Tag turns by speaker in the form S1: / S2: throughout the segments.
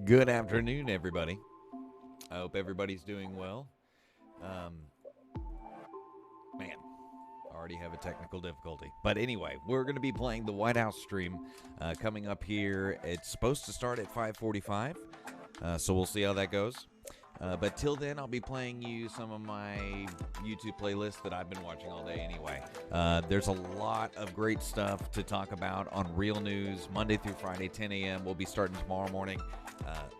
S1: Good afternoon, everybody. I hope everybody's doing well. Um, man, already have a technical difficulty. But anyway, we're going to be playing the White House stream coming up here. It's supposed to start at 5:45, so we'll see how that goes. But till then, I'll be playing you some of my YouTube playlists that I've been watching all day anyway. There's a lot of great stuff to talk about on Real News, Monday through Friday, 10 a.m. We'll be starting tomorrow morning.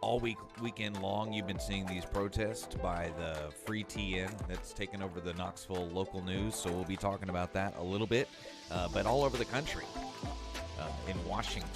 S1: All weekend long, you've been seeing these protests by the Free TN that's taken over the Knoxville local news. So we'll be talking about that a little bit, but all over the country, in Washington,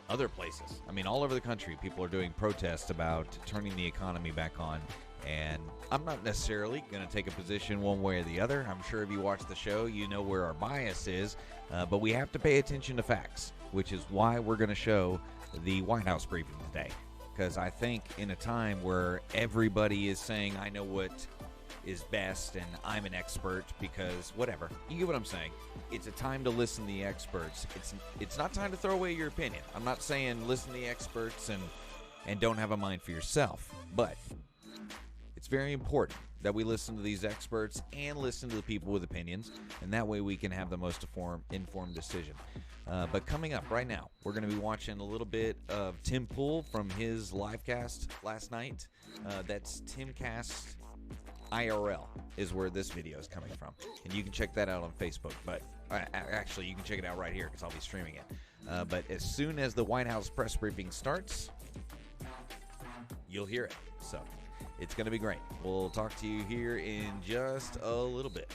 S1: other places. I mean, all over the country, people are doing protests about turning the economy back on. And I'm not necessarily going to take a position one way or the other. I'm sure if you watch the show, you know where our bias is. But we have to pay attention to facts, which is why we're going to show the White House briefing today. Because I think in a time where everybody is saying, I know what is best and I'm an expert because whatever. You get what I'm saying? It's a time to listen to the experts. It's not time to throw away your opinion. I'm not saying listen to the experts and don't have a mind for yourself. But it's very important that we listen to these experts and listen to the people with opinions, and that way we can have the most informed decision. But coming up right now, we're going to be watching a little bit of Tim Pool from his live cast last night. That's Timcast IRL is where this video is coming from, and you can check that out on Facebook. But actually, you can check it out right here because I'll be streaming it. But as soon as the White House press briefing starts, you'll hear it. So it's going to be great. We'll talk to you here in just a little bit.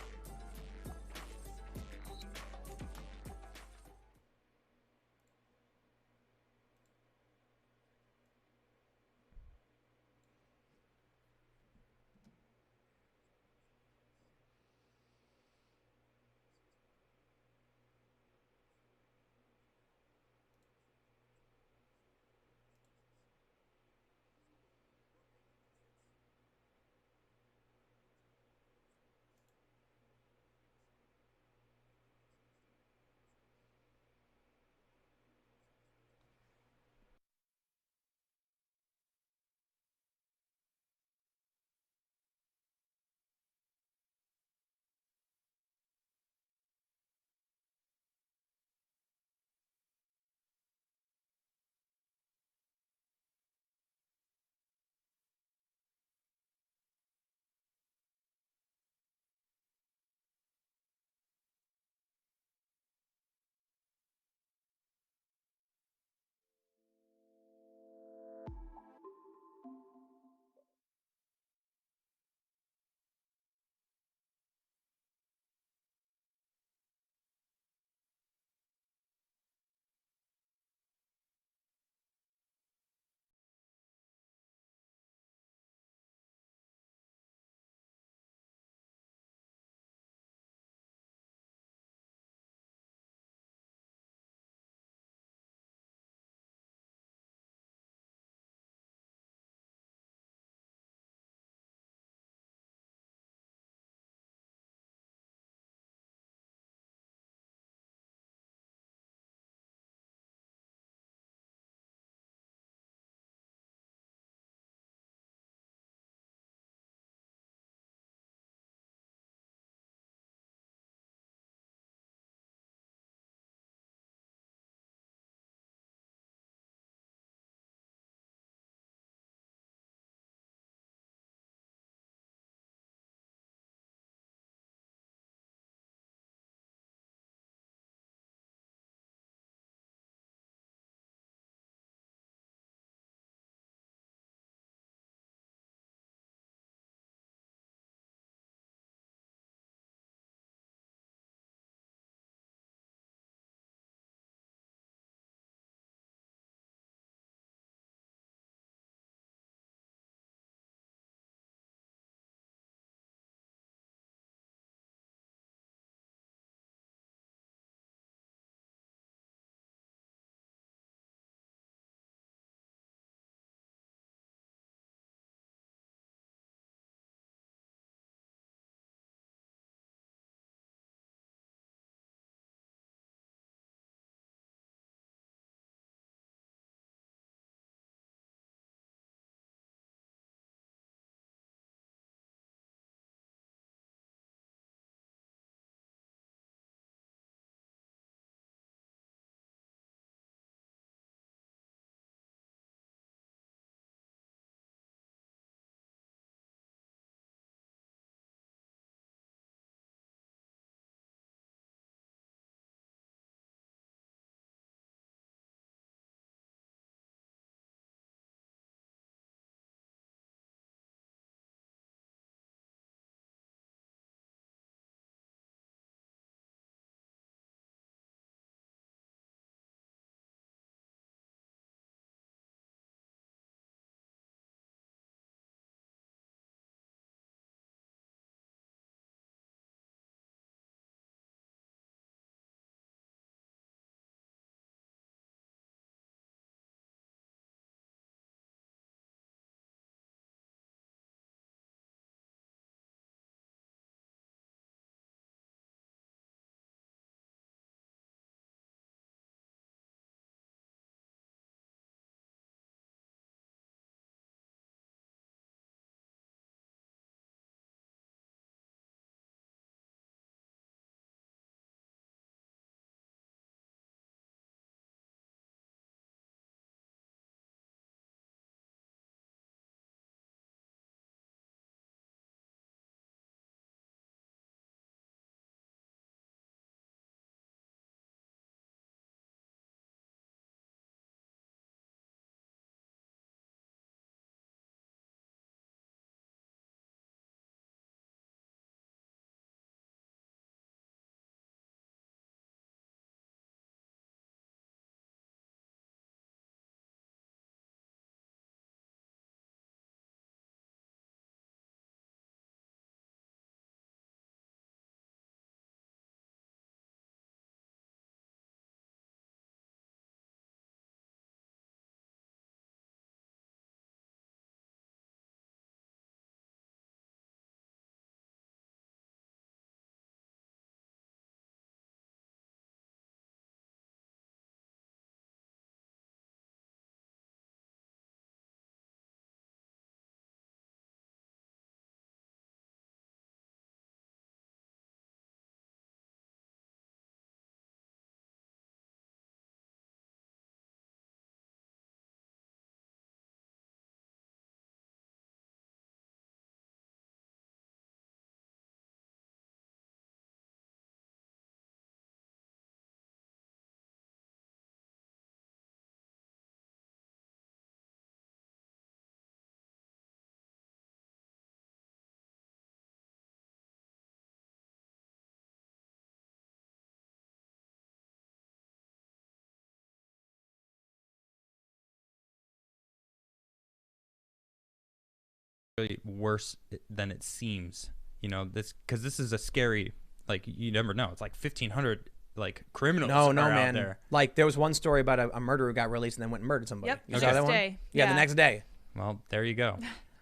S2: really worse than it seems. You know, because this is a scary, like, you never know. It's like 1,500 like criminals
S3: No,
S2: are out
S3: man.
S2: there.
S3: Like there was one story about a murderer who got released and then went and murdered somebody.
S4: Yep.
S3: You
S2: Okay.
S3: saw that
S4: Next
S3: one?
S4: day.
S3: Yeah, the next day.
S2: Well, there you go.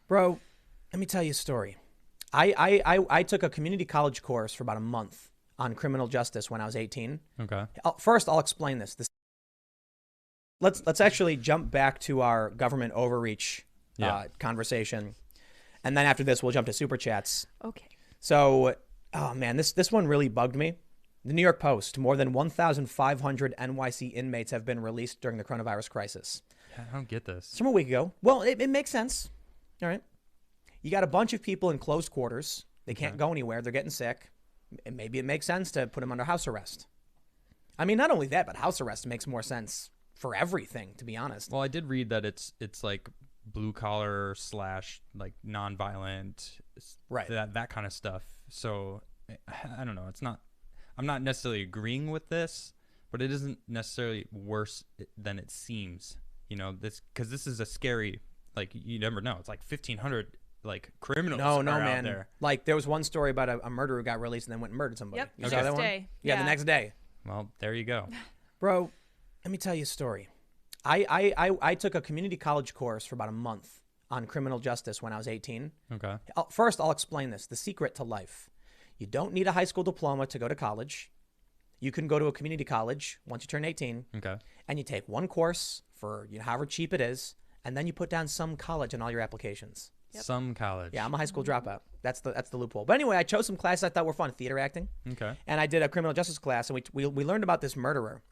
S3: Bro, let me tell you a story. I took a community college course for about a month on criminal justice when I was 18.
S2: Okay.
S3: First, I'll explain this. Let's actually jump back to our government overreach conversation, and then after this, we'll jump to super chats.
S4: Okay.
S3: So, oh man, this one really bugged me. The New York Post: more than 1,500 NYC inmates have been released during the coronavirus crisis.
S2: Yeah, I don't get this.
S3: It's from a week ago. Well, it makes sense. All right. You got a bunch of people in closed quarters. They can't go anywhere. They're getting sick. And maybe it makes sense to put them under house arrest. I mean, not only that, but house arrest makes more sense for everything, to be honest.
S2: Well, I did read that it's like blue collar / like nonviolent,
S3: Right.
S2: That kind of stuff. So I don't know. I'm not necessarily agreeing with this, but it isn't necessarily worse than it seems. You know, because this is a scary, like, you never know. It's like 1,500 like criminals
S3: No,
S2: are
S3: man.
S2: out there.
S3: Like there was one story about a murderer who got released and then went and murdered somebody.
S4: Yep.
S3: You
S4: The
S3: saw
S4: next
S3: that one?
S4: day.
S3: Yeah, the next day.
S2: Well, there you go.
S3: Bro, let me tell you a story. I took a community college course for about a month on criminal justice when I was 18.
S2: Okay.
S3: First, I'll explain this. The secret to life. You don't need a high school diploma to go to college. You can go to a community college once you turn 18,
S2: Okay.
S3: and you take one course for however cheap it is, and then you put down some college on all your applications.
S4: Yep.
S2: Some college.
S3: Yeah, I'm a high school dropout. That's the loophole. But anyway, I chose some classes I thought were fun, theater acting,
S2: Okay.
S3: and I did a criminal justice class, and we learned about this murderer.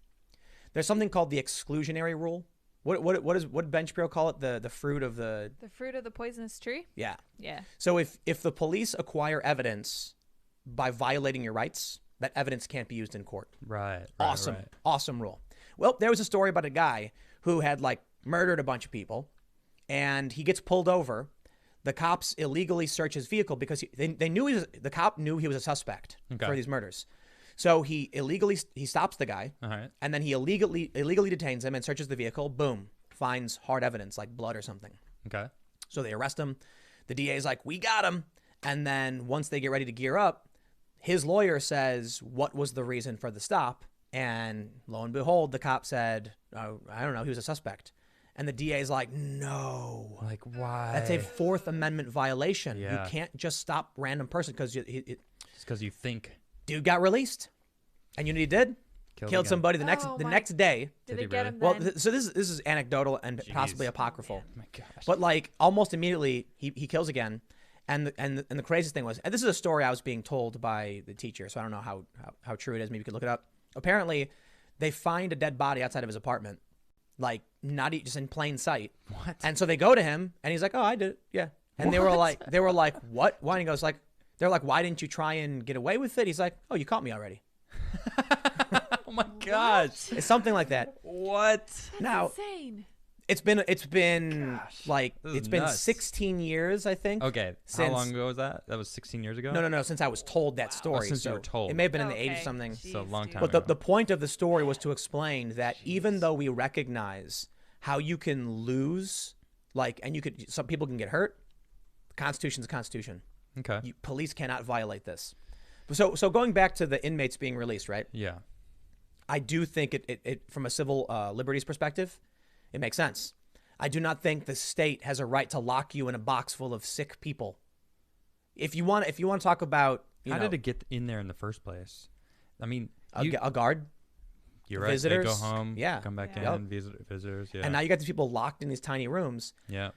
S3: There's something called the exclusionary rule. What did Ben Shapiro call it? The fruit of the
S4: The fruit of the poisonous tree?
S3: yeah.
S4: Yeah.
S3: So if the police acquire evidence by violating your rights, that evidence can't be used in court.
S2: Right.
S3: Awesome.
S2: Right.
S3: Awesome rule. Well, there was a story about a guy who had like murdered a bunch of people, and he gets pulled over. The cops illegally search his vehicle because they knew the cop knew he was a suspect for these murders. So he stops the guy,
S2: All right.
S3: and then he illegally detains him and searches the vehicle. Boom, finds hard evidence like blood or something.
S2: Okay.
S3: So they arrest him. The DA is like, "We got him." And then once they get ready to gear up, his lawyer says, "What was the reason for the stop?" And lo and behold, the cop said, "Oh, I don't know. He was a suspect." And the DA is like, "No.
S2: Like, why?
S3: That's a Fourth Amendment violation.
S2: Yeah.
S3: You can't just stop random person because
S2: Just because you think.
S3: dude got released." And you know what he did?
S2: Killed
S3: Killed
S2: again.
S3: somebody the
S4: Oh
S3: next day.
S4: Did
S2: Did
S4: they
S2: he
S4: get
S2: really?
S4: him
S3: Well,
S4: then?
S3: so this is anecdotal and possibly
S2: Jeez.
S3: apocryphal.
S2: Oh my gosh.
S3: But like almost immediately he kills again. And the craziest thing was, and this is a story I was being told by the teacher, so I don't know how true it is. Maybe you could look it up. Apparently, they find a dead body outside of his apartment, like just in plain sight.
S2: What?
S3: And so they go to him, and he's like, "Oh, I did it, yeah." And they were like, "What?" Why? And he goes like, "They're like, why didn't you try and get away with it?" He's like, "Oh, you caught me already."
S2: Oh my gosh.
S3: It's something like that.
S2: What?
S4: That's
S3: Now
S4: insane.
S3: it's been
S2: Gosh,
S3: like
S2: this is
S3: it's been
S2: nuts.
S3: 16 years, I think.
S2: Okay.
S3: Since-
S2: How long ago was that? That was 16 years ago?
S3: No, since I was told that story.
S2: since you
S3: So
S2: were told.
S3: It may have been in the age of
S4: Okay.
S3: something.
S2: So a
S4: Jeez,
S2: long
S4: dude.
S2: time
S3: But
S2: ago.
S3: the point of the story was to explain that even though we recognize how you can lose, and some people can get hurt, the Constitution's the Constitution.
S2: Okay.
S3: Police cannot violate this. So going back to the inmates being released, right?
S2: Yeah.
S3: I do think it from a civil liberties perspective, it makes sense. I do not think the state has a right to lock you in a box full of sick people. If you want to talk about
S2: How did it get in there in the first place? I mean,
S3: a guard,
S2: you're right.
S3: visitors,
S2: They go home,
S3: yeah.
S2: come back
S4: Yeah.
S2: in, visitors, yeah.
S3: and now you got these people locked in these tiny rooms.
S2: yeah.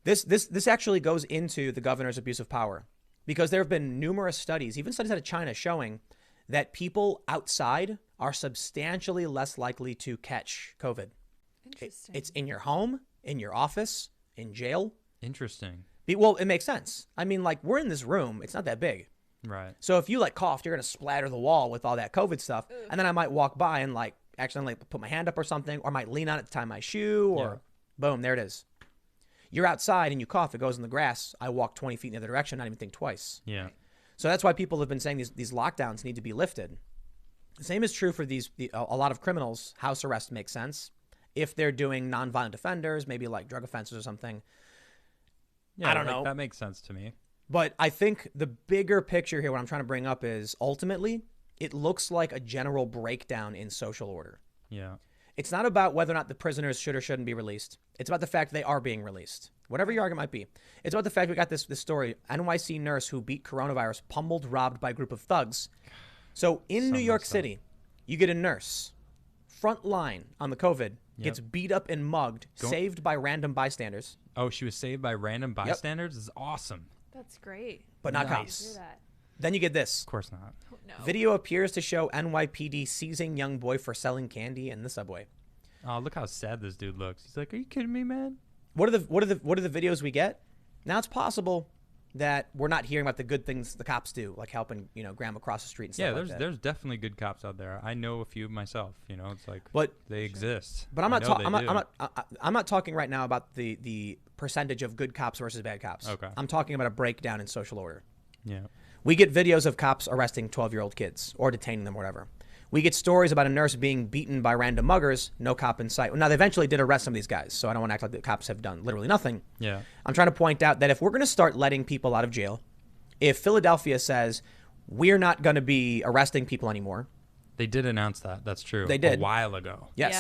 S3: This actually goes into the governor's abuse of power, because there have been numerous studies, even studies out of China, showing that people outside are substantially less likely to catch COVID.
S4: Interesting.
S3: It's in your home, in your office, in jail.
S2: Interesting.
S3: Well, it makes sense. I mean, like, we're in this room. It's not that big.
S2: Right.
S3: So if you like coughed, you're going to splatter the wall with all that COVID stuff. And then I might walk by and like accidentally put my hand up or something, or might lean on it to tie my shoe, or boom, there it is. You're outside and you cough, it goes in the grass. I walk 20 feet in the other direction, not even think twice.
S2: Yeah.
S3: So that's why people have been saying these lockdowns need to be lifted. The same is true for a lot of criminals. House arrest makes sense if they're doing nonviolent offenders, maybe like drug offenses or something.
S2: Yeah,
S3: I don't
S2: like,
S3: know.
S2: That makes sense to me.
S3: But I think the bigger picture here, what I'm trying to bring up is ultimately, it looks like a general breakdown in social order.
S2: Yeah.
S3: It's not about whether or not the prisoners should or shouldn't be released. It's about the fact they are being released. Whatever your argument might be. It's about the fact we got this story. NYC nurse who beat coronavirus, pummeled, robbed by a group of thugs. So in
S2: So
S3: New York
S2: messed up.
S3: City, you get a nurse, front line on the COVID, gets beat up and mugged, saved by random bystanders,
S2: Oh, she was saved by random bystanders? This is awesome.
S4: That's great.
S3: but not
S2: Nice.
S3: cops.
S4: Hear that?
S3: Then you get this.
S2: Of course not.
S4: No.
S3: Video appears to show NYPD seizing young boy for selling candy in the subway.
S2: Oh, look how sad this dude looks. He's like, "Are you kidding me, man?"
S3: What are the videos we get? Now it's possible that we're not hearing about the good things the cops do, like helping Graham across the street and stuff
S2: Yeah,
S3: like that.
S2: there's definitely good cops out there. I know a few myself. It's like,
S3: But
S2: they exist.
S3: but I'm
S2: I
S3: not
S2: know they do.
S3: I'm not talking right now about the percentage of good cops versus bad cops.
S2: Okay.
S3: I'm talking about a breakdown in social order.
S2: Yeah.
S3: We get videos of cops arresting 12-year-old kids or detaining them, whatever. We get stories about a nurse being beaten by random muggers, no cop in sight. Now, they eventually did arrest some of these guys, so I don't want to act like the cops have done literally nothing.
S2: Yeah.
S3: I'm trying to point out that if we're going to start letting people out of jail, if Philadelphia says we're not going to be arresting people anymore,
S2: They did announce that. That's true.
S3: They did.
S2: A while ago.
S3: yes.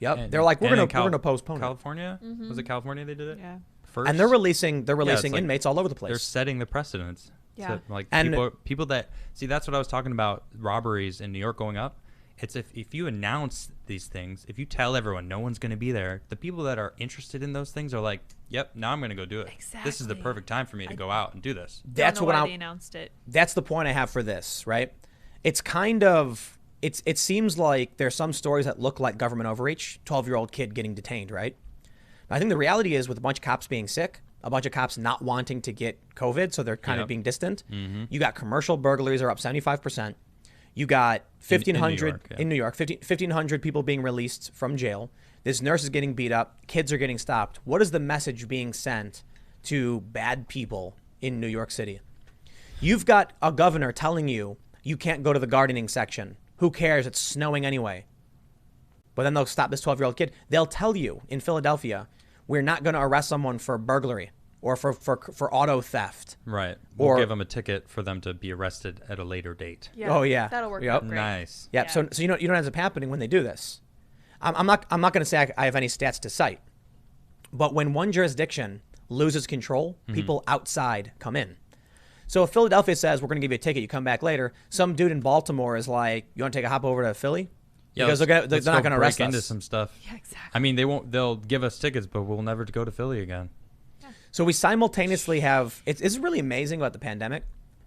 S4: Yeah.
S3: Yep.
S2: And-
S3: They're like, we're
S2: and
S3: going
S2: in
S3: to postpone it.
S2: California? Was it California they did it?
S4: Yeah.
S2: First?
S3: And they're releasing
S2: like
S3: inmates all over the
S2: They're
S3: place.
S2: setting the precedence.
S4: Yeah.
S2: Like
S3: And-
S2: people that see, that's what I was talking about, robberies in New York going up. It's if you announce these things, if you tell everyone no one's going to be there, the people that are interested in those things are like, "Yep, now I'm going to go do it. This is the
S4: Exactly.
S2: perfect time for me to go out and do this."
S3: That's
S4: Don't
S3: what
S4: know why
S3: I'm
S4: they announced it.
S3: That's the point I have for this, right? It's kind of it seems like there's some stories that look like government overreach, 12-year-old kid getting detained, right? I think the reality is with a bunch of cops being sick, a bunch of cops not wanting to get COVID, so they're kind of
S2: Yep.
S3: being distant. You got commercial burglaries are up 75%. You got 1,500 in New York, 1,500 people being released from jail. This nurse is getting beat up. Kids are getting stopped. What is the message being sent to bad people in New York City? You've got a governor telling you you can't go to the gardening section. Who cares? It's snowing anyway. But then they'll stop this 12-year-old kid. They'll tell you in Philadelphia, we're not going to arrest someone for burglary or for auto theft.
S2: Right. We'll
S3: Or-
S2: give them a ticket for them to be arrested at a later date.
S4: Yeah.
S3: Oh, yeah.
S4: That'll work
S3: Yep.
S4: out great.
S2: Nice.
S3: Yeah.
S4: Yeah.
S3: So you know what ends up happening when they do this. I'm not going to say I have any stats to cite, but when one jurisdiction loses control, people outside come in. So if Philadelphia says we're going to give you a ticket, you come back later. Some dude in Baltimore is like, "You want to take a hop over to Philly?"
S2: Yeah,
S3: Because
S2: let's
S3: they're not
S2: go
S3: going to arrest
S2: break into
S3: us.
S2: some stuff.
S4: Yeah, exactly.
S2: I mean, they won't. They'll give us tickets, but we'll never go to Philly again.
S3: So we simultaneously have it's really amazing about the pandemic.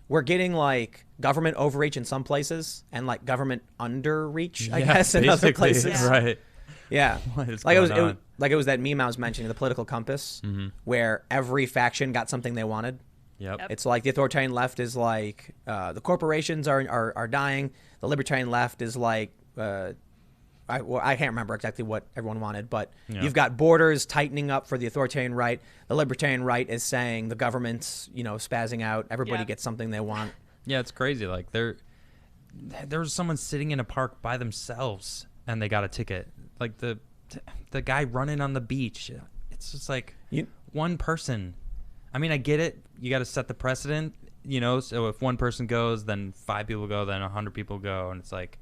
S3: We're getting like government overreach in some places and like government underreach, I guess, in other
S2: basically,
S3: places.
S4: Yeah.
S2: Right.
S3: Yeah.
S2: What is
S3: Like
S2: going on?
S3: it was that meme I was mentioning, the political compass, where every faction got something they wanted.
S2: Yep.
S4: Yep.
S3: It's like the authoritarian left is like the corporations are dying. The libertarian left is like I can't remember exactly what everyone wanted, but
S2: Yeah.
S3: you've got borders tightening up for the authoritarian right. The libertarian right is saying the government's spazzing out. Everybody
S4: Yeah.
S3: gets something they want.
S2: Yeah, it's crazy. Like there was someone sitting in a park by themselves and they got a ticket. Like the guy running on the beach. It's just like
S3: You-
S2: one person. I mean, I get it. You got to set the precedent, So if one person goes, then 5 people go, then 100 people go, and it's like.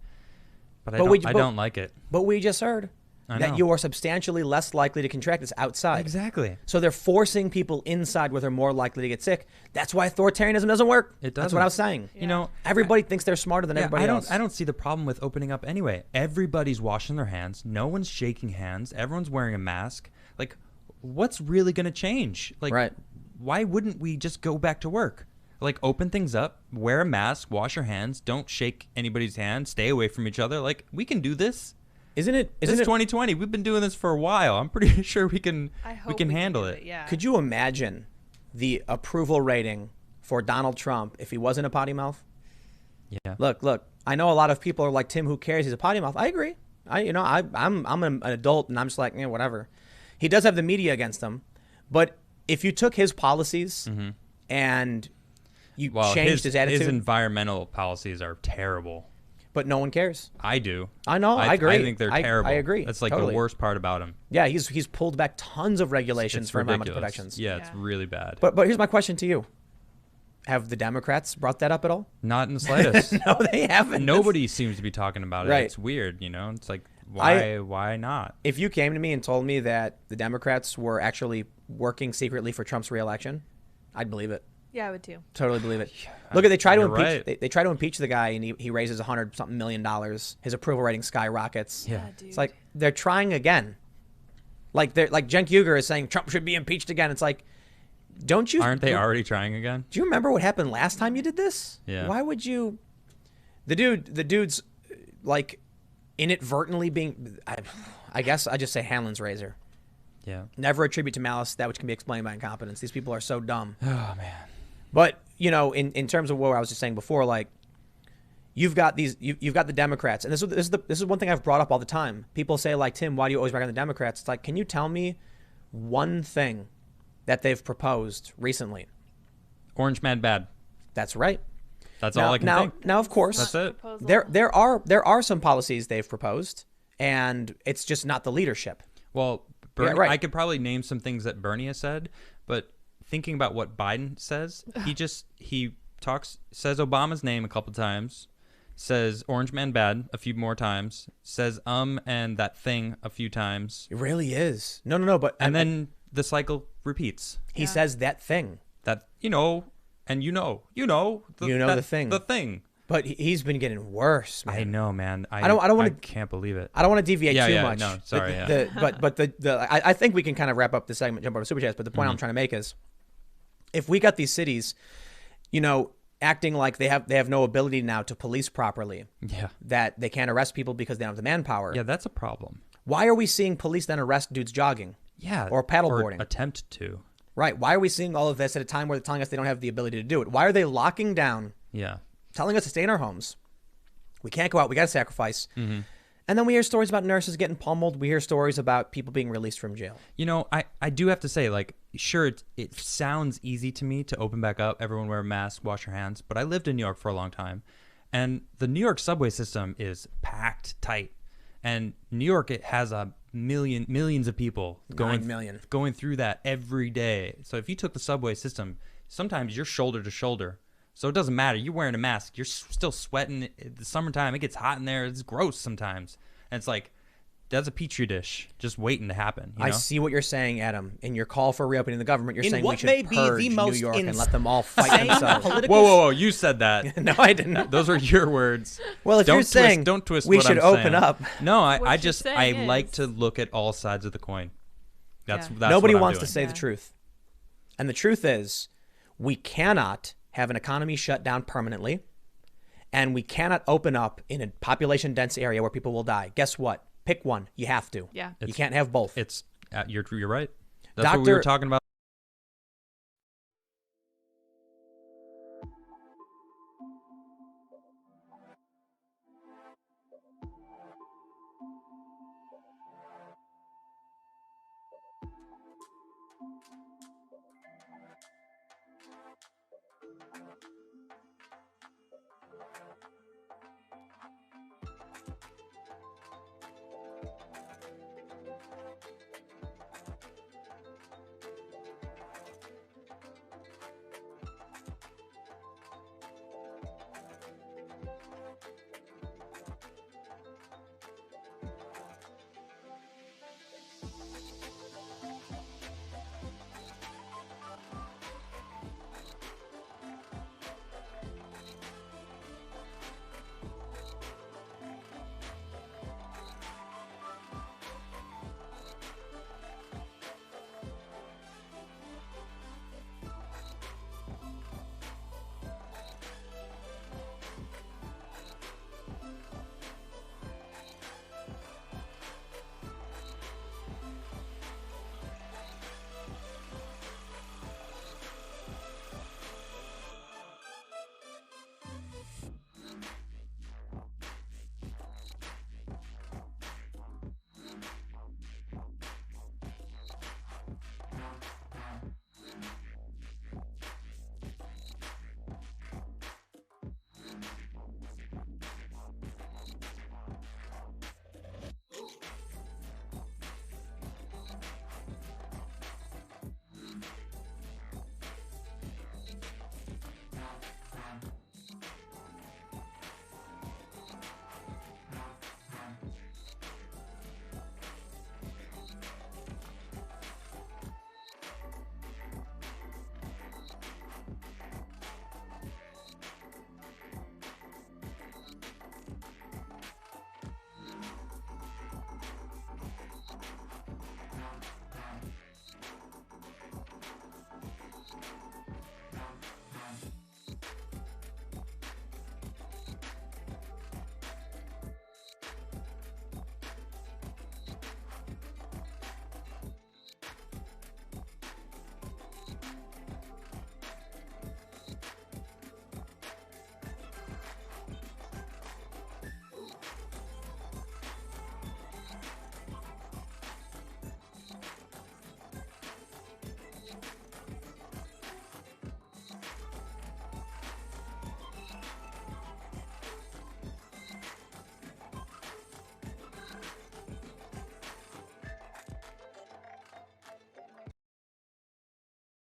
S2: But I don't like it.
S3: But we just heard
S2: I
S3: that
S2: know.
S3: you are substantially less likely to contract this outside.
S2: Exactly.
S3: So they're forcing people inside where they're more likely to get sick. That's why authoritarianism doesn't work.
S2: It
S3: That's
S2: doesn't.
S3: what I was saying.
S2: You know,
S3: Everybody thinks they're smarter than everybody else.
S2: I don't see the problem with opening up anyway. Everybody's washing their hands. No one's shaking hands. Everyone's wearing a mask. Like, what's really going to change? Like,
S3: Right.
S2: why wouldn't we just go back to work? Like, open things up, wear a mask, wash your hands, don't shake anybody's hand, stay away from each other. Like, we can do this.
S3: Isn't it?
S2: It's 2020. We've been doing this for a while. I'm pretty sure we can
S4: I hope
S2: handle
S4: do
S2: it.
S4: Yeah.
S3: Could you imagine the approval rating for Donald Trump if he wasn't a potty mouth?
S2: Yeah.
S3: Look. I know a lot of people are like, Tim, who cares? He's a potty mouth. I agree. I'm an adult and I'm just like, whatever. He does have the media against him, but if you took his policies and you changed his attitude,
S2: His environmental policies are terrible.
S3: but no one cares.
S2: I do.
S3: I know. I agree.
S2: I think they're terrible.
S3: I agree.
S2: That's like
S3: totally.
S2: the worst part about them.
S3: Yeah, he's pulled back tons of regulations
S2: It's
S3: for environmental
S2: ridiculous.
S3: protections.
S2: Yeah, it's
S4: Yeah.
S2: really bad.
S3: But here's my question to you: have the Democrats brought that up at all?
S2: Not in the slightest.
S3: No, they haven't.
S2: Nobody seems to be talking about it.
S3: Right.
S2: It's weird, you know. It's like
S3: I-
S2: why not?
S3: If you came to me and told me that the Democrats were actually working secretly for Trump's reelection, I'd believe it.
S4: Yeah, I would too.
S3: Totally believe it. Look, they try to
S2: You're
S3: impeach.
S2: right.
S3: They try to impeach the guy, and he raises $100-something million. His approval rating skyrockets.
S2: Yeah.
S4: dude.
S3: It's like they're trying again. Like Cenk Uygur is saying Trump should be impeached again. It's like, don't you?
S2: Aren't they already trying again?
S3: Do you remember what happened last time you did this?
S2: Yeah.
S3: Why would you? The dude's like inadvertently being. I guess I just say Hanlon's razor.
S2: Yeah.
S3: Never attribute to malice that which can be explained by incompetence. These people are so dumb.
S2: Oh man.
S3: But in terms of what I was just saying before, like you've got the Democrats, and this is one thing I've brought up all the time. People say like, Tim, why do you always back on the Democrats? It's like, can you tell me one thing that they've proposed recently?
S2: Orange man bad.
S3: That's right.
S2: That's all I can think.
S3: Now, of course,
S2: That's it.
S4: Proposal.
S3: there are some policies they've proposed, and it's just not the leadership.
S2: Well,
S3: Yeah,
S2: Bernie,
S3: right.
S2: I could probably name some things that Bernie has said, but thinking about what Biden says, he says Obama's name a couple times, says Orange Man bad a few more times, says and that thing a few times,
S3: It really is. No, but
S2: and then the cycle repeats.
S3: he
S4: Yeah.
S3: says that thing.
S2: That and
S3: the thing.
S2: The thing.
S3: But he's been getting worse, man.
S2: I know, man.
S3: I don't wanna-
S2: I can't believe it.
S3: I don't want to deviate
S2: Yeah,
S3: too
S2: yeah,
S3: much.
S2: no, sorry, yeah.
S3: I think we can kind of wrap up the segment, jump over to Super Chats. But the point
S2: Mm-hmm.
S3: I'm trying to make is, if we got these cities, acting like they have no ability now to police properly,
S2: Yeah.
S3: that they can't arrest people because they don't have the manpower.
S2: Yeah, that's a problem.
S3: Why are we seeing police then arrest dudes jogging?
S2: Yeah.
S3: Or paddleboarding.
S2: Attempt to.
S3: Right. Why are we seeing all of this at a time where they're telling us they don't have the ability to do it? Why are they locking down,
S2: Yeah.
S3: telling us to stay in our homes? We can't go out. We got to sacrifice.
S2: Mm-hmm.
S3: And then we hear stories about nurses getting pummeled. We hear stories about people being released from jail.
S2: You know, I do have to say, like, sure, it sounds easy to me to open back up, everyone wear a mask, wash your hands, but I lived in New York for a long time, and the New York subway system is packed tight, and New York, it has millions of people
S3: 9 million.
S2: going through that every day. So if you took the subway system, sometimes you're shoulder to shoulder. So it doesn't matter. You're wearing a mask. You're still sweating. The summertime, it gets hot in there. It's gross sometimes. And it's like, that's a petri dish just waiting to happen. You know?
S3: I see what you're saying, Adam. In your call for reopening the government, you're
S5: In
S3: saying we
S5: what
S3: should
S5: may be
S3: purge
S5: the
S3: New
S5: most
S3: York and let them all fight
S5: insane
S3: themselves.
S5: political
S2: Whoa. You said that.
S3: No, I didn't.
S2: Those are your words.
S3: Well, if
S2: Don't
S3: you're
S2: twist,
S3: saying
S2: don't twist
S3: we
S2: what
S3: should
S2: I'm
S3: open
S2: saying.
S3: up.
S2: No,
S4: What
S2: I
S4: you're
S2: just
S4: saying
S2: like
S4: is-
S2: to look at all sides of the coin. That's
S4: Yeah.
S3: Nobody
S2: what I'm
S3: wants to
S2: doing.
S3: say
S4: Yeah.
S3: the truth. And the truth is, we cannot have an economy shut down permanently, and we cannot open up in a population dense area where people will die. Guess what? Pick one. You have to.
S4: Yeah.
S3: You can't have both.
S2: It's you're right. That's what we were
S3: Doctor-
S2: talking about.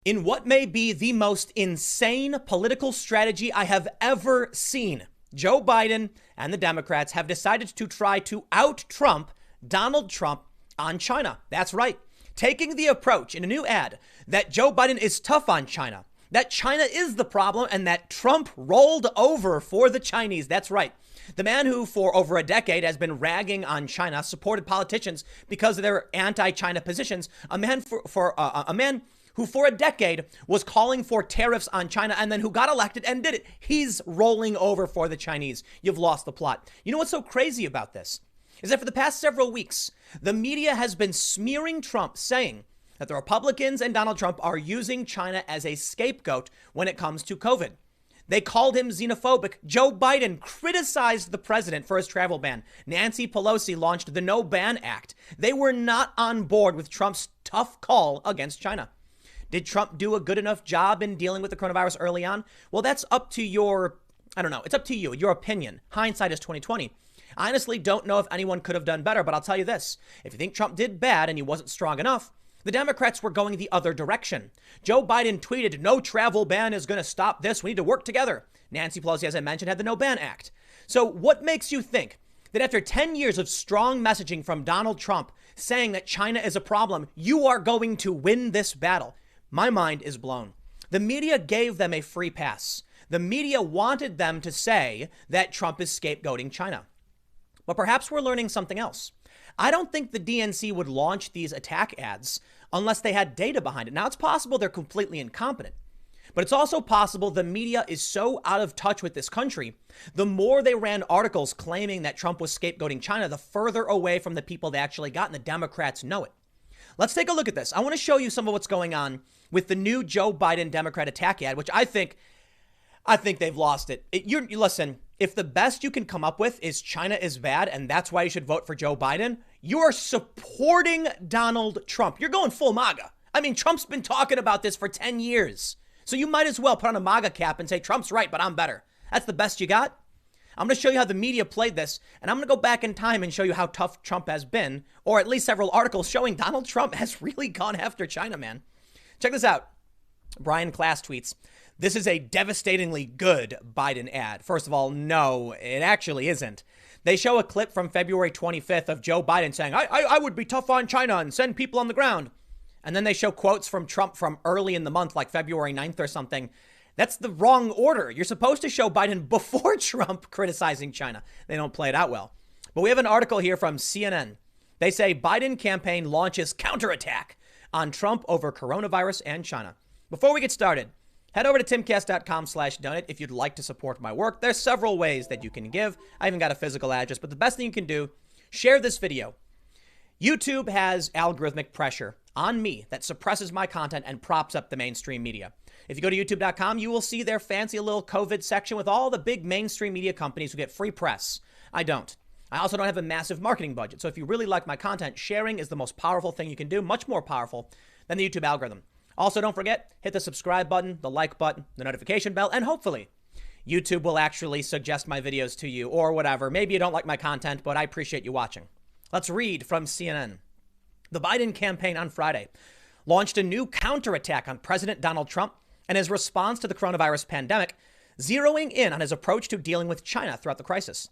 S3: in what may be the most insane political strategy I have ever seen. Joe Biden and the Democrats have decided to try to out-Trump Donald Trump on China. That's right. Taking the approach in a new ad that Joe Biden is tough on China, that China is the problem, and that Trump rolled over for the Chinese. That's right. The man who for over a decade has been ragging on China, supported politicians because of their anti-China positions, a man who for a decade was calling for tariffs on China and then who got elected and did it. He's rolling over for the Chinese. You've lost the plot. You know what's so crazy about this is that for the past several weeks, the media has been smearing Trump, saying that the Republicans and Donald Trump are using China as a scapegoat when it comes to COVID. They called him xenophobic. Joe Biden criticized the president for his travel ban. Nancy Pelosi launched the No Ban Act. They were not on board with Trump's tough call against China. Did Trump do a good enough job in dealing with the coronavirus early on? Well, that's up to it's up to you, your opinion. Hindsight is 2020. I honestly don't know if anyone could have done better, but I'll tell you this. If you think Trump did bad and he wasn't strong enough, the Democrats were going the other direction. Joe Biden tweeted, "No travel ban is going to stop this. We need to work together." Nancy Pelosi, as I mentioned, had the No Ban Act. So what makes you think that after 10 years of strong messaging from Donald Trump saying that China is a problem, you are going to win this battle? My mind is blown. The media gave them a free pass. The media wanted them to say that Trump is scapegoating China. But perhaps we're learning something else. I don't think the DNC would launch these attack ads unless they had data behind it. Now, it's possible they're completely incompetent, but it's also possible the media is so out of touch with this country. The more they ran articles claiming that Trump was scapegoating China, the further away from the people they actually got, and the Democrats know it. Let's take a look at this. I want to show you some of what's going on with the new Joe Biden Democrat attack ad, which I think they've lost it. Listen, if the best you can come up with is China is bad and that's why you should vote for Joe Biden, you're supporting Donald Trump. You're going full MAGA. I mean, Trump's been talking about this for 10 years. So you might as well put on a MAGA cap and say, Trump's right, but I'm better. That's the best you got? I'm going to show you how the media played this, and I'm going to go back in time and show you how tough Trump has been, or at least several articles showing Donald Trump has really gone after China, man. Check this out. Brian Klass tweets, "This is a devastatingly good Biden ad." First of all, no, it actually isn't. They show a clip from February 25th of Joe Biden saying, I would be tough on China and send people on the ground. And then they show quotes from Trump from early in the month, like February 9th or something. That's the wrong order. You're supposed to show Biden before Trump criticizing China. They don't play it out well. But we have an article here from CNN. They say Biden campaign launches counterattack on Trump over coronavirus and China. Before we get started, head over to timcast.com/donate if you'd like to support my work. There's several ways that you can give. I even got a physical address, but the best thing you can do, share this video. YouTube has algorithmic pressure on me that suppresses my content and props up the mainstream media. If you go to youtube.com, you will see their fancy little COVID section with all the big mainstream media companies who get free press. I don't. I also don't have a massive marketing budget. So if you really like my content, sharing is the most powerful thing you can do, much more powerful than the YouTube algorithm. Also, don't forget, hit the subscribe button, the like button, the notification bell, and hopefully YouTube will actually suggest my videos to you or whatever. Maybe you don't like my content, but I appreciate you watching. Let's read from CNN. The Biden campaign on Friday launched a new counterattack on President Donald Trump and his response to the coronavirus pandemic, zeroing in on his approach to dealing with China throughout the crisis.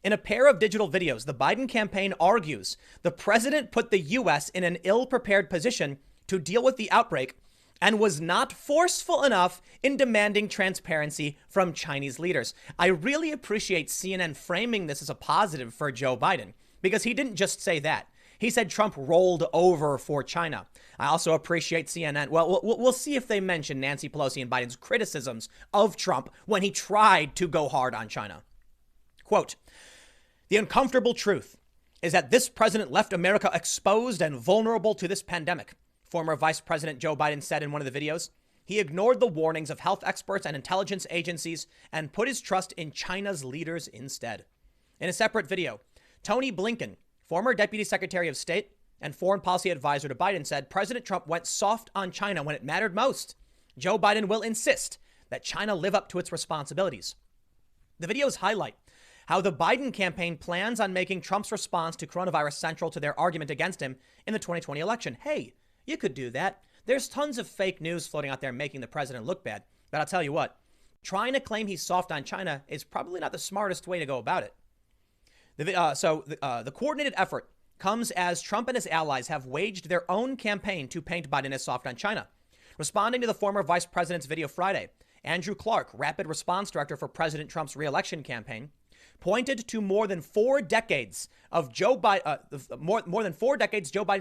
S3: In a pair of digital videos, the Biden campaign argues the president put the U.S. in an ill-prepared position to deal with the outbreak and was not forceful enough in demanding transparency from Chinese leaders. I really appreciate CNN framing this as a positive for Joe Biden, because he didn't just say that. He said Trump rolled over for China. I also appreciate CNN. Well, we'll see if they mention Nancy Pelosi and Biden's criticisms of Trump when he tried to go hard on China. Quote, "The uncomfortable truth is that this president left America exposed and vulnerable to this pandemic," former Vice President Joe Biden said in one of the videos. He ignored the warnings of health experts and intelligence agencies and put his trust in China's leaders instead. In a separate video, Tony Blinken, former Deputy Secretary of State and foreign policy advisor to Biden, said President Trump went soft on China when it mattered most. Joe Biden will insist that China live up to its responsibilities. The videos highlight how the Biden campaign plans on making Trump's response to coronavirus central to their argument against him in the 2020 election. Hey, you could do that. There's tons of fake news floating out there making the president look bad. But I'll tell you what, trying to claim he's soft on China is probably not the smartest way to go about it. The coordinated effort comes as Trump and his allies have waged their own campaign to paint Biden as soft on China. Responding to the former vice president's video Friday, Andrew Clark, rapid response director for President Trump's re-election campaign, pointed to more than 4 decades of Joe Biden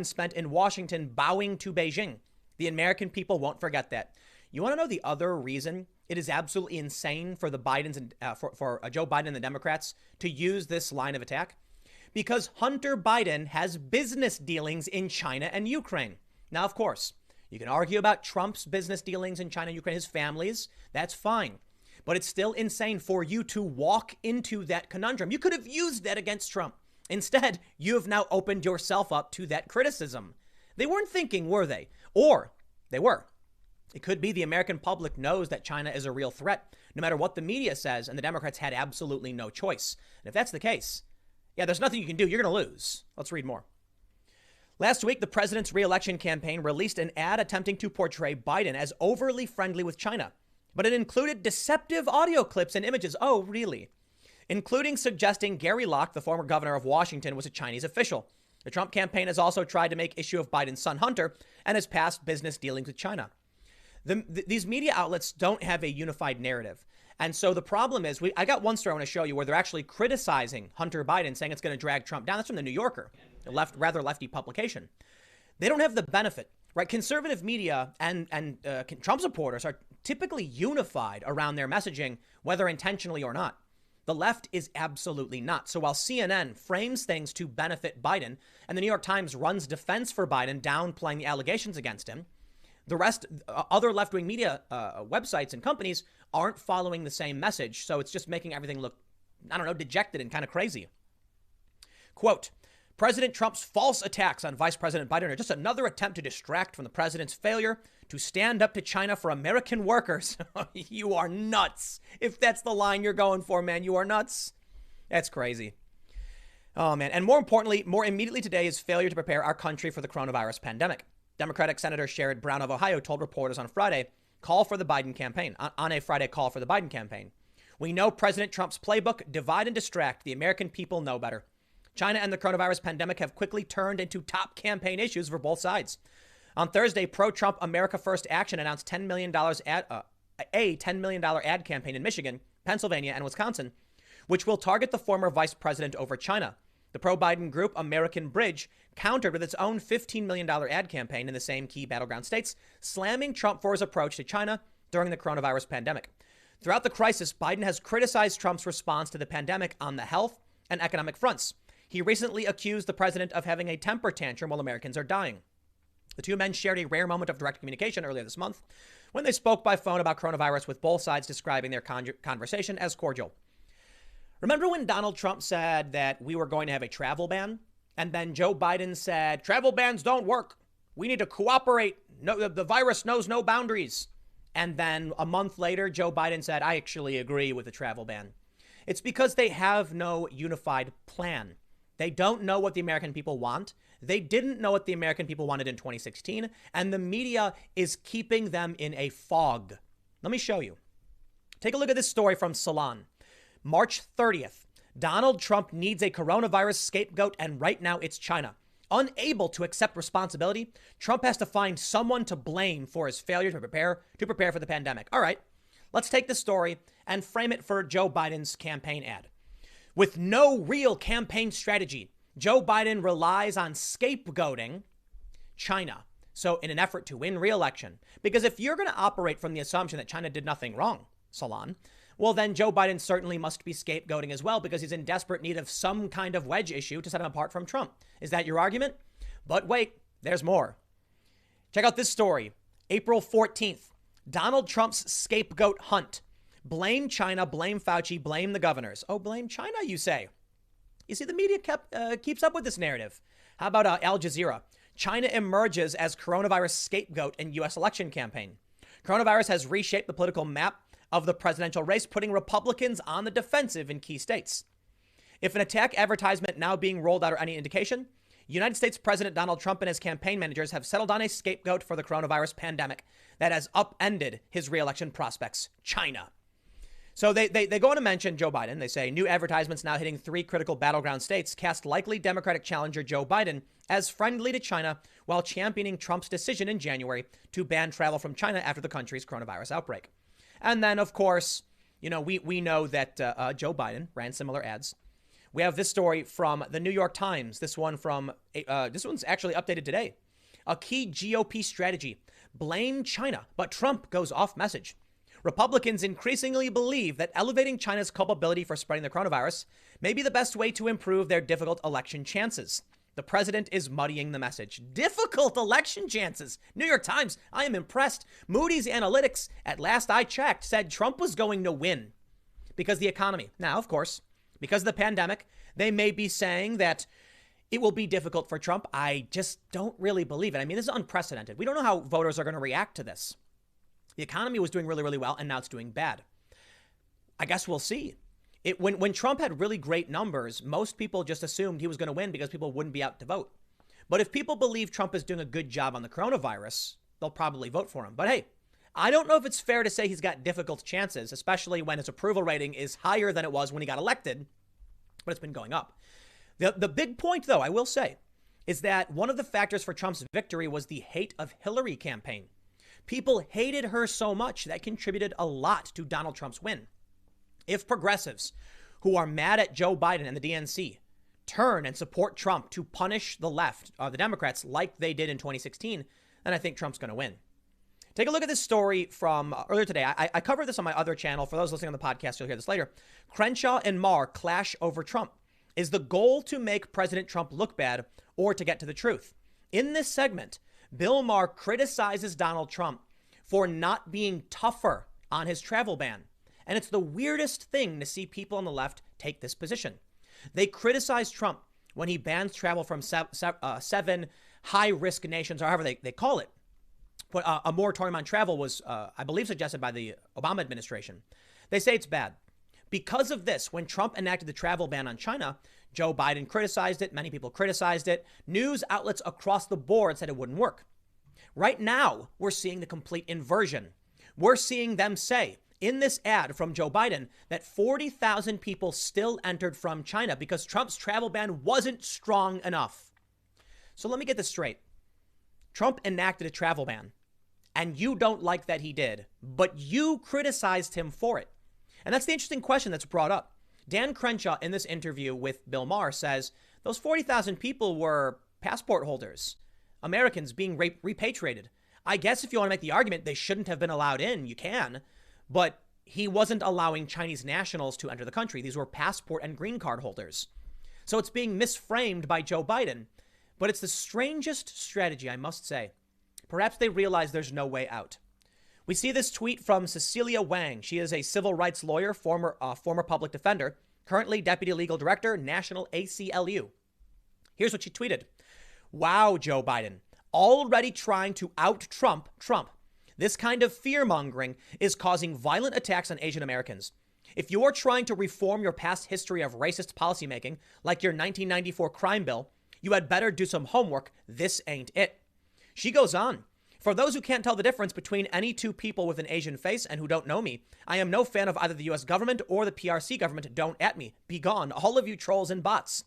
S3: spent in Washington bowing to Beijing. The American people won't forget that. You want to know the other reason it is absolutely insane for the Bidens and for Joe Biden and the Democrats to use this line of attack? Because Hunter Biden has business dealings in China and Ukraine. Now, of course, you can argue about Trump's business dealings in China and Ukraine, his families. That's fine. But it's still insane for you to walk into that conundrum. You could have used that against Trump. Instead, you have now opened yourself up to that criticism. They weren't thinking, were they? Or they were. It could be the American public knows that China is a real threat, no matter what the media says, and the Democrats had absolutely no choice. And if that's the case, yeah, there's nothing you can do. You're going to lose. Let's read more. Last week, the president's re-election campaign released an ad attempting to portray Biden as overly friendly with China, but it included deceptive audio clips and images. Oh, really? Including suggesting Gary Locke, the former governor of Washington, was a Chinese official. The Trump campaign has also tried to make issue of Biden's son Hunter and his past business dealings with China. These media outlets don't have a unified narrative. And so the problem is, I got one story I want to show you where they're actually criticizing Hunter Biden, saying it's going to drag Trump down. That's from the New Yorker, a rather lefty publication. They don't have the benefit, right? Conservative media and Trump supporters are typically unified around their messaging, whether intentionally or not. The left is absolutely not. So while CNN frames things to benefit Biden and the New York Times runs defense for Biden, downplaying the allegations against him, the rest, other left-wing media websites and companies aren't following the same message. So it's just making everything look, I don't know, dejected and kind of crazy. Quote, President Trump's false attacks on Vice President Biden are just another attempt to distract from the president's failure to stand up to China for American workers. You are nuts. If that's the line you're going for, man, you are nuts. That's crazy. Oh, man. And more importantly, more immediately today is failure to prepare our country for the coronavirus pandemic. Democratic Senator Sherrod Brown of Ohio told reporters on Friday, call for the Biden campaign, on a Friday call for the Biden campaign. We know President Trump's playbook, divide and distract. The American people know better. China and the coronavirus pandemic have quickly turned into top campaign issues for both sides. On Thursday, pro-Trump America First Action announced $10 million ad campaign in Michigan, Pennsylvania, and Wisconsin, which will target the former vice president over China. The pro-Biden group American Bridge countered with its own $15 million ad campaign in the same key battleground states, slamming Trump for his approach to China during the coronavirus pandemic. Throughout the crisis, Biden has criticized Trump's response to the pandemic on the health and economic fronts. He recently accused the president of having a temper tantrum while Americans are dying. The two men shared a rare moment of direct communication earlier this month when they spoke by phone about coronavirus, with both sides describing their conversation as cordial. Remember when Donald Trump said that we were going to have a travel ban? And then Joe Biden said, travel bans don't work. We need to cooperate. No, the virus knows no boundaries. And then a month later, Joe Biden said, I actually agree with the travel ban. It's because they have no unified plan. They don't know what the American people want. They didn't know what the American people wanted in 2016. And the media is keeping them in a fog. Let me show you. Take a look at this story from Salon. March 30th, Donald Trump needs a coronavirus scapegoat, and right now it's China. Unable to accept responsibility, Trump has to find someone to blame for his failure to prepare for the pandemic. All right, let's take this story and frame it for Joe Biden's campaign ad. With no real campaign strategy, Joe Biden relies on scapegoating China. So in an effort to win re-election, because if you're going to operate from the assumption that China did nothing wrong, Salon, well, then Joe Biden certainly must be scapegoating as well, because he's in desperate need of some kind of wedge issue to set him apart from Trump. Is that your argument? But wait, there's more. Check out this story. April 14th, Donald Trump's scapegoat hunt. Blame China, blame Fauci, blame the governors. Oh, blame China, you say? You see, the media keeps up with this narrative. How about Al Jazeera? China emerges as coronavirus scapegoat in U.S. election campaign. Coronavirus has reshaped the political map of the presidential race, putting Republicans on the defensive in key states. If an attack advertisement now being rolled out are any indication, United States President Donald Trump and his campaign managers have settled on a scapegoat for the coronavirus pandemic that has upended his reelection prospects: China. So they go on to mention Joe Biden. They say new advertisements now hitting 3 critical battleground states cast likely Democratic challenger Joe Biden as friendly to China while championing Trump's decision in January to ban travel from China after the country's coronavirus outbreak. And then, of course, you know, we know that Joe Biden ran similar ads. We have this story from the New York Times. This one's actually updated today. A key GOP strategy: blame China, but Trump goes off message. Republicans increasingly believe that elevating China's culpability for spreading the coronavirus may be the best way to improve their difficult election chances. The president is muddying the message. Difficult election chances. New York Times, I am impressed. Moody's Analytics, at last I checked, said Trump was going to win because the economy. Now, of course, because of the pandemic, they may be saying that it will be difficult for Trump. I just don't really believe it. I mean, this is unprecedented. We don't know how voters are going to react to this. The economy was doing really, really well, and now it's doing bad. I guess we'll see. When Trump had really great numbers, most people just assumed he was going to win because people wouldn't be out to vote. But if people believe Trump is doing a good job on the coronavirus, they'll probably vote for him. But hey, I don't know if it's fair to say he's got difficult chances, especially when his approval rating is higher than it was when he got elected, but it's been going up. The big point, though, I will say, is that one of the factors for Trump's victory was the hate of Hillary campaign. People hated her so much that contributed a lot to Donald Trump's win. If progressives who are mad at Joe Biden and the DNC turn and support Trump to punish the left, the Democrats, like they did in 2016, then I think Trump's going to win. Take a look at this story from earlier today. I covered this on my other channel. For those listening on the podcast, you'll hear this later. Crenshaw and Maher clash over Trump. Is the goal to make President Trump look bad or to get to the truth? In this segment, Bill Maher criticizes Donald Trump for not being tougher on his travel ban. And it's the weirdest thing to see people on the left take this position. They criticize Trump when he bans travel from 7 high-risk nations, or however they call it. But a moratorium on travel was, I believe, suggested by the Obama administration. They say it's bad. Because of this, when Trump enacted the travel ban on China, Joe Biden criticized it. Many people criticized it. News outlets across the board said it wouldn't work. Right now, we're seeing the complete inversion. We're seeing them say in this ad from Joe Biden that 40,000 people still entered from China because Trump's travel ban wasn't strong enough. So let me get this straight. Trump enacted a travel ban, and you don't like that he did, but you criticized him for it. And that's the interesting question that's brought up. Dan Crenshaw, in this interview with Bill Maher, says those 40,000 people were passport holders, Americans being repatriated. I guess if you want to make the argument they shouldn't have been allowed in, you can. But he wasn't allowing Chinese nationals to enter the country. These were passport and green card holders. So it's being misframed by Joe Biden. But it's the strangest strategy, I must say. Perhaps they realize there's no way out. We see this tweet from Cecilia Wang. She is a civil rights lawyer, former public defender, currently deputy legal director, National ACLU. Here's what she tweeted. Wow, Joe Biden, already trying to out-Trump Trump. This kind of fear-mongering is causing violent attacks on Asian Americans. If you're trying to reform your past history of racist policymaking, like your 1994 crime bill, you had better do some homework. This ain't it. She goes on. For those who can't tell the difference between any two people with an Asian face and who don't know me, I am no fan of either the U.S. government or the PRC government. Don't at me. Be gone, all of you trolls and bots.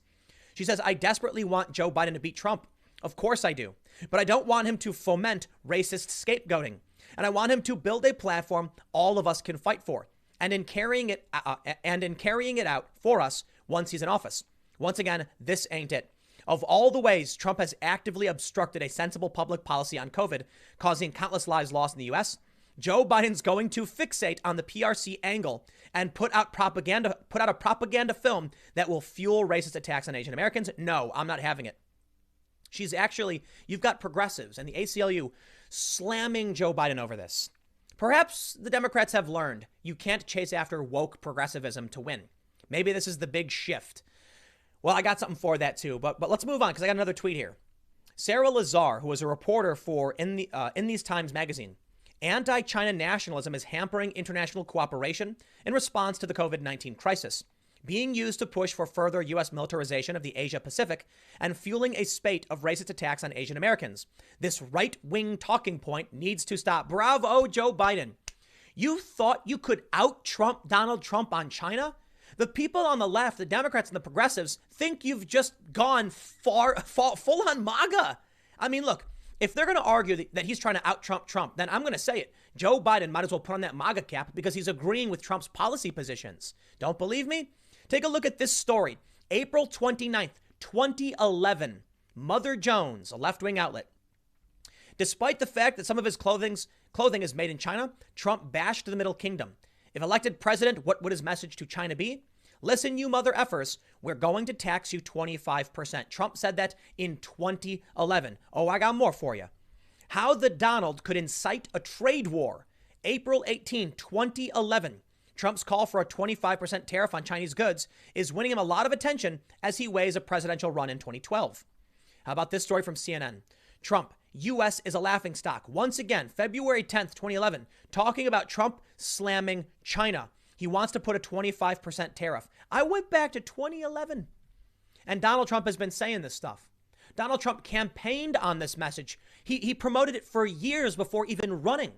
S3: She says, I desperately want Joe Biden to beat Trump. Of course I do. But I don't want him to foment racist scapegoating. And I want him to build a platform all of us can fight for. And in carrying it out for us once he's in office. Once again, this ain't it. Of all the ways Trump has actively obstructed a sensible public policy on COVID, causing countless lives lost in the U.S., Joe Biden's going to fixate on the PRC angle and put out a propaganda film that will fuel racist attacks on Asian Americans. No, I'm not having it. You've got progressives and the ACLU slamming Joe Biden over this. Perhaps the Democrats have learned you can't chase after woke progressivism to win. Maybe this is the big shift. Well, I got something for that too, but let's move on because I got another tweet here. Sarah Lazar, who was a reporter for In These Times magazine, anti-China nationalism is hampering international cooperation in response to the COVID-19 crisis. being used to push for further U.S. militarization of the Asia Pacific and fueling a spate of racist attacks on Asian Americans. This right-wing talking point needs to stop. Bravo, Joe Biden. You thought you could out-Trump Donald Trump on China? The people on the left, the Democrats and the progressives, think you've just gone full on MAGA. I mean, look, if they're going to argue that he's trying to out-Trump Trump, then I'm going to say it. Joe Biden might as well put on that MAGA cap because he's agreeing with Trump's policy positions. Don't believe me? Take a look at this story. April 29th, 2011. Mother Jones, a left-wing outlet. Despite the fact that some of his clothing is made in China, Trump bashed the Middle Kingdom. If elected president, what would his message to China be? Listen, you mother effers, we're going to tax you 25%. Trump said that in 2011. Oh, I got more for you. How the Donald could incite a trade war. April 18, 2011. Trump's call for a 25% tariff on Chinese goods is winning him a lot of attention as he weighs a presidential run in 2012. How about this story from CNN? Trump, U.S. is a laughingstock. Once again, February 10th, 2011, talking about Trump slamming China. He wants to put a 25% tariff. I went back to 2011. And Donald Trump has been saying this stuff. Donald Trump campaigned on this message. He promoted it for years before even running.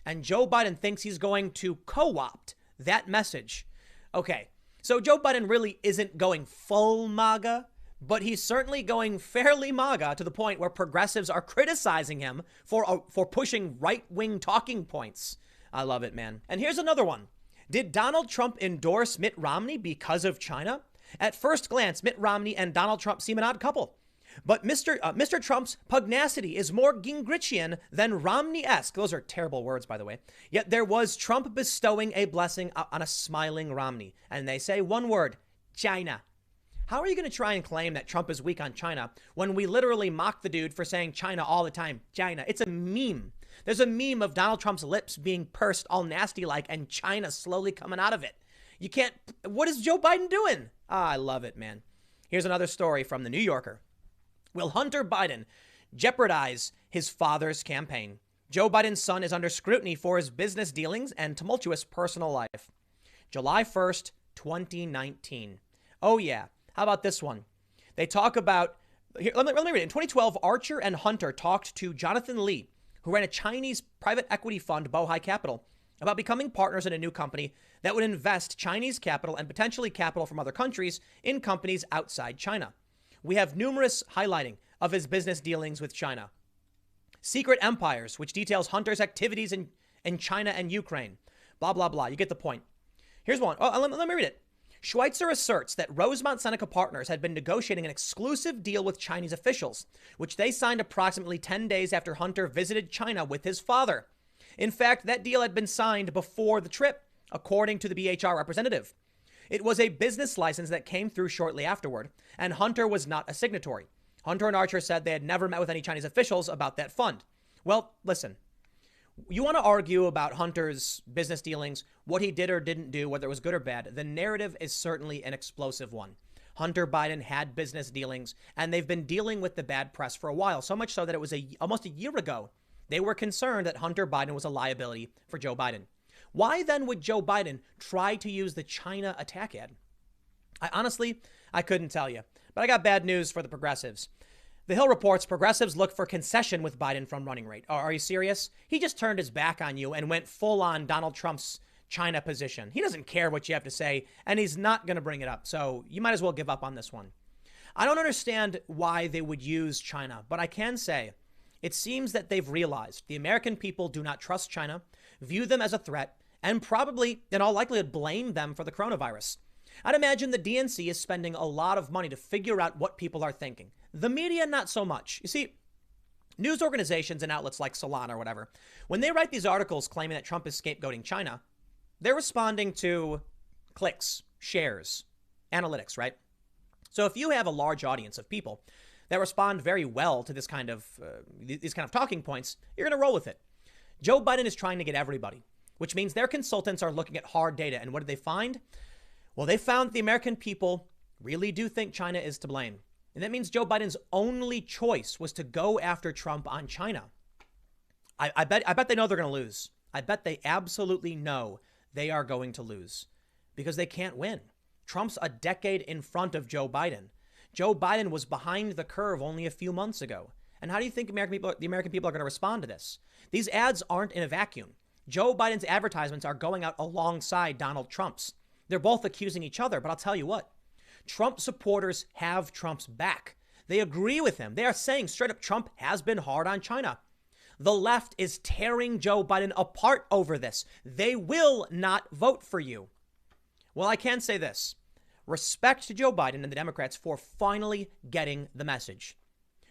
S3: And Joe Biden thinks he's going to co-opt that message. Okay, so Joe Biden really isn't going full MAGA, but he's certainly going fairly MAGA to the point where progressives are criticizing him for pushing right-wing talking points. I love it, man. And here's another one. Did Donald Trump endorse Mitt Romney because of China? At first glance, Mitt Romney and Donald Trump seem an odd couple. But Mr. Trump's pugnacity is more Gingrichian than Romney-esque. Those are terrible words, by the way. Yet there was Trump bestowing a blessing on a smiling Romney. And they say one word, China. How are you going to try and claim that Trump is weak on China when we literally mock the dude for saying China all the time? China. It's a meme. There's a meme of Donald Trump's lips being pursed all nasty like and China slowly coming out of it. You can't. What is Joe Biden doing? I love it, man. Here's another story from the New Yorker. Will Hunter Biden jeopardize his father's campaign? Joe Biden's son is under scrutiny for his business dealings and tumultuous personal life. July 1st, 2019. Oh, yeah. How about this one? They talk about, here, let me read it. In 2012, Archer and Hunter talked to Jonathan Lee, who ran a Chinese private equity fund, Bohai Capital, about becoming partners in a new company that would invest Chinese capital and potentially capital from other countries in companies outside China. We have numerous highlighting of his business dealings with China. Secret Empires, which details Hunter's activities in China and Ukraine. Blah, blah, blah. You get the point. Here's one. Oh, let me read it. Schweitzer asserts that Rosemont Seneca Partners had been negotiating an exclusive deal with Chinese officials, which they signed approximately 10 days after Hunter visited China with his father. In fact, that deal had been signed before the trip, according to the BHR representative. It was a business license that came through shortly afterward, and Hunter was not a signatory. Hunter and Archer said they had never met with any Chinese officials about that fund. Well, listen, you want to argue about Hunter's business dealings, what he did or didn't do, whether it was good or bad. The narrative is certainly an explosive one. Hunter Biden had business dealings, and they've been dealing with the bad press for a while, so much so that it was almost a year ago. They were concerned that Hunter Biden was a liability for Joe Biden. Why then would Joe Biden try to use the China attack ad? I couldn't tell you, but I got bad news for the progressives. The Hill reports progressives look for concession with Biden from running rate. Are you serious? He just turned his back on you and went full on Donald Trump's China position. He doesn't care what you have to say, and he's not going to bring it up. So you might as well give up on this one. I don't understand why they would use China, but I can say it seems that they've realized the American people do not trust China, view them as a threat, and probably, in all likelihood, blame them for the coronavirus. I'd imagine the DNC is spending a lot of money to figure out what people are thinking. The media, not so much. You see, news organizations and outlets like Solana or whatever, when they write these articles claiming that Trump is scapegoating China, they're responding to clicks, shares, analytics, right? So if you have a large audience of people that respond very well to these kind of talking points, you're going to roll with it. Joe Biden is trying to get everybody, which means their consultants are looking at hard data. And what did they find? Well, they found the American people really do think China is to blame. And that means Joe Biden's only choice was to go after Trump on China. I bet they know they're going to lose. I bet they absolutely know they are going to lose because they can't win. Trump's a decade in front of Joe Biden. Joe Biden was behind the curve only a few months ago. And how do you think the American people are going to respond to this? These ads aren't in a vacuum. Joe Biden's advertisements are going out alongside Donald Trump's. They're both accusing each other, but I'll tell you what. Trump supporters have Trump's back. They agree with him. They are saying straight up Trump has been hard on China. The left is tearing Joe Biden apart over this. They will not vote for you. Well, I can say this. Respect to Joe Biden and the Democrats for finally getting the message.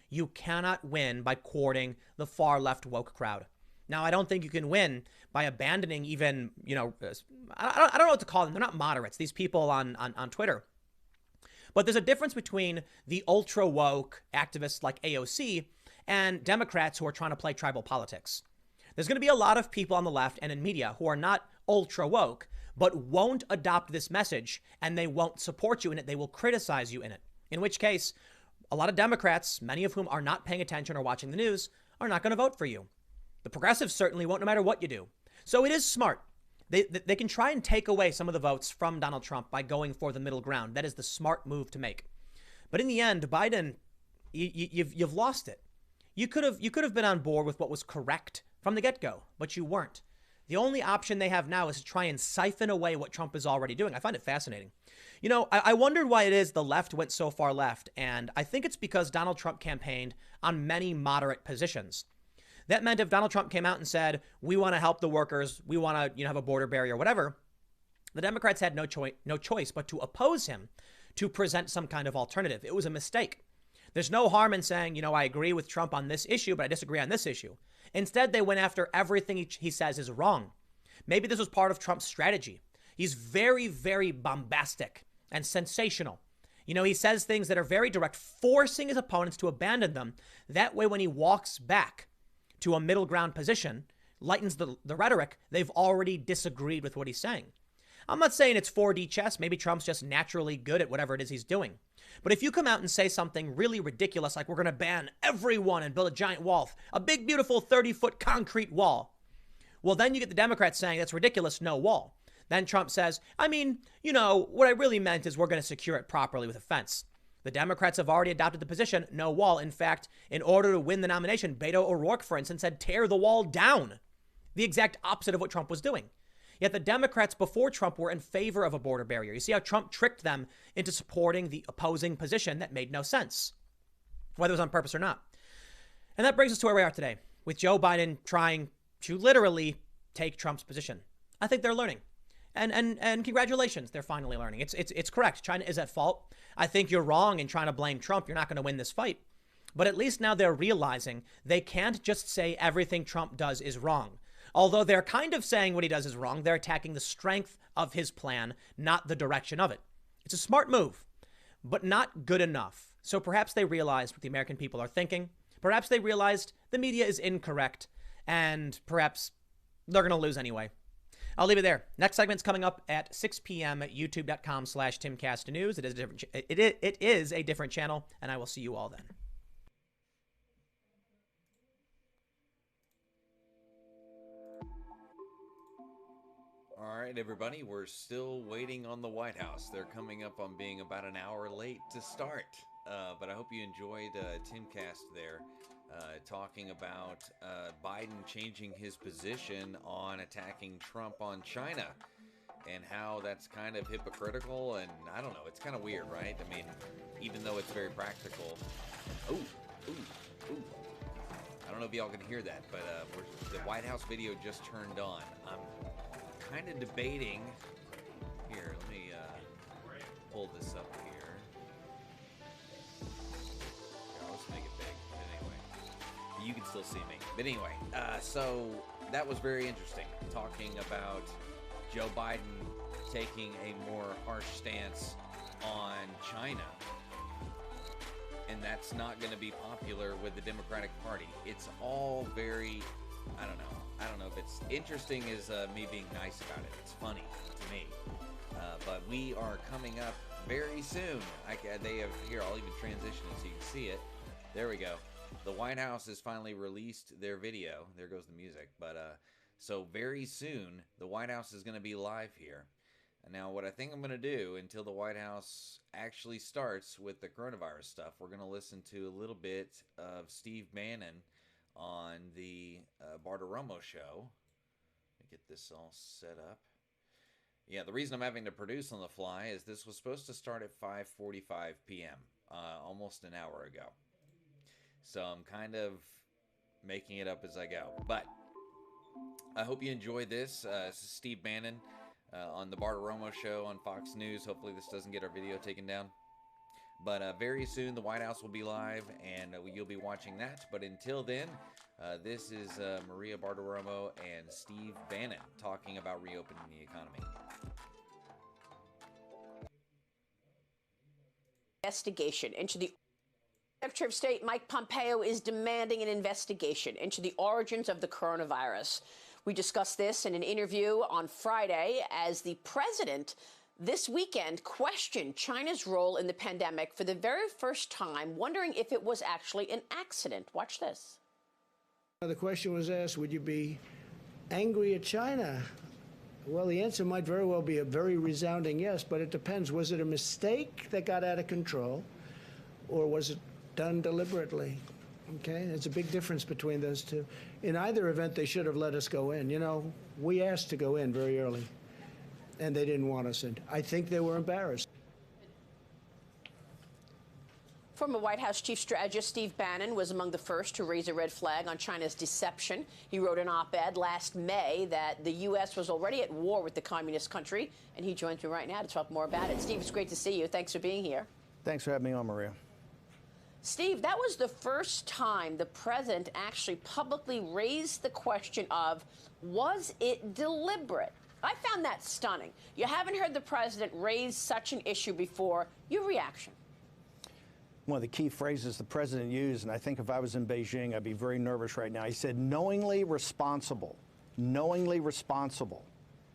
S3: You cannot win by courting the far left woke crowd. Now, I don't think you can win by abandoning even, I don't know what to call them. They're not moderates, these people on Twitter. But there's a difference between the ultra woke activists like AOC and Democrats who are trying to play tribal politics. There's going to be a lot of people on the left and in media who are not ultra woke, but won't adopt this message, and they won't support you in it. They will criticize you in it. In which case, a lot of Democrats, many of whom are not paying attention or watching the news, are not going to vote for you. The progressives certainly won't, no matter what you do. So it is smart. They can try and take away some of the votes from Donald Trump by going for the middle ground. That is the smart move to make. But in the end, Biden, you've lost it. You could have been on board with what was correct from the get-go, but you weren't. The only option they have now is to try and siphon away what Trump is already doing. I find it fascinating. I wondered why it is the left went so far left, and I think it's because Donald Trump campaigned on many moderate positions. That meant if Donald Trump came out and said, we want to help the workers, we want to have a border barrier, whatever, the Democrats had no choice but to oppose him to present some kind of alternative. It was a mistake. There's no harm in saying, I agree with Trump on this issue, but I disagree on this issue. Instead, they went after everything he says is wrong. Maybe this was part of Trump's strategy. He's very, very bombastic and sensational. He says things that are very direct, forcing his opponents to abandon them. That way, when he walks back to a middle ground position, lightens the rhetoric, they've already disagreed with what he's saying. I'm not saying it's 4D chess. Maybe Trump's just naturally good at whatever it is he's doing. But if you come out and say something really ridiculous, like we're going to ban everyone and build a giant wall, a big, beautiful 30-foot concrete wall, well, then you get the Democrats saying that's ridiculous, no wall. Then Trump says, what I really meant is we're going to secure it properly with a fence. The Democrats have already adopted the position, no wall. In fact, in order to win the nomination, Beto O'Rourke, for instance, said tear the wall down. The exact opposite of what Trump was doing. Yet the Democrats before Trump were in favor of a border barrier. You see how Trump tricked them into supporting the opposing position that made no sense, whether it was on purpose or not. And that brings us to where we are today, with Joe Biden trying to literally take Trump's position. I think they're learning. And congratulations, they're finally learning. It's correct. China is at fault. I think you're wrong in trying to blame Trump. You're not going to win this fight. But at least now they're realizing they can't just say everything Trump does is wrong. Although they're kind of saying what he does is wrong, they're attacking the strength of his plan, not the direction of it. It's a smart move, but not good enough. So perhaps they realized what the American people are thinking. Perhaps they realized the media is incorrect, and perhaps they're going to lose anyway. I'll leave it there. Next segment's coming up at 6 p.m. at youtube.com/TimCastNews. It is a different channel, and I will see you all then.
S1: All right, everybody, we're still waiting on the White House. They're coming up on being about an hour late to start. But I hope you enjoyed Timcast there, talking about Biden changing his position on attacking Trump on China and how that's kind of hypocritical. And I don't know, it's kind of weird, right? I mean, even though it's very practical. Ooh. I don't know if y'all can hear that, but the White House video just turned on. I'm kind of debating. Here, let me pull this up here. Let's make it big. But anyway, you can still see me. But anyway, so that was very interesting. Talking about Joe Biden taking a more harsh stance on China. And that's not going to be popular with the Democratic Party. It's all very, I don't know if it's interesting as me being nice about it. It's funny to me. But we are coming up very soon. They have, here, I'll even transition it so you can see it. There we go. The White House has finally released their video. There goes the music. But so very soon, the White House is going to be live here. Now, what I think I'm going to do until the White House actually starts with the coronavirus stuff, we're going to listen to a little bit of Steve Bannon on the Bartiromo show. Let me get this all set up. Yeah, the reason I'm having to produce on the fly is this was supposed to start at 5:45 p.m., almost an hour ago. So I'm kind of making it up as I go. But I hope you enjoy this. This is Steve Bannon on the Bartiromo show on Fox News. Hopefully this doesn't get our video taken down. But very soon the White House will be live, and you'll be watching that. But until then, this is Maria Bartiromo and Steve Bannon talking about reopening the economy.
S5: Investigation into the Secretary of State Mike Pompeo is demanding an investigation into the origins of the coronavirus. We discussed this in an interview on Friday as the president this weekend questioned China's role in the pandemic for the very first time, wondering if it was actually an accident. Watch this.
S6: The question was asked, would you be angry at China? Well, the answer might very well be a very resounding yes, but it depends. Was it a mistake that got out of control, or was it done deliberately? Okay, there's a big difference between those two. In either event, they should have let us go in. You know, we asked to go in very early, and they didn't want us in. I think they were embarrassed.
S5: Former White House Chief Strategist Steve Bannon was among the first to raise a red flag on China's deception. He wrote an op-ed last May that the U.S. was already at war with the communist country, and he joins me right now to talk more about it. Steve, it's great to see you. Thanks for being here.
S7: Thanks for having me on, Maria.
S5: Steve, that was the first time the president actually publicly raised the question of, was it deliberate? I found that stunning. You haven't heard the president raise such an issue before. Your reaction?
S7: One of the key phrases the president used, and I think if I was in Beijing, I'd be very nervous right now. He said, knowingly responsible, knowingly responsible.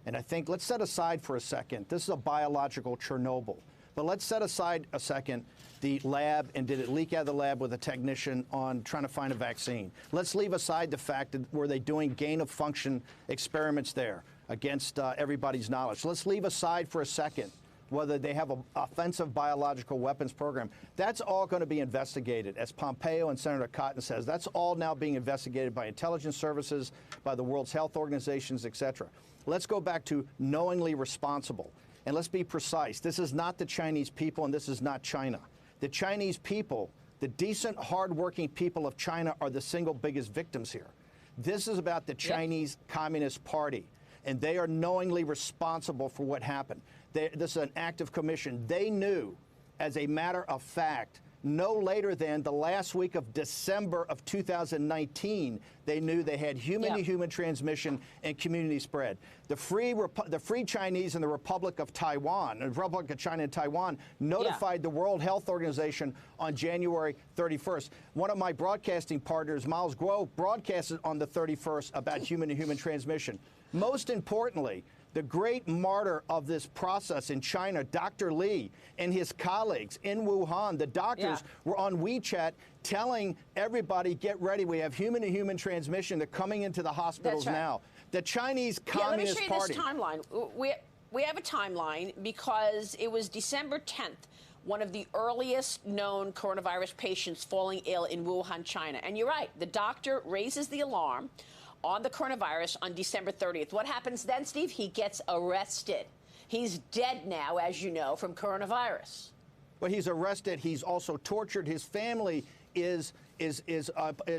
S7: And I think, let's set aside for a second, this is a biological Chernobyl. But let's set aside a second the lab, and did it leak out of the lab with a technician on trying to find a vaccine? Let's leave aside the fact that were they doing gain-of-function experiments there against everybody's knowledge. Let's leave aside for a second whether they have an offensive biological weapons program. That's all going to be investigated. As Pompeo and Senator Cotton says, that's all now being investigated by intelligence services, by the World Health Organizations, et cetera. Let's go back to knowingly responsible. And let's be precise. This is not the Chinese people, and this is not China. The Chinese people, the decent, hardworking people of China, are the single biggest victims here. This is about the Chinese Communist Party, and they are knowingly responsible for what happened. This is an act of commission. They knew, as a matter of fact, no later than the last week of December of 2019, they knew they had human-to-human transmission and community spread. The Free Chinese and the Republic of Taiwan, the Republic of China and Taiwan, notified the World Health Organization on January 31st. One of my broadcasting partners, Miles Grove, broadcasted on the 31st about human-to-human transmission. Most importantly, the great martyr of this process in China, Dr. Li, and his colleagues in Wuhan, the doctors were on WeChat telling everybody, get ready, we have human-to-human transmission. They're coming into the hospitals now. The Chinese Communist Party.
S5: Let me show you this timeline. We have a timeline because it was December 10th, one of the earliest known coronavirus patients falling ill in Wuhan, China. And you're right, the doctor raises the alarm on the coronavirus on December 30th. What happens then, Steve? He gets arrested. He's dead now, as you know, from coronavirus.
S7: But he's arrested. He's also tortured. His family is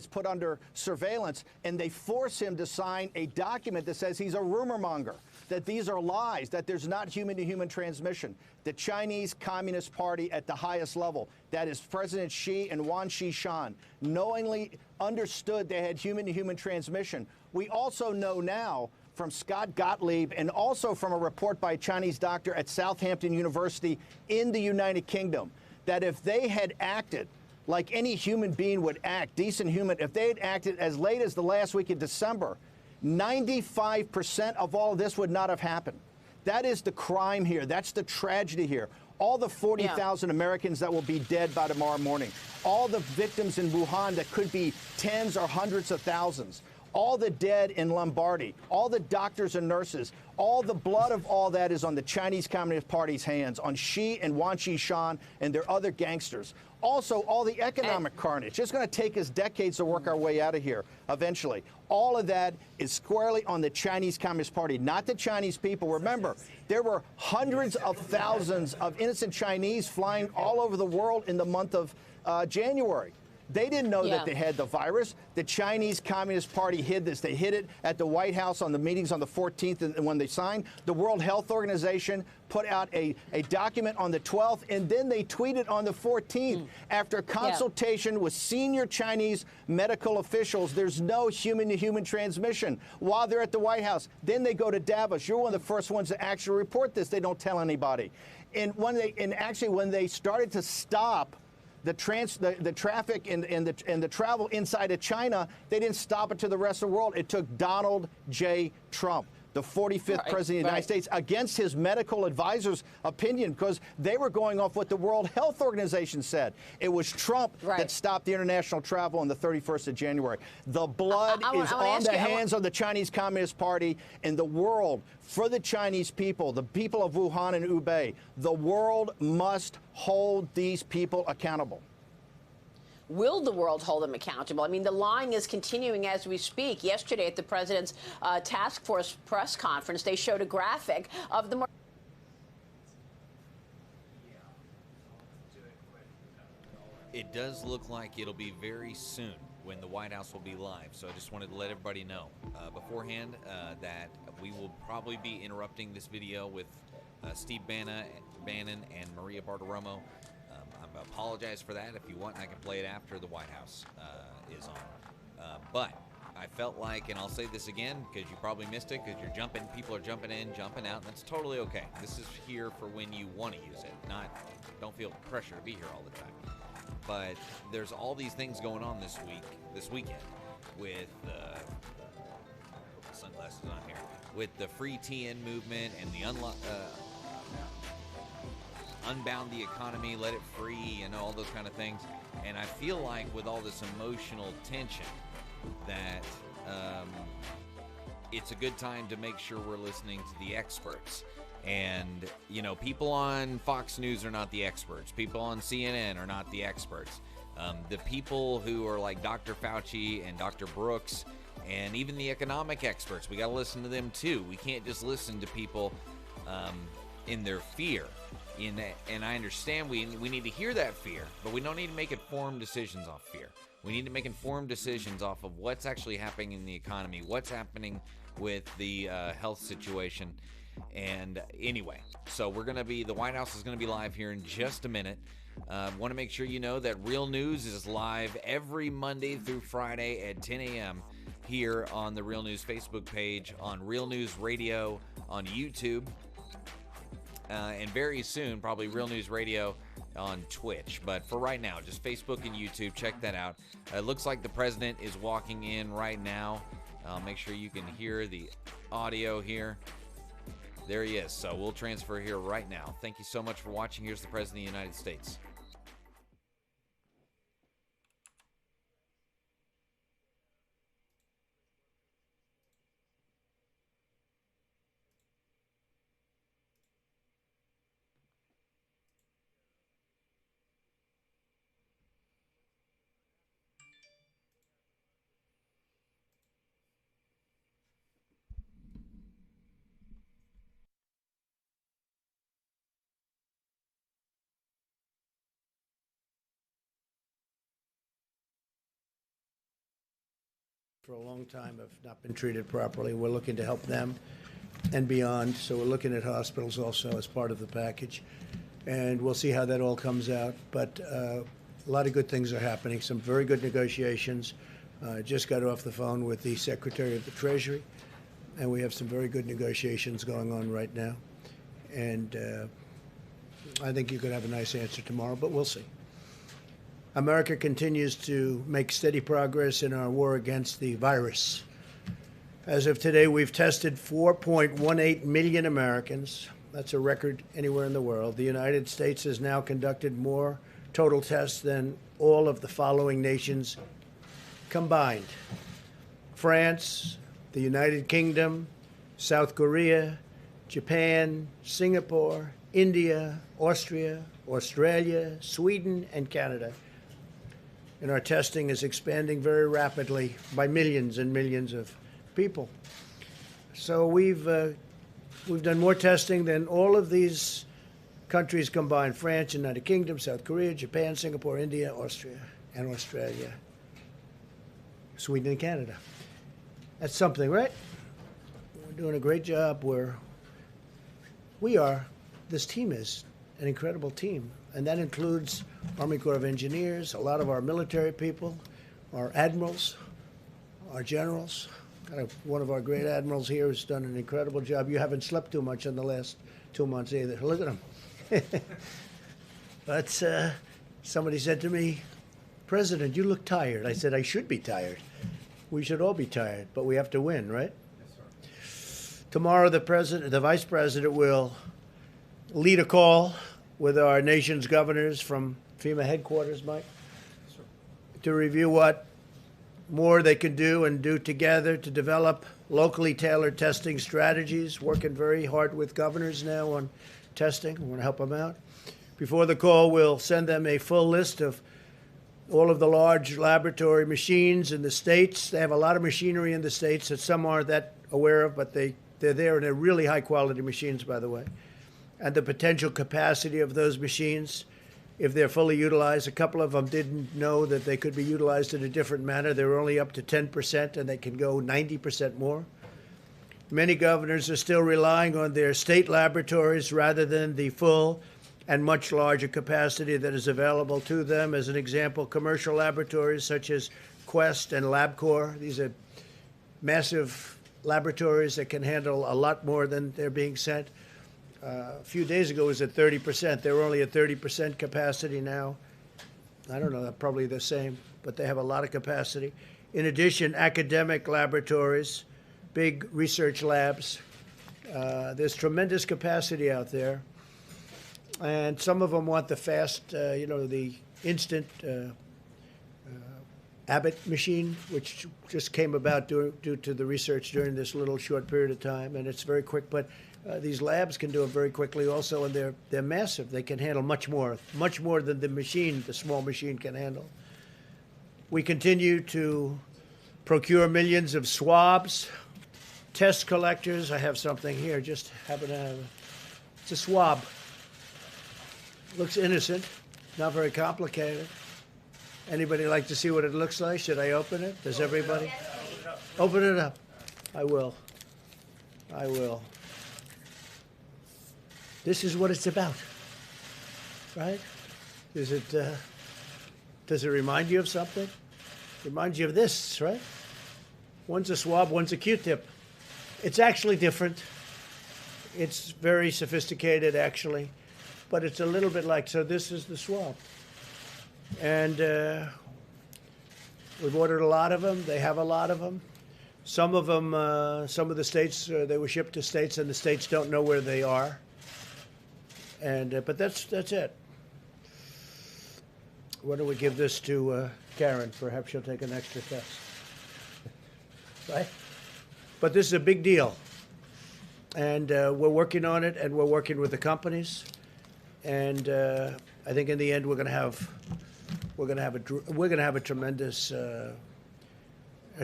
S7: put under surveillance, and they force him to sign a document that says he's a rumor monger, that these are lies, that there's not human-to-human transmission. The Chinese Communist Party at the highest level, that is President Xi and Wang Qishan, knowingly understood they had human-to-human transmission. We also know now from Scott Gottlieb and also from a report by a Chinese doctor at Southampton University in the United Kingdom that if they had acted like any human being would act, decent human, if they had acted as late as the last week of December, 95% of all of this would not have happened. That is the crime here. That's the tragedy here. All the 40,000 Americans that will be dead by tomorrow morning, all the victims in Wuhan that could be tens or hundreds of thousands, all the dead in Lombardy, all the doctors and nurses, all the blood of all that is on the Chinese Communist Party's hands, on Xi and Wang Qishan and their other gangsters. Also, all the economic carnage. It's going to take us decades to work our way out of here eventually. All of that is squarely on the Chinese Communist Party, not the Chinese people. Remember, there were hundreds of thousands of innocent Chinese flying all over the world in the month of January. They didn't know that they had the virus. The Chinese Communist Party hid this. They hid it at the White House on the meetings on the 14th and when they signed. The World Health Organization put out a document on the 12th, and then they tweeted on the 14th. After consultation with senior Chinese medical officials, there's no human-to-human transmission while they're at the White House. Then they go to Davos. You're one of the first ones to actually report this. They don't tell anybody. And when they started to stop the traffic and the travel inside of China, they didn't stop it to the rest of the world. It took Donald J. Trump, the 45th president of the United States, against his medical advisor's opinion, because they were going off what the World Health Organization said. It was Trump that stopped the international travel on the 31st of January. The blood is on the hands of the Chinese Communist Party and the world. For the Chinese people, the people of Wuhan and Hubei, the world must hold these people accountable.
S5: Will the world hold them accountable? I mean, the lying is continuing as we speak. Yesterday at the president's task force press conference, they showed a graphic of the...
S1: It does look like it'll be very soon when the White House will be live. So I just wanted to let everybody know beforehand that we will probably be interrupting this video with Steve Bannon and Maria Bartiromo. I apologize for that. If you want, I can play it after the White House is on. But I felt like, and I'll say this again because you probably missed it, because people are jumping in, jumping out, and that's totally okay. This is here for when you want to use it, don't feel pressure to be here all the time. But there's all these things going on this weekend, with sunglasses on here, with the free TN movement and the unbound the economy, let it free, and all those kind of things. And I feel like with all this emotional tension that it's a good time to make sure we're listening to the experts. And, you know, people on Fox News are not the experts. People on CNN are not the experts. The people who are like Dr. Fauci and Dr. Brooks and even the economic experts, we got to listen to them too. We can't just listen to people in their fear. And I understand we need to hear that fear, but we don't need to make informed decisions off fear. We need to make informed decisions off of what's actually happening in the economy, what's happening with the health situation. And anyway, so the White House is going to be live here in just a minute. Want to make sure you know that Real News is live every Monday through Friday at 10 a.m. here on the Real News Facebook page, on Real News Radio, on YouTube, and very soon, probably Real News Radio on Twitch. But for right now, just Facebook and YouTube, check that out. It looks like the president is walking in right now. Make sure you can hear the audio here. There he is. So we'll transfer here right now. Thank you so much for watching. Here's the President of the United States.
S6: For a long time have not been treated properly. We're looking to help them and beyond. So we're looking at hospitals also as part of the package. And we'll see how that all comes out. But a lot of good things are happening, some very good negotiations. Just got off the phone with the Secretary of the Treasury, and we have some very good negotiations going on right now. And I think you could have a nice answer tomorrow, but we'll see. America continues to make steady progress in our war against the virus. As of today, we've tested 4.18 million Americans. That's a record anywhere in the world. The United States has now conducted more total tests than all of the following nations combined. France, the United Kingdom, South Korea, Japan, Singapore, India, Austria, Australia, Sweden, and Canada. And our testing is expanding very rapidly by millions and millions of people. So we've done more testing than all of these countries combined: France, United Kingdom, South Korea, Japan, Singapore, India, Austria, and Australia, Sweden, and Canada. That's something, right? We're doing a great job. This team is an incredible team, and that includes Army Corps of Engineers, a lot of our military people, our admirals, our generals. One of our great admirals here has done an incredible job. You haven't slept too much in the last 2 months either. Look at him. But somebody said to me, "President, you look tired." I said, "I should be tired. We should all be tired, but we have to win, right?" Yes, sir. Tomorrow, the Vice President will lead a call with our nation's governors from FEMA headquarters, Mike, to review what more they can do and do together to develop locally tailored testing strategies, working very hard with governors now on testing. We want to help them out. Before the call, we'll send them a full list of all of the large laboratory machines in the states. They have a lot of machinery in the states that some aren't that aware of, but they're there, and they're really high-quality machines, by the way. And the potential capacity of those machines, if they're fully utilized. A couple of them didn't know that they could be utilized in a different manner. They were only up to 10%, and they can go 90% more. Many governors are still relying on their state laboratories rather than the full and much larger capacity that is available to them. As an example, commercial laboratories such as Quest and LabCorp, these are massive laboratories that can handle a lot more than they're being sent. A few days ago it was at 30%. They were only at 30% capacity now. I don't know, they're probably the same, but they have a lot of capacity. In addition, academic laboratories, big research labs, there's tremendous capacity out there. And some of them want the fast, the instant Abbott machine, which just came about due to the research during this little short period of time, and it's very quick. But these labs can do it very quickly also, and they're massive. They can handle much more than the small machine can handle. We continue to procure millions of swabs, test collectors. I have something here, just happen to have it's a swab. Looks innocent, not very complicated. Anybody like to see what it looks like? Should I open it? Does everybody? Open it up. I will. This is what it's about, right? Does it remind you of something? It reminds you of this, right? One's a swab, one's a Q-tip. It's actually different. It's very sophisticated, actually, but it's a little bit like, so this is the swab. And we've ordered a lot of them. They have a lot of them. Some of them, some of the states, they were shipped to states, and the states don't know where they are. And but that's it. Why don't we give this to Karen? Perhaps she'll take an extra test. Right? But this is a big deal. And we're working on it, and we're working with the companies. And I think in the end we're going to have a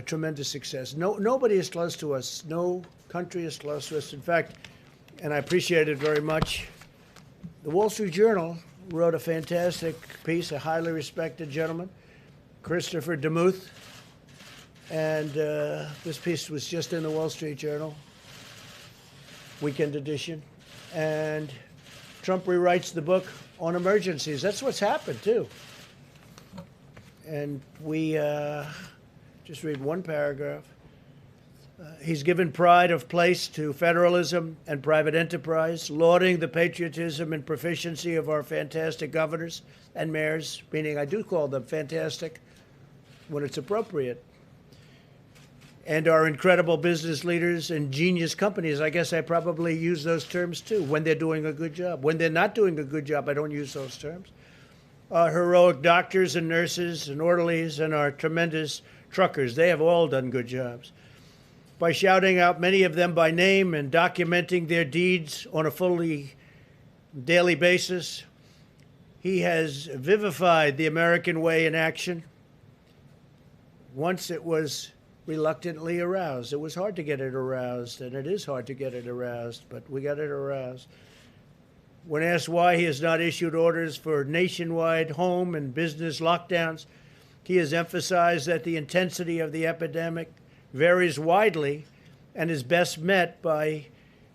S6: tremendous success. Nobody is close to us. No country is close to us. In fact, and I appreciate it very much, the Wall Street Journal wrote a fantastic piece, a highly respected gentleman, Christopher DeMuth, and this piece was just in the Wall Street Journal, weekend edition, and Trump rewrites the book on emergencies. That's what's happened, too. And we just read one paragraph. He's given pride of place to federalism and private enterprise, lauding the patriotism and proficiency of our fantastic governors and mayors, meaning I do call them fantastic when it's appropriate, and our incredible business leaders and genius companies. I guess I probably use those terms, too, when they're doing a good job. When they're not doing a good job, I don't use those terms. Our heroic doctors and nurses and orderlies, and our tremendous truckers. They have all done good jobs. By shouting out many of them by name and documenting their deeds on a fully daily basis, he has vivified the American way in action. Once it was reluctantly aroused. It was hard to get it aroused, and it is hard to get it aroused, but we got it aroused. When asked why he has not issued orders for nationwide home and business lockdowns, he has emphasized that the intensity of the epidemic varies widely and is best met by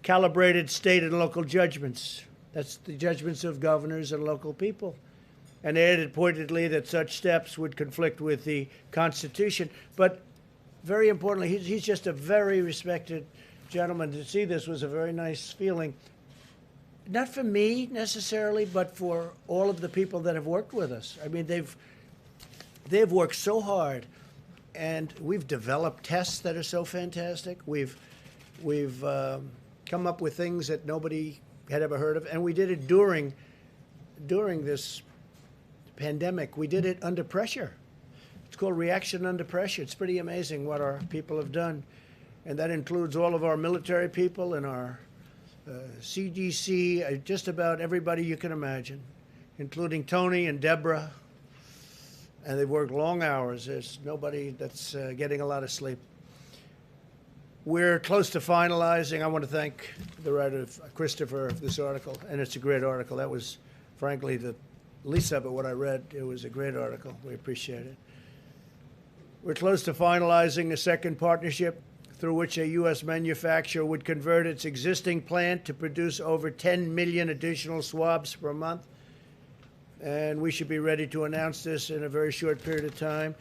S6: calibrated state and local judgments. That's the judgments of governors and local people. And added pointedly that such steps would conflict with the Constitution. But very importantly, he's just a very respected gentleman. To see this was a very nice feeling. Not for me necessarily, but for all of the people that have worked with us. I mean, they've worked so hard, and we've developed tests that are so fantastic. We've come up with things that nobody had ever heard of, and we did it during this pandemic. We did it under pressure. It's called reaction under pressure. It's pretty amazing what our people have done, and that includes all of our military people and our CDC, just about everybody you can imagine, including Tony and Deborah. And they've worked long hours. There's nobody that's getting a lot of sleep. We're close to finalizing. I want to thank the writer, Christopher, of this article, and it's a great article. That was, frankly, the least of it, what I read. It was a great article. We appreciate it. We're close to finalizing a second partnership through which a U.S. manufacturer would convert its existing plant to produce over 10 million additional swabs per month. And we should be ready to announce this in a very short period of time.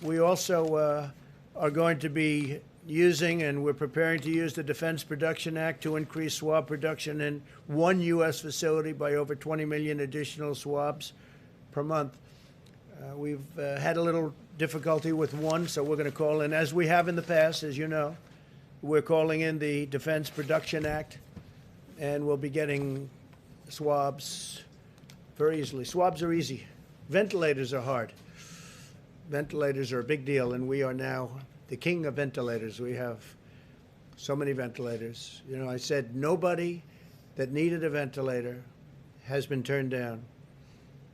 S6: We also are going to be using, and we're preparing to use, the Defense Production Act to increase swab production in one U.S. facility by over 20 million additional swabs per month. We've had a little difficulty with one, so we're going to call in, as we have in the past, as you know, we're calling in the Defense Production Act, and we'll be getting swabs very easily. Swabs are easy. Ventilators are hard. Ventilators are a big deal, and we are now the king of ventilators. We have so many ventilators. You know, I said nobody that needed a ventilator has been turned down.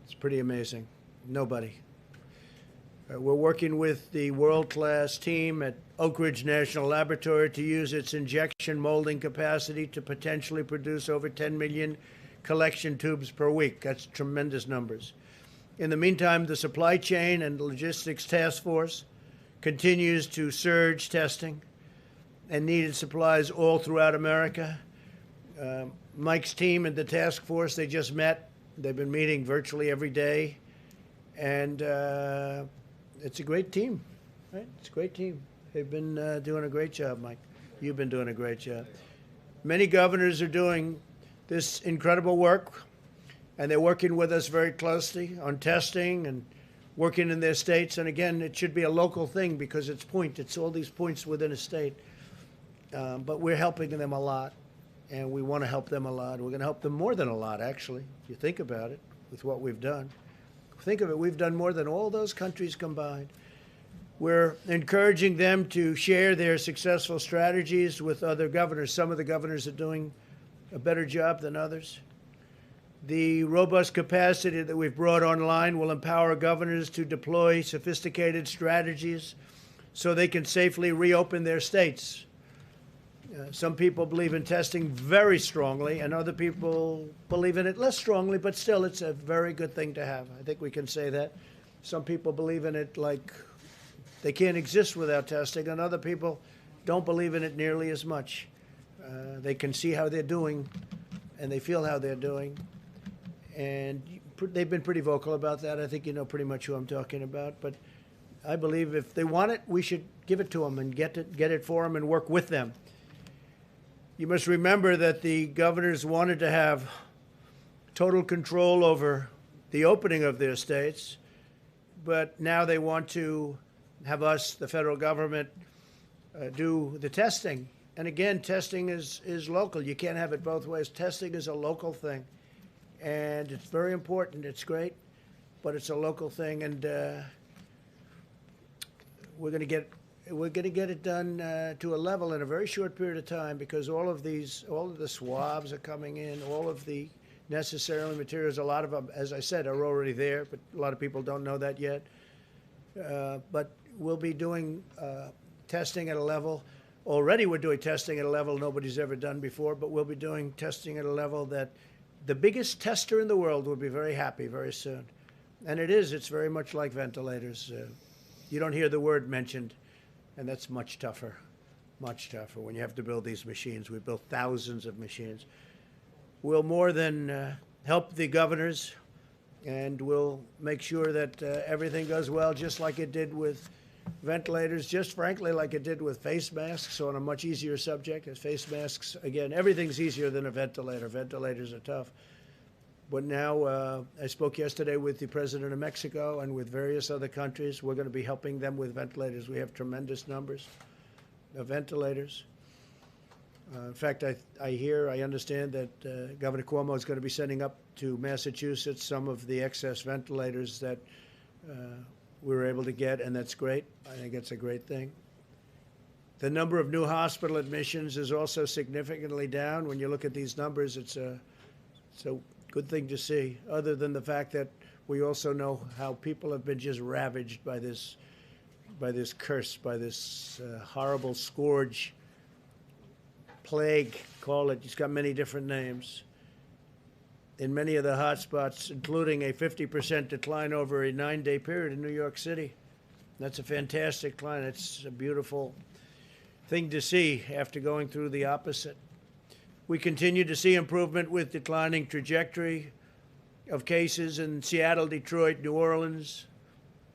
S6: It's pretty amazing. Nobody. We're working with the world-class team at Oak Ridge National Laboratory to use its injection molding capacity to potentially produce over 10 million collection tubes per week. That's tremendous numbers. In the meantime, the supply chain and logistics task force continues to surge testing and needed supplies all throughout America. Mike's team and the task force, they just met. They've been meeting virtually every day. And it's a great team, right? It's a great team. They've been doing a great job, Mike. You've been doing a great job. Many governors are doing this incredible work, and they're working with us very closely on testing and working in their states. And again, it should be a local thing because it's all these points within a state. But we're helping them a lot, and we want to help them a lot. We're going to help them more than a lot, actually, if you think about it, with what we've done. Think of it, we've done more than all those countries combined. We're encouraging them to share their successful strategies with other governors. Some of the governors are doing a better job than others. The robust capacity that we've brought online will empower governors to deploy sophisticated strategies so they can safely reopen their states. Some people believe in testing very strongly, and other people believe in it less strongly, but still it's a very good thing to have. I think we can say that. Some people believe in it like they can't exist without testing, and other people don't believe in it nearly as much. They can see how they're doing, and they feel how they're doing, and they've been pretty vocal about that. I think you know pretty much who I'm talking about, but I believe if they want it, we should give it to them and get it for them and work with them. You must remember that the governors wanted to have total control over the opening of their states, but now they want to have us, the federal government, do the testing. And again, testing is local. You can't have it both ways. Testing is a local thing, and it's very important. It's great, but it's a local thing. And we're going to get it done to a level in a very short period of time, because all of the swabs are coming in, all of the necessary materials. A lot of them, as I said, are already there, but a lot of people don't know that yet. But we'll be doing testing at a level. Already we're doing testing at a level nobody's ever done before, but we'll be doing testing at a level that the biggest tester in the world will be very happy very soon. And it's very much like ventilators. You don't hear the word mentioned, and that's much tougher when you have to build these machines. We built thousands of machines. We'll more than help the governors, and we'll make sure that everything goes well, just like it did with ventilators, just frankly like it did with face masks, on a much easier subject. As face masks, again, everything's easier than a ventilator. Ventilators are tough. But now, I spoke yesterday with the president of Mexico and with various other countries. We're going to be helping them with ventilators. We have tremendous numbers of ventilators. In fact, I understand that Governor Cuomo is going to be sending up to Massachusetts some of the excess ventilators that we were able to get, and that's great. I think it's a great thing. The number of new hospital admissions is also significantly down. When you look at these numbers, it's a good thing to see, other than the fact that we also know how people have been just ravaged by this curse, by this horrible scourge, plague, call it. It's got many different names. In many of the hot spots, including a 50% decline over a 9-day period in New York City. That's a fantastic decline. It's a beautiful thing to see after going through the opposite. We continue to see improvement with declining trajectory of cases in Seattle, Detroit, New Orleans,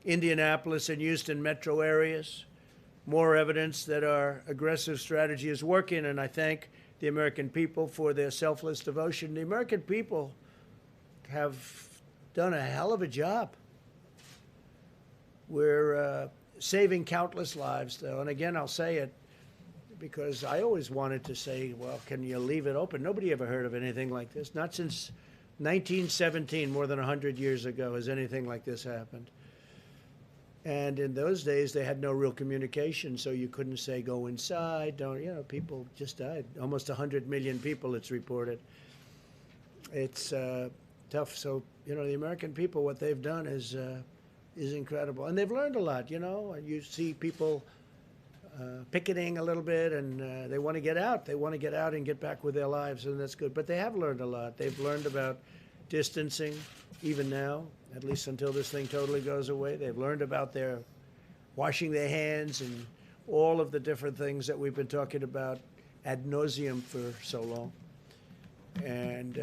S6: Indianapolis, and Houston metro areas. More evidence that our aggressive strategy is working, and I thank the American people for their selfless devotion. The American people have done a hell of a job. We're saving countless lives, though, and again, I'll say it because I always wanted to say, well, can you leave it open? Nobody ever heard of anything like this. Not since 1917, more than 100 years ago, has anything like this happened. And in those days, they had no real communication, so you couldn't say, go inside, don't, people just died. Almost 100 million people, it's reported. It's tough. So, the American people, what they've done is incredible. And they've learned a lot, You see people picketing a little bit, and they want to get out. They want to get out and get back with their lives, and that's good. But they have learned a lot. They've learned about distancing, even now, at least until this thing totally goes away. They've learned about their washing their hands and all of the different things that we've been talking about ad nauseum for so long. And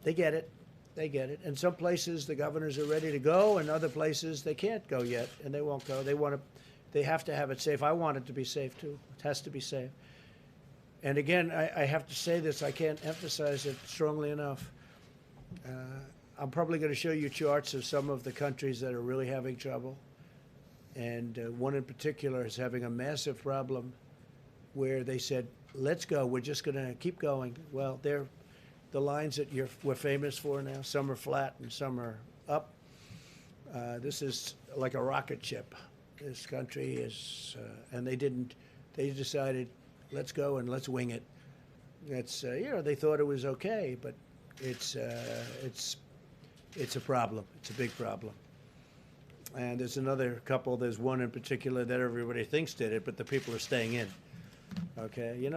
S6: they get it. They get it. And some places the governors are ready to go, and other places they can't go yet, and they won't go. They have to have it safe. I want it to be safe, too. It has to be safe. And again, I have to say this. I can't emphasize it strongly enough. I'm probably going to show you charts of some of the countries that are really having trouble. And one in particular is having a massive problem where they said, let's go. We're just going to keep going. Well, they're the lines that we're famous for now. Some are flat and some are up. This is like a rocket ship. This country is, and they decided, let's go and let's wing it. It's, they thought it was okay, but it's a problem. It's a big problem. And there's another couple. There's one in particular that everybody thinks did it, but the people are staying in. Okay,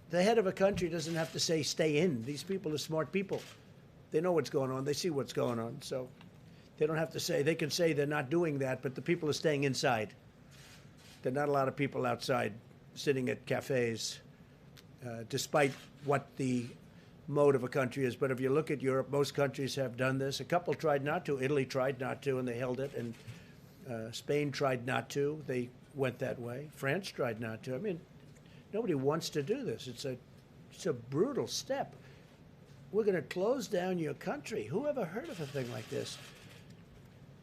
S6: the head of a country doesn't have to say stay in. These people are smart people. They know what's going on. They see what's going on. So they don't have to say. They can say they're not doing that, but the people are staying inside. There are not a lot of people outside sitting at cafes, despite what the mode of a country is. But if you look at Europe, most countries have done this. A couple tried not to. Italy tried not to, and they held it. And Spain tried not to. They went that way. France tried not to. I mean, nobody wants to do this. It's a brutal step. We're going to close down your country. Who ever heard of a thing like this?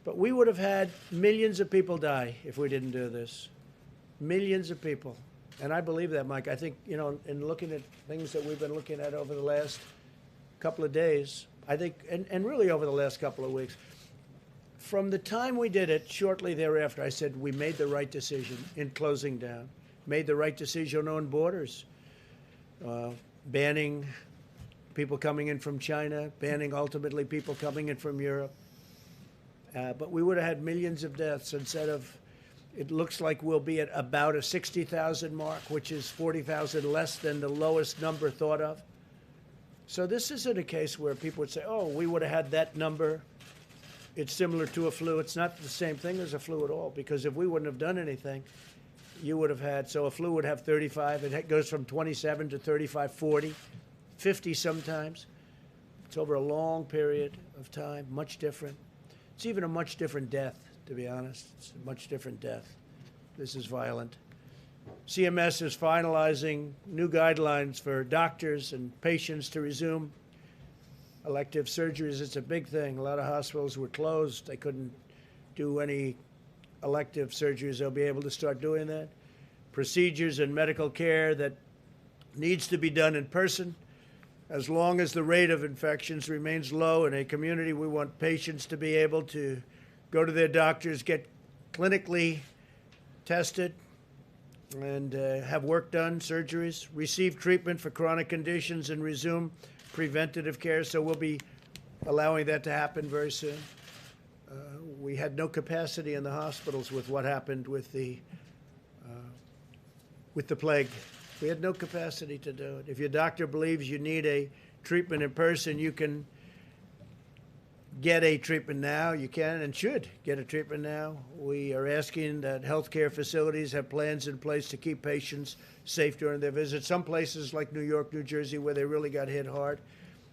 S6: But we would have had millions of people die if we didn't do this. Millions of people. And I believe that, Mike. I think, in looking at things that we've been looking at over the last couple of days, I think, and really over the last couple of weeks, From the time we did it, shortly thereafter, I said we made the right decision in closing down, made the right decision on borders, banning people coming in from China, banning ultimately people coming in from Europe. But we would have had millions of deaths instead of, it looks like we'll be at about a 60,000 mark, which is 40,000 less than the lowest number thought of. So this isn't a case where people would say, oh, we would have had that number. It's similar to a flu. It's not the same thing as a flu at all, because if we wouldn't have done anything, you would have had, so a flu would have 35. It goes from 27 to 35, 40, 50 sometimes. It's over a long period of time, much different. It's even a much different death, to be honest. It's a much different death. This is violent. CMS is finalizing new guidelines for doctors and patients to resume elective surgeries. It's a big thing. A lot of hospitals were closed. They couldn't do any elective surgeries. They'll be able to start doing that. Procedures and medical care that needs to be done in person. As long as the rate of infections remains low in a community, we want patients to be able to go to their doctors, get clinically tested, and have work done, surgeries, receive treatment for chronic conditions, and resume preventative care. So we'll be allowing that to happen very soon. We had no capacity in the hospitals with what happened with the plague. We had no capacity to do it. If your doctor believes you need a treatment in person, you can get a treatment now. You can and should get a treatment now. We are asking that healthcare facilities have plans in place to keep patients safe during their visits. Some places like New York, New Jersey, where they really got hit hard,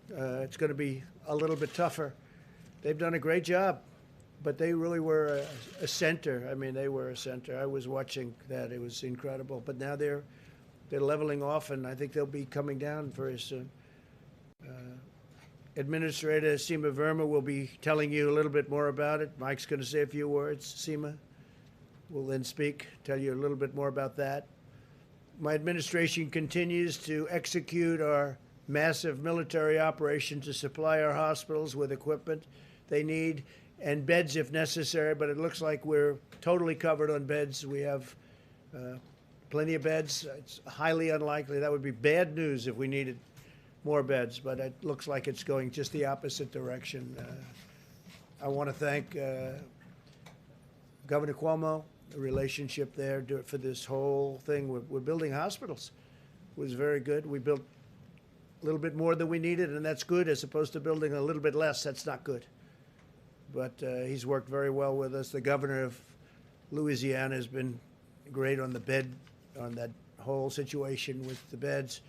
S6: it's going to be a little bit tougher. They've done a great job, but they really were a center. I mean, they were a center. I was watching that. It was incredible. But now they're leveling off, and I think they'll be coming down very soon. Administrator Seema Verma will be telling you a little bit more about it. Mike's going to say a few words. Seema will then speak, tell you a little bit more about that. My administration continues to execute our massive military operation to supply our hospitals with equipment they need and beds if necessary, but it looks like we're totally covered on beds. We have plenty of beds. It's highly unlikely. That would be bad news if we needed more beds, but it looks like it's going just the opposite direction. I want to thank Governor Cuomo, the relationship there for this whole thing. We're building hospitals. It was very good. We built a little bit more than we needed, and that's good, as opposed to building a little bit less. That's not good. But he's worked very well with us. The governor of Louisiana has been great on that whole situation with the beds.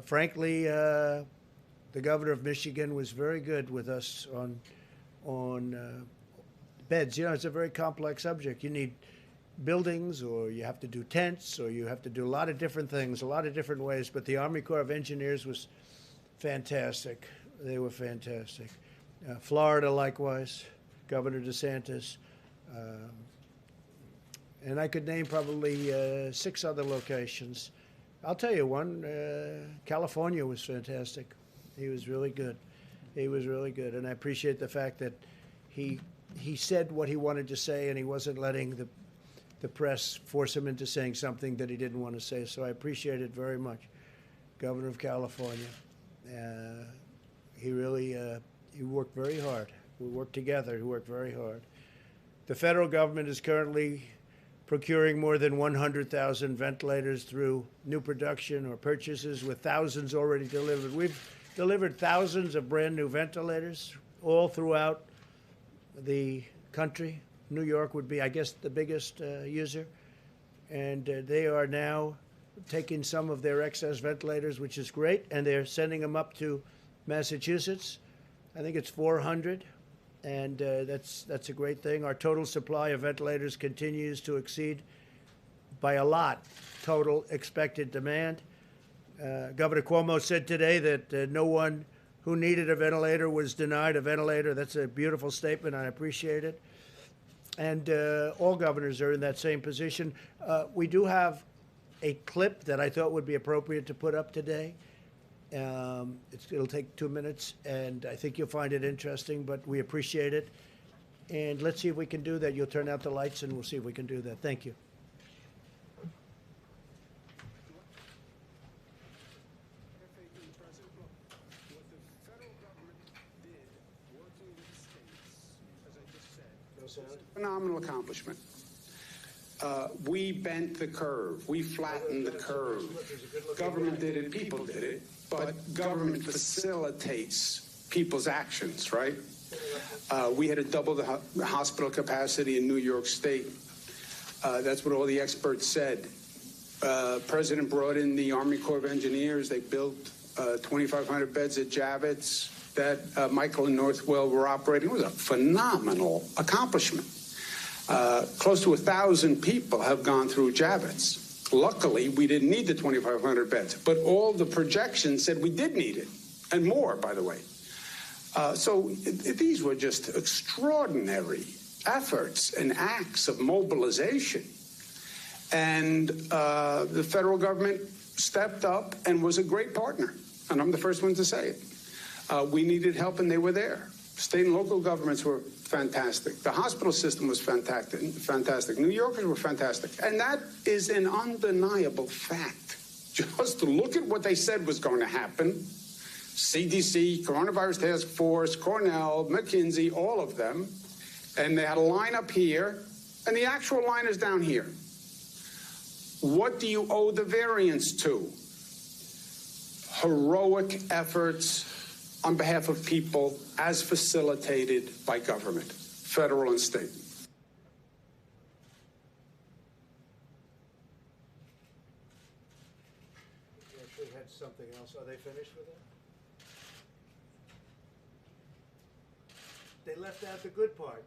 S6: Frankly, the governor of Michigan was very good with us on beds. You know, it's a very complex subject. You need buildings, or you have to do tents, or you have to do a lot of different things, a lot of different ways. But the Army Corps of Engineers was fantastic. They were fantastic. Florida, likewise, Governor DeSantis. And I could name probably 6 other locations. I'll tell you one. California was fantastic. He was really good. He was really good. And I appreciate the fact that he said what he wanted to say, and he wasn't letting the press force him into saying something that he didn't want to say. So I appreciate it very much. Governor of California. He really he worked very hard. We worked together. He worked very hard. The federal government is currently procuring more than 100,000 ventilators through new production or purchases, with thousands already delivered. We've delivered thousands of brand new ventilators all throughout the country. New York would be, I guess, the biggest user. And they are now taking some of their excess ventilators, which is great, and they're sending them up to Massachusetts. I think it's 400. And that's a great thing. Our total supply of ventilators continues to exceed by a lot total expected demand. Governor Cuomo said today that no one who needed a ventilator was denied a ventilator. That's a beautiful statement. I appreciate it. And all governors are in that same position. We do have a clip that I thought would be appropriate to put up today. It'll take 2 minutes, and I think you'll find it interesting, but we appreciate it. And let's see if we can do that. You'll turn out the lights, and we'll see if we can do that. Thank you.
S8: Phenomenal accomplishment. We bent the curve. We flattened the curve. Government did it, people did it, but government facilitates people's actions, right? We had to double the hospital capacity in New York State. That's what all the experts said. President brought in the Army Corps of Engineers. They built 2,500 beds at Javits that Michael and Northwell were operating. It was a phenomenal accomplishment. Close to 1,000 people have gone through Javits. Luckily, we didn't need the 2,500 beds, but all the projections said we did need it, and more, by the way. So these were just extraordinary efforts and acts of mobilization. And the federal government stepped up and was a great partner. And I'm the first one to say it. We needed help, and they were there. State and local governments were fantastic. The hospital system was fantastic. New Yorkers were fantastic. And that is an undeniable fact. Just to look at what they said was going to happen. CDC, Coronavirus Task Force, Cornell, McKinsey, all of them. And they had a line up here, and the actual line is down here. What do you owe the variance to? Heroic efforts on behalf of people as facilitated by government, federal and state.
S6: We actually had something else. Are they finished with it? They left out the good part.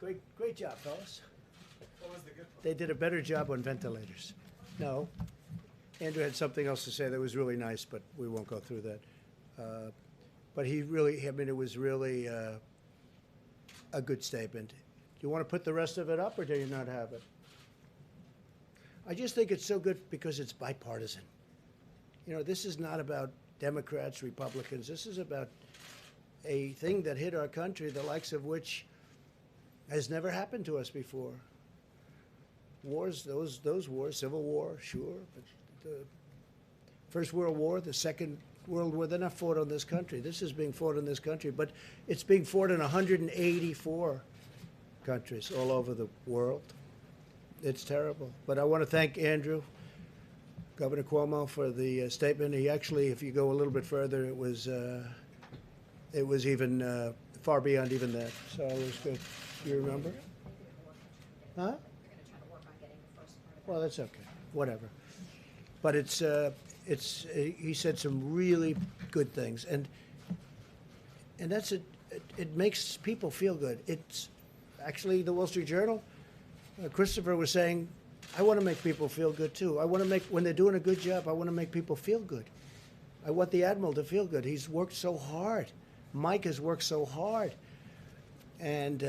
S6: Great job, fellas.
S9: What was the good part?
S6: They did a better job on ventilators. No. Andrew had something else to say that was really nice, but we won't go through that. But he really, I mean, it was really a good statement. Do you want to put the rest of it up, or do you not have it? I just think it's so good because it's bipartisan. You know, this is not about Democrats, Republicans. This is about a thing that hit our country, the likes of which has never happened to us before. Wars, those wars, Civil War, sure, but the First World War, the Second World War, they're not fought on this country. This is being fought in this country, but it's being fought in 184 countries all over the world. It's terrible. But I want to thank Andrew, Governor Cuomo, for the statement. He actually, if you go a little bit further, it was even far beyond even that. So it was good. You remember? Huh? Well, that's okay. Whatever. But he said some really good things, and that's it. It makes people feel good. It's actually the Wall Street Journal. Christopher was saying, I want to make people feel good too. I want to make, when they're doing a good job, I want to make people feel good. I want the Admiral to feel good. He's worked so hard. Mike has worked so hard, and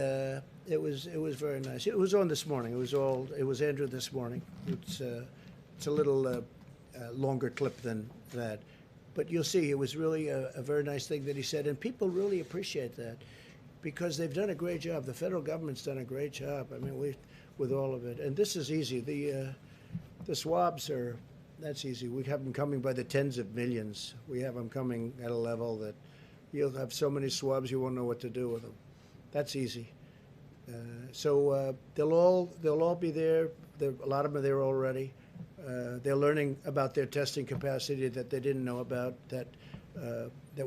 S6: it was very nice. It was on this morning. It was Andrew this morning. It's a little longer clip than that, but you'll see it was really a very nice thing that he said, and people really appreciate that because they've done a great job. The federal government's done a great job. I mean, with all of it, and this is easy. The swabs that's easy. We have them coming by the tens of millions. We have them coming at a level that you'll have so many swabs you won't know what to do with them. That's easy. So they'll all be there. A lot of them are there already. They're learning about their testing capacity that they didn't know about that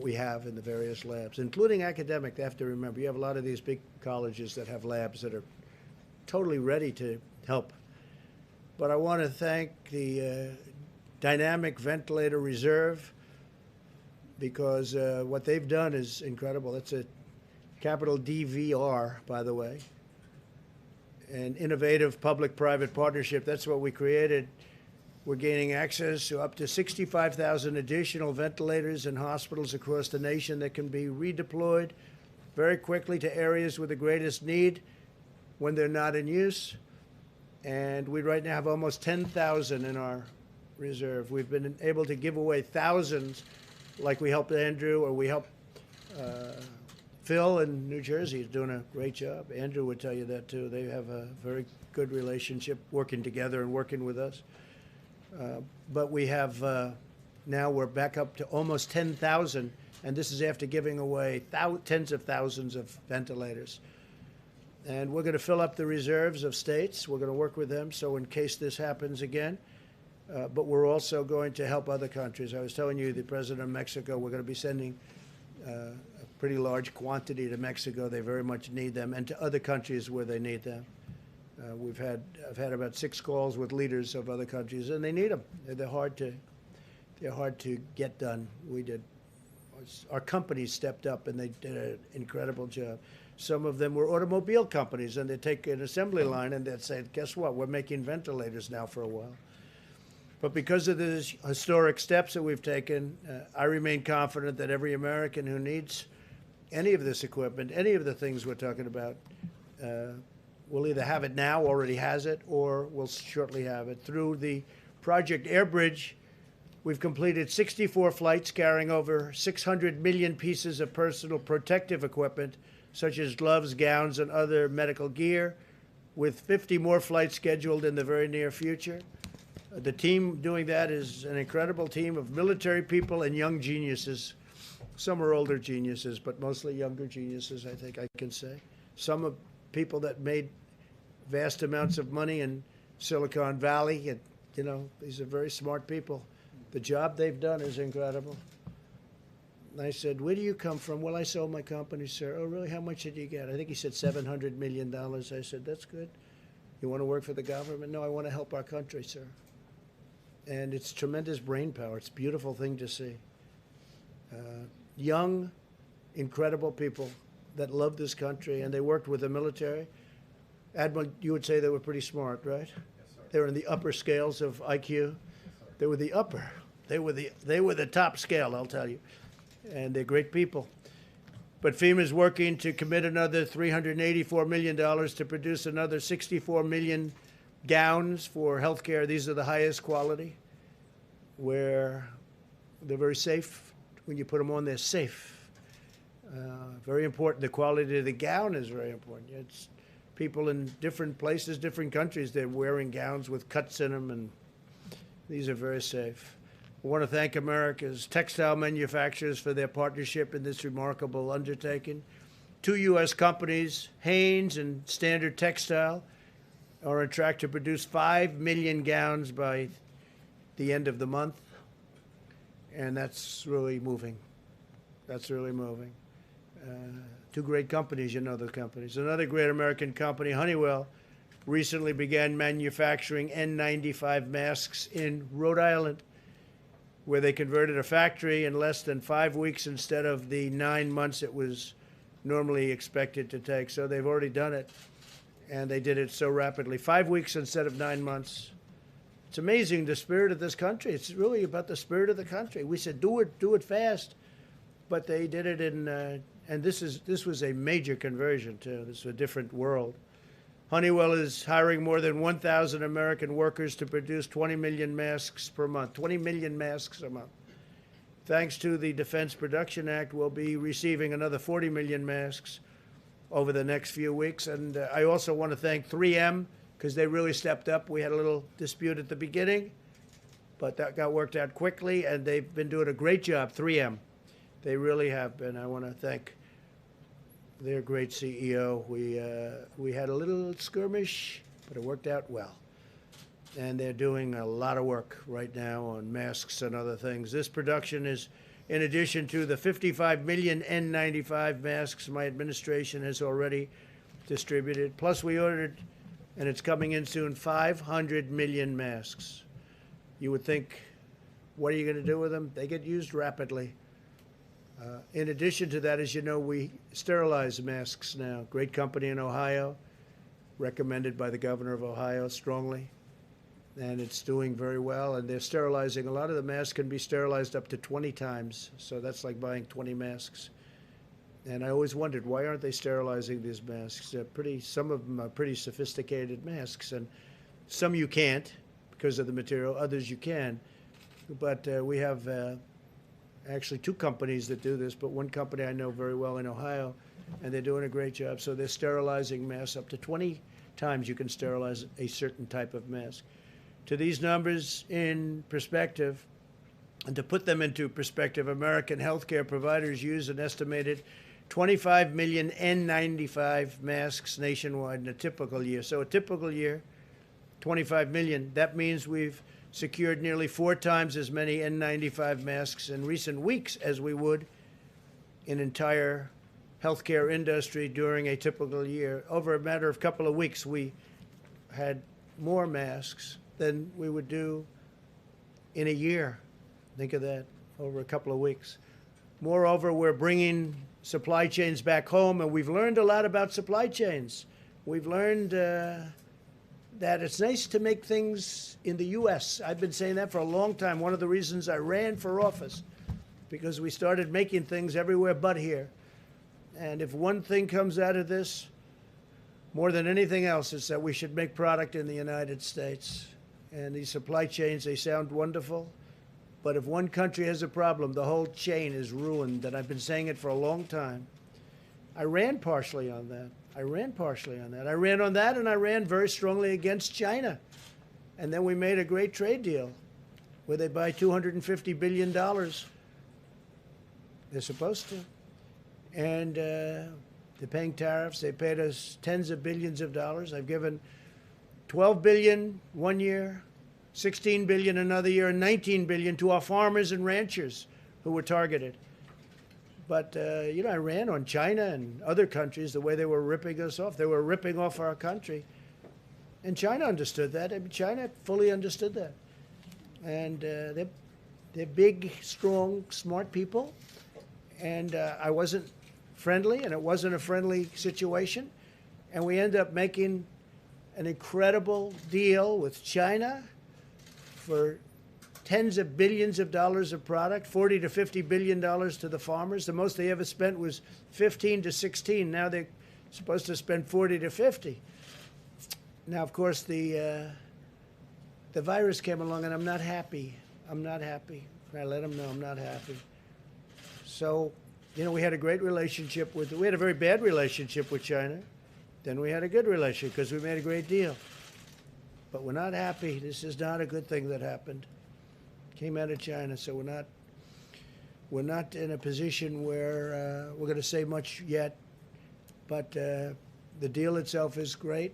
S6: we have in the various labs, including academic. They have to remember, you have a lot of these big colleges that have labs that are totally ready to help. But I want to thank the Dynamic Ventilator Reserve because what they've done is incredible. That's a capital DVR, by the way. An innovative public-private partnership. That's what we created. We're gaining access to up to 65,000 additional ventilators in hospitals across the nation that can be redeployed very quickly to areas with the greatest need when they're not in use. And we right now have almost 10,000 in our reserve. We've been able to give away thousands, like we helped Andrew, or we helped Phil in New Jersey is doing a great job. Andrew would tell you that too. They have a very good relationship, working together and working with us. But we have now we're back up to almost 10,000, and this is after giving away tens of thousands of ventilators. And we're going to fill up the reserves of states. We're going to work with them so in case this happens again. But we're also going to help other countries. I was telling you, the president of Mexico, we're going to be sending a pretty large quantity to Mexico. They very much need them, and to other countries where they need them. I've had about 6 calls with leaders of other countries, and they need them. They're hard to get done. Our companies stepped up, and they did an incredible job. Some of them were automobile companies, and they take an assembly line and they'd say, guess what, we're making ventilators now for a while. But because of the historic steps that we've taken, I remain confident that every American who needs any of this equipment, any of the things we're talking about, will either have it now, already has it, or will shortly have it. Through the Project Airbridge, we've completed 64 flights carrying over 600 million pieces of personal protective equipment, such as gloves, gowns, and other medical gear, with 50 more flights scheduled in the very near future. The team doing that is an incredible team of military people and young geniuses. Some are older geniuses, but mostly younger geniuses, I think I can say. Some of people that made vast amounts of money in Silicon Valley, and these are very smart people. The job they've done is incredible. And I said, where do you come from? Well, I sold my company, sir. Oh, really? How much did you get? I think he said $700 million. I said, that's good. You want to work for the government? No, I want to help our country, sir. And it's tremendous brain power. It's a beautiful thing to see. Young, incredible people that love this country, and they worked with the military. Admiral, you would say they were pretty smart, right? Yes, sir. They were in the upper scales of IQ. Yes, they were the upper. They were the top scale, I'll tell you. And they're great people. But FEMA is working to commit another $384 million to produce another 64 million gowns for healthcare. These are the highest quality, where they're very safe. When you put them on, they're safe. Very important. The quality of the gown is very important. It's people in different places, different countries, they're wearing gowns with cuts in them, and these are very safe. I want to thank America's textile manufacturers for their partnership in this remarkable undertaking. 2 U.S. companies, Hanes and Standard Textile, are on track to produce 5 million gowns by the end of the month. And that's really moving. That's really moving. 2 great companies, those companies. Another great American company, Honeywell, recently began manufacturing N95 masks in Rhode Island, where they converted a factory in less than 5 weeks instead of the 9 months it was normally expected to take. So they've already done it, and they did it so rapidly. 5 weeks instead of 9 months. It's amazing, the spirit of this country. It's really about the spirit of the country. We said, do it fast. But they did it in, and this was a major conversion, too. This is a different world. Honeywell is hiring more than 1,000 American workers to produce 20 million masks per month. 20 million masks a month. Thanks to the Defense Production Act, we'll be receiving another 40 million masks over the next few weeks. And I also want to thank 3M, because they really stepped up. We had a little dispute at the beginning, but that got worked out quickly, and they've been doing a great job, 3M. They really have been. I want to thank their great CEO. We had a little skirmish, but it worked out well. And they're doing a lot of work right now on masks and other things. This production is in addition to the 55 million N95 masks my administration has already distributed. Plus we ordered, and it's coming in soon, 500 million masks. You would think, what are you going to do with them? They get used rapidly. In addition to that, as you know, we sterilize masks now. Great company in Ohio, recommended by the governor of Ohio strongly. And it's doing very well. And they're sterilizing. A lot of the masks can be sterilized up to 20 times. So that's like buying 20 masks. And I always wondered, why aren't they sterilizing these masks? Some of them are pretty sophisticated masks. And some you can't because of the material. Others you can. But we have actually 2 companies that do this. But one company I know very well in Ohio and they're doing a great job. So they're sterilizing masks up to 20 times you can sterilize a certain type of mask. To these numbers in perspective, and to put them into perspective, American healthcare providers use an estimated 25 million N95 masks nationwide in a typical year. So a typical year, 25 million. That means we've secured nearly 4 times as many N95 masks in recent weeks as we would in entire healthcare industry during a typical year. Over a matter of couple of weeks, we had more masks than we would do in a year. Think of that, over a couple of weeks. Moreover, we're bringing supply chains back home, and we've learned a lot about supply chains. We've learned that it's nice to make things in the U.S. I've been saying that for a long time. One of the reasons I ran for office, because we started making things everywhere but here. And if one thing comes out of this, more than anything else, it's that we should make product in the United States. And these supply chains, they sound wonderful. But if one country has a problem, the whole chain is ruined. And I've been saying it for a long time. I ran partially on that. I ran on that, and I ran very strongly against China. And then we made a great trade deal where they buy $250 billion. They're supposed to. And they're paying tariffs. They paid us tens of billions of dollars. I've given $12 billion one year, $16 billion another year, and $19 billion to our farmers and ranchers who were targeted. But, I ran on China and other countries the way they were ripping us off. They were ripping off our country. And China understood that. I mean, China fully understood that. And they're big, strong, smart people. And I wasn't friendly, and it wasn't a friendly situation. And we ended up making an incredible deal with China for tens of billions of dollars of product, $40 to $50 billion to the farmers. The most they ever spent was 15 to 16. Now they're supposed to spend 40 to 50. Now, of course, the virus came along, and I'm not happy. I let them know I'm not happy. So, we had a great relationship we had a very bad relationship with China. Then we had a good relationship because we made a great deal. But we're not happy. This is not a good thing that happened. Came out of China, so we're not in a position where we're going to say much yet. But the deal itself is great.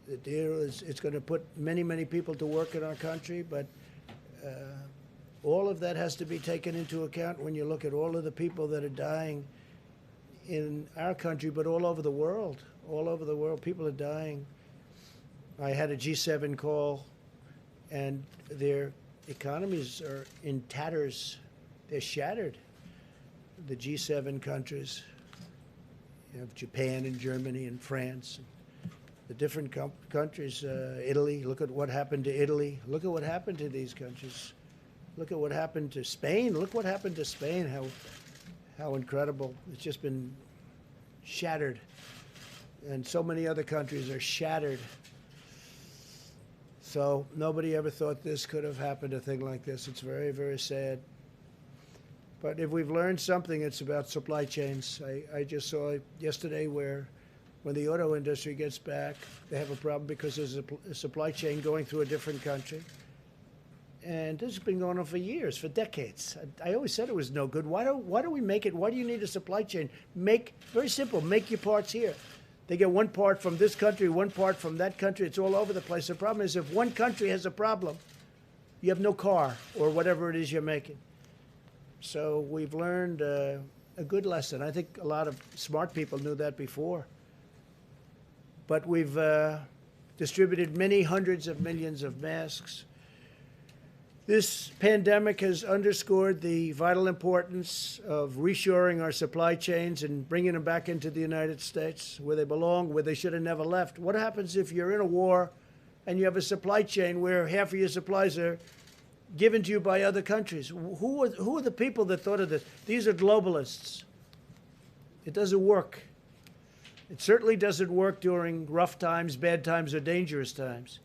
S6: The deal it's going to put many, many people to work in our country, but all of that has to be taken into account when you look at all of the people that are dying in our country, but all over the world. All over the world, people are dying. I had a G7 call, and their economies are in tatters. They're shattered. The G7 countries, you have Japan and Germany and France, the different countries, Italy. Look at what happened to Italy. Look at what happened to these countries. Look at what happened to Spain. Look what happened to Spain, how incredible. It's just been shattered. And so many other countries are shattered. So nobody ever thought this could have happened, a thing like this. It's very, very sad. But if we've learned something, it's about supply chains. I just saw yesterday where when the auto industry gets back, they have a problem because there's a supply chain going through a different country. And this has been going on for years, for decades. I always said it was no good. Why do we make it? Why do you need a supply chain? Very simple, make your parts here. They get one part from this country, one part from that country. It's all over the place. The problem is if one country has a problem, you have no car or whatever it is you're making. So we've learned a good lesson. I think a lot of smart people knew that before. But we've distributed many hundreds of millions of masks. This pandemic has underscored the vital importance of reshoring our supply chains and bringing them back into the United States where they belong, where they should have never left. What happens if you're in a war and you have a supply chain where half of your supplies are given to you by other countries? Who are the people that thought of this? These are globalists. It doesn't work. It certainly doesn't work during rough times, bad times, or dangerous times.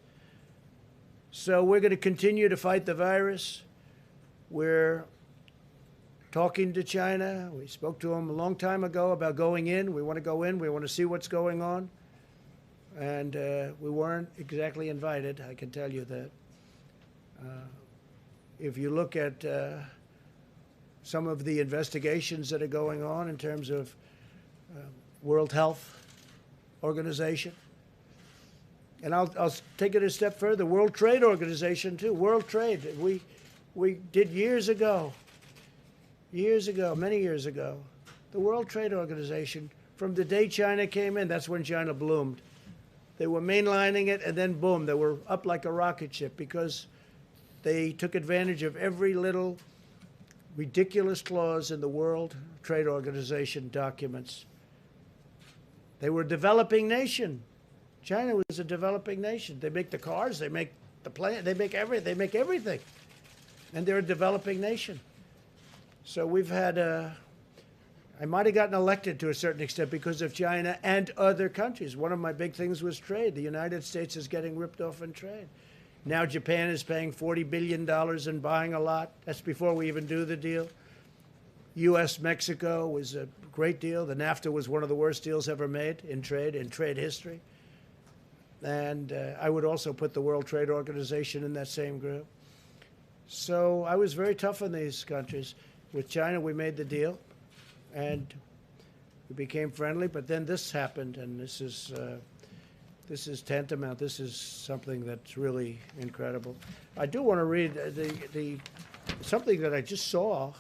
S6: So we're going to continue to fight the virus. We're talking to China. We spoke to them a long time ago about going in. We want to go in. We want to see what's going on. And we weren't exactly invited, I can tell you that. If you look at some of the investigations that are going on in terms of World Health Organization, and I'll take it a step further, World Trade Organization too. World Trade, we did years ago, many years ago, the World Trade Organization, from the day China came in, that's when China bloomed. They were mainlining it, and then boom, they were up like a rocket ship because they took advantage of every little ridiculous clause in the World Trade Organization documents. They were a developing nation. China was a developing nation. They make the cars, they make the plane, they make everything. And they're a developing nation. So we've had I might have gotten elected to a certain extent because of China and other countries. One of my big things was trade. The United States is getting ripped off in trade. Now Japan is paying $40 billion and buying a lot. That's before we even do the deal. U.S.-Mexico was a great deal. The NAFTA was one of the worst deals ever made in trade history. And I would also put the World Trade Organization in that same group. So I was very tough on these countries. With China, we made the deal, and we became friendly. But then this happened, and this is tantamount. This is something that's really incredible. I do want to read something that I just saw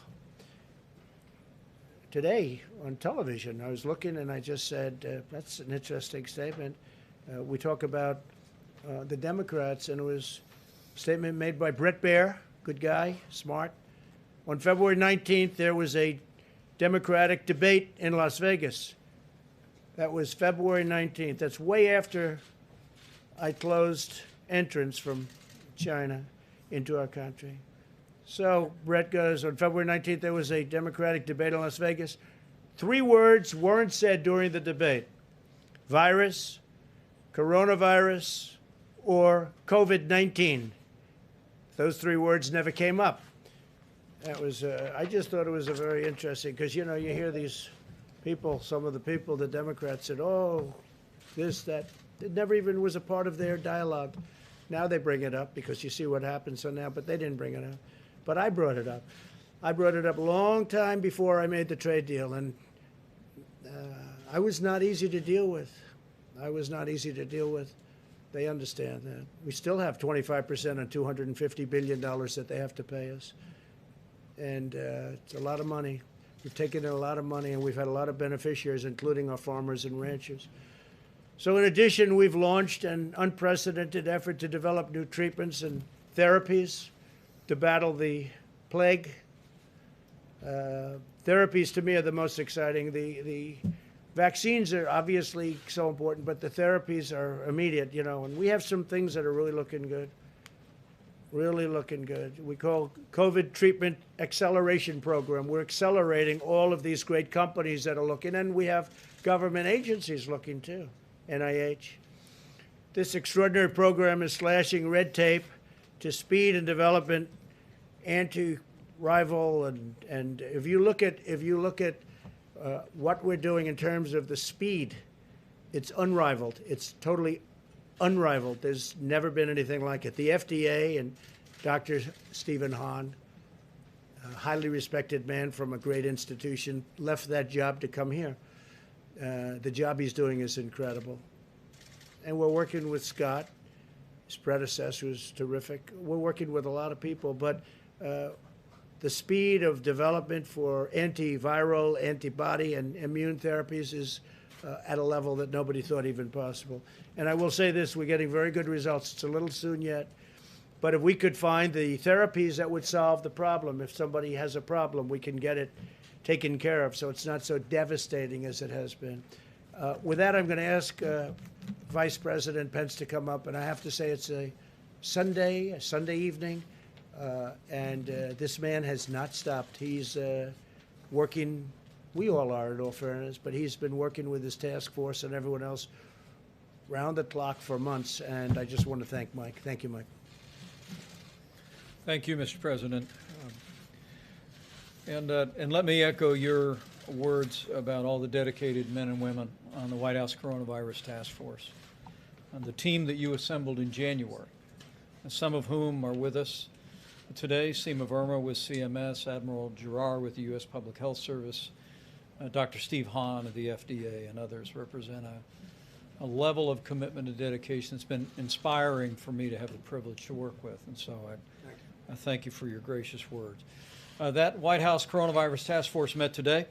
S6: today on television. I was looking, and I just said, that's an interesting statement. We talk about the Democrats, and it was a statement made by Bret Baier, good guy, smart. On February 19th, there was a Democratic debate in Las Vegas. That was February 19th. That's way after I closed entrance from China into our country. So Bret goes, on February 19th, there was a Democratic debate in Las Vegas. 3 words weren't said during the debate: virus, coronavirus, or COVID-19. Those 3 words never came up. That was, I just thought it was a very interesting, because, you know, you hear these people, some of the people, the Democrats said, oh, this, that. It never even was a part of their dialogue. Now they bring it up because you see what happened, so now, but they didn't bring it up. But I brought it up. I brought it up a long time before I made the trade deal, and I was not easy to deal with. I was not easy to deal with. They understand that. We still have 25% on $250 billion that they have to pay us. And it's a lot of money. We've taken in a lot of money, and we've had a lot of beneficiaries, including our farmers and ranchers. So in addition, we've launched an unprecedented effort to develop new treatments and therapies to battle the plague. Therapies, to me, are the most exciting. The vaccines are obviously so important, but the therapies are immediate, you know, and we have some things that are really looking good. Really looking good. We call COVID Treatment Acceleration Program. We're accelerating all of these great companies that are looking, and we have government agencies looking too, NIH. This extraordinary program is slashing red tape to speed and development, anti-rival, and if you look at what we're doing in terms of the speed, it's unrivaled. It's totally unrivaled. There's never been anything like it. The FDA and Dr. Stephen Hahn, a highly respected man from a great institution, left that job to come here. The job he's doing is incredible. And we're working with Scott. His predecessor was terrific. We're working with a lot of people, but the speed of development for antiviral, antibody, and immune therapies is at a level that nobody thought even possible. And I will say this, we're getting very good results. It's a little soon yet, but if we could find the therapies that would solve the problem, if somebody has a problem, we can get it taken care of so it's not so devastating as it has been. With that, I'm going to ask Vice President Pence to come up, and I have to say it's a Sunday evening, and this man has not stopped. He's working. We all are, in all fairness, but he's been working with his task force and everyone else round the clock for months, and I just want to thank Mike. Thank you, Mike.
S9: Thank you, Mr. President. And let me echo your words about all the dedicated men and women on the White House Coronavirus Task Force, and the team that you assembled in January, some of whom are with us today. Seema Verma with CMS, Admiral Giroir with the U.S. Public Health Service, Dr. Steve Hahn of the FDA, and others represent a level of commitment and dedication that's been inspiring for me to have the privilege to work with. And so I thank you for your gracious words. That White House Coronavirus Task Force met today.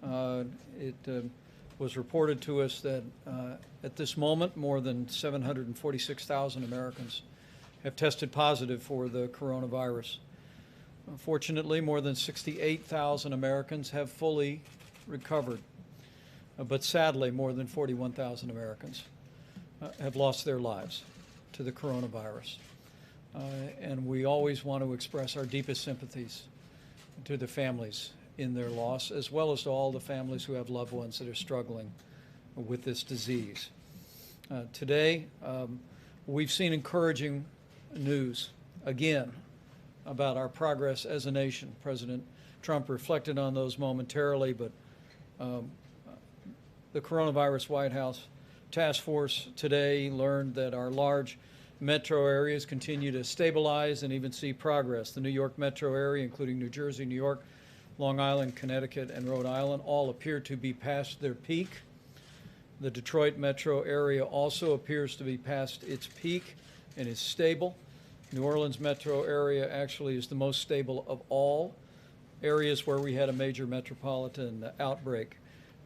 S9: It was reported to us that at this moment, more than 746,000 Americans have tested positive for the coronavirus. Fortunately, more than 68,000 Americans have fully recovered. But sadly, more than 41,000 Americans have lost their lives to the coronavirus. And we always want to express our deepest sympathies to the families in their loss, as well as to all the families who have loved ones that are struggling with this disease. Today, we've seen encouraging news, again, about our progress as a nation. President Trump reflected on those momentarily, but the Coronavirus White House Task Force today learned that our large metro areas continue to stabilize and even see progress. The New York metro area, including New Jersey, New York, Long Island, Connecticut, and Rhode Island, all appear to be past their peak. The Detroit metro area also appears to be past its peak and is stable. New Orleans metro area actually is the most stable of all areas where we had a major metropolitan outbreak.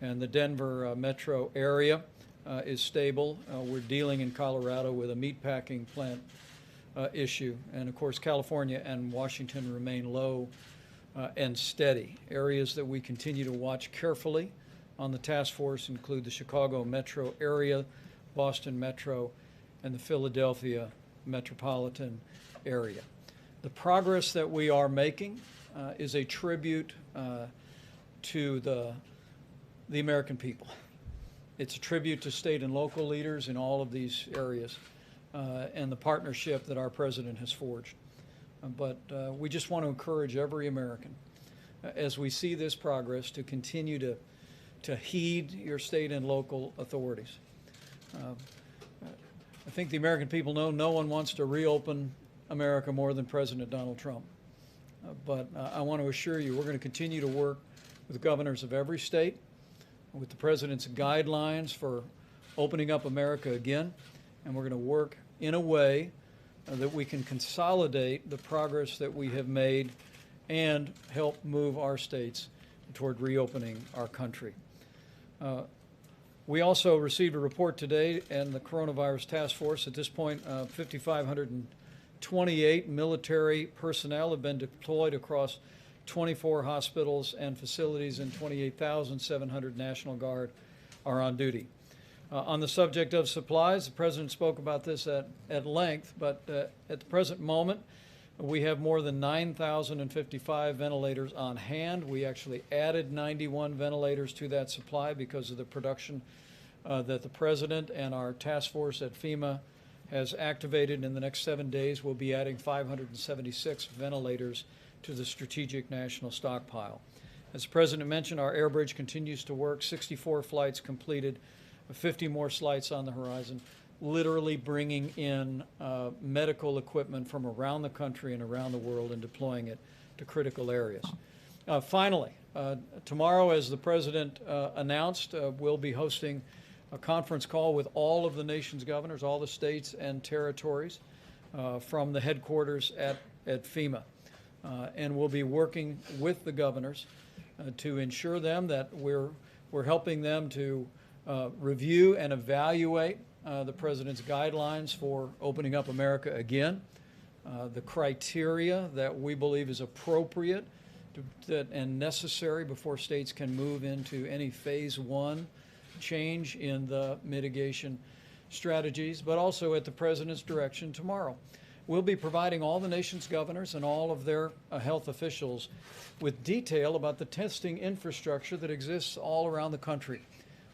S9: And the Denver metro area is stable. We're dealing in Colorado with a meatpacking plant issue. And of course, California and Washington remain low and steady. Areas that we continue to watch carefully on the task force include the Chicago metro area, Boston metro, and the Philadelphia metropolitan area. The progress that we are making is a tribute to the American people. It's a tribute to state and local leaders in all of these areas and the partnership that our president has forged. But we just want to encourage every American as we see this progress to continue to heed your state and local authorities. I think the American people know no one wants to reopen America more than President Donald Trump. But I want to assure you we're going to continue to work with the governors of every state, with the president's guidelines for opening up America again, and we're going to work in a way that we can consolidate the progress that we have made and help move our states toward reopening our country. We also received a report today, and the Coronavirus Task Force, at this point, 5,528 military personnel have been deployed across 24 hospitals and facilities, and 28,700 National Guard are on duty. On the subject of supplies, the President spoke about this at length, but at the present moment, we have more than 9,055 ventilators on hand. We actually added 91 ventilators to that supply because of the production that the President and our task force at FEMA has activated. In the next 7 days, we'll be adding 576 ventilators to the Strategic National Stockpile. As the President mentioned, our air bridge continues to work, 64 flights completed, 50 more flights on the horizon, literally bringing in medical equipment from around the country and around the world and deploying it to critical areas. Finally, tomorrow, as the President announced, we'll be hosting a conference call with all of the nation's governors, all the states and territories from the headquarters at FEMA. And we'll be working with the governors to ensure them that we're helping them to review and evaluate the President's guidelines for opening up America again, the criteria that we believe is appropriate and necessary before states can move into any phase one change in the mitigation strategies, but also at the President's direction tomorrow. We'll be providing all the nation's governors and all of their health officials with detail about the testing infrastructure that exists all around the country.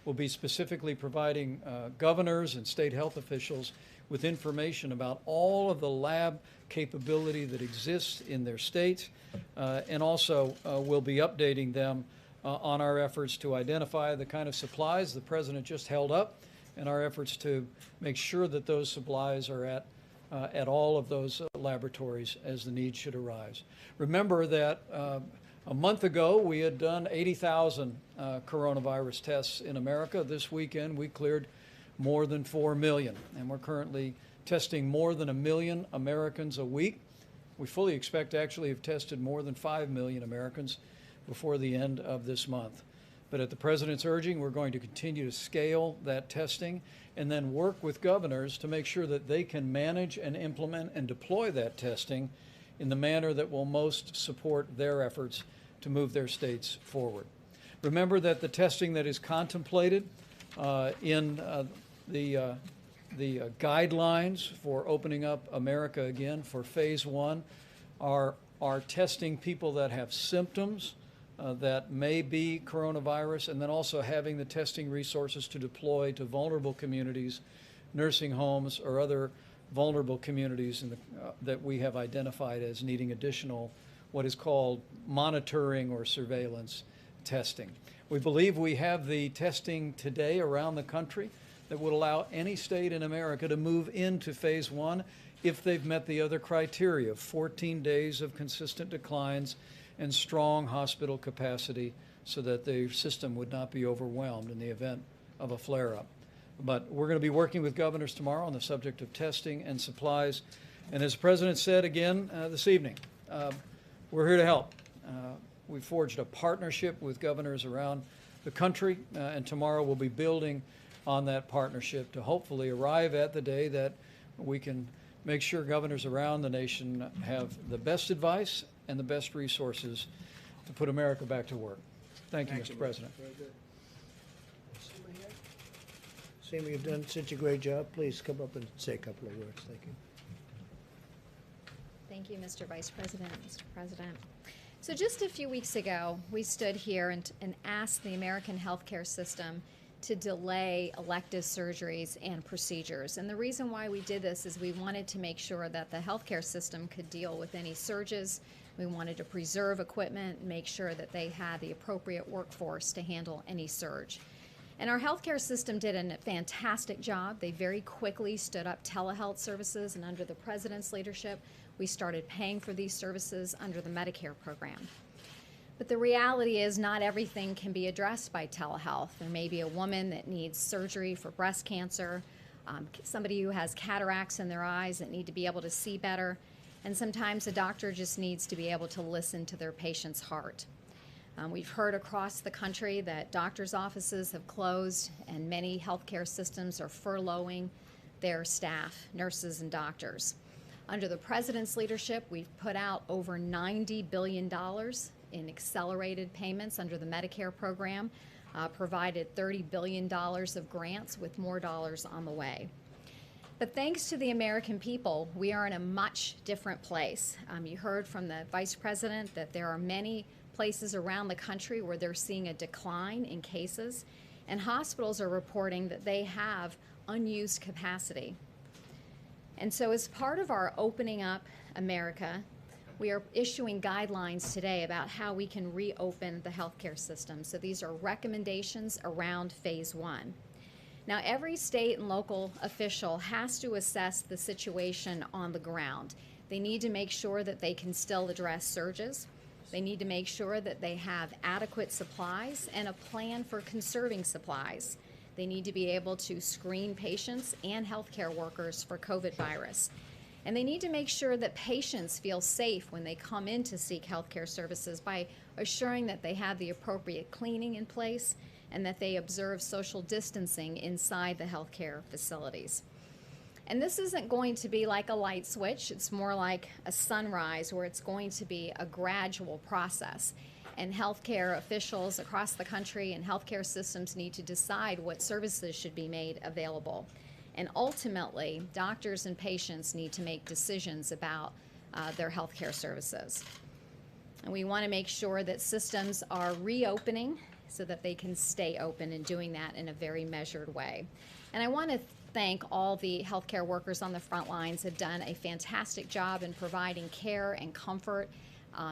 S9: We'll be specifically providing governors and state health officials with information about all of the lab capability that exists in their states, and also we'll be updating them on our efforts to identify the kind of supplies the President just held up, and our efforts to make sure that those supplies are at all of those laboratories as the need should arise. Remember that a month ago we had done 80,000 coronavirus tests in America. This weekend we cleared more than 4 million, and we're currently testing more than 1 million Americans a week. We fully expect to actually have tested more than 5 million Americans before the end of this month. But at the President's urging, we're going to continue to scale that testing and then work with governors to make sure that they can manage and implement and deploy that testing in the manner that will most support their efforts to move their states forward. Remember that the testing that is contemplated in the guidelines for opening up America again for phase 1 are testing people that have symptoms that may be coronavirus, and then also having the testing resources to deploy to vulnerable communities, nursing homes, or other vulnerable communities that we have identified as needing additional what is called monitoring or surveillance testing. We believe we have the testing today around the country that would allow any state in America to move into phase 1 if they've met the other criteria of 14 days of consistent declines and strong hospital capacity so that the system would not be overwhelmed in the event of a flare-up. But we're going to be working with governors tomorrow on the subject of testing and supplies. And as the President said again this evening, we're here to help. We forged a partnership with governors around the country, and tomorrow we'll be building on that partnership to hopefully arrive at the day that we can make sure governors around the nation have the best advice and the best resources to put America back to work. Thank you, Mr. President.
S6: Very good. Seema, you've done such a great job. Please come up and say a couple of words. Thank you.
S10: Thank you, Mr. Vice President, Mr. President. So just a few weeks ago, we stood here and asked the American healthcare system to delay elective surgeries and procedures. And the reason why we did this is we wanted to make sure that the healthcare system could deal with any surges. We wanted to preserve equipment and make sure that they had the appropriate workforce to handle any surge. And our healthcare system did a fantastic job. They very quickly stood up telehealth services, and under the President's leadership, we started paying for these services under the Medicare program. But the reality is not everything can be addressed by telehealth. There may be a woman that needs surgery for breast cancer, somebody who has cataracts in their eyes that need to be able to see better, and sometimes a doctor just needs to be able to listen to their patient's heart. We've heard across the country that doctors' offices have closed and many healthcare systems are furloughing their staff, nurses and doctors. Under the President's leadership, we've put out over $90 billion in accelerated payments under the Medicare program, provided $30 billion of grants with more dollars on the way. But thanks to the American people, we are in a much different place. You heard from the Vice President that there are many places around the country where they're seeing a decline in cases, and hospitals are reporting that they have unused capacity. And so as part of our Opening Up America, we are issuing guidelines today about how we can reopen the healthcare system. So these are recommendations around phase 1. Now, every state and local official has to assess the situation on the ground. They need to make sure that they can still address surges. They need to make sure that they have adequate supplies and a plan for conserving supplies. They need to be able to screen patients and healthcare workers for COVID virus. And they need to make sure that patients feel safe when they come in to seek healthcare services by assuring that they have the appropriate cleaning in place and that they observe social distancing inside the healthcare facilities. And this isn't going to be like a light switch. It's more like a sunrise where it's going to be a gradual process. And healthcare officials across the country and healthcare systems need to decide what services should be made available. And ultimately, doctors and patients need to make decisions about their healthcare services. And we want to make sure that systems are reopening so that they can stay open and doing that in a very measured way. And I want to thank all the healthcare workers on the front lines have done a fantastic job in providing care and comfort,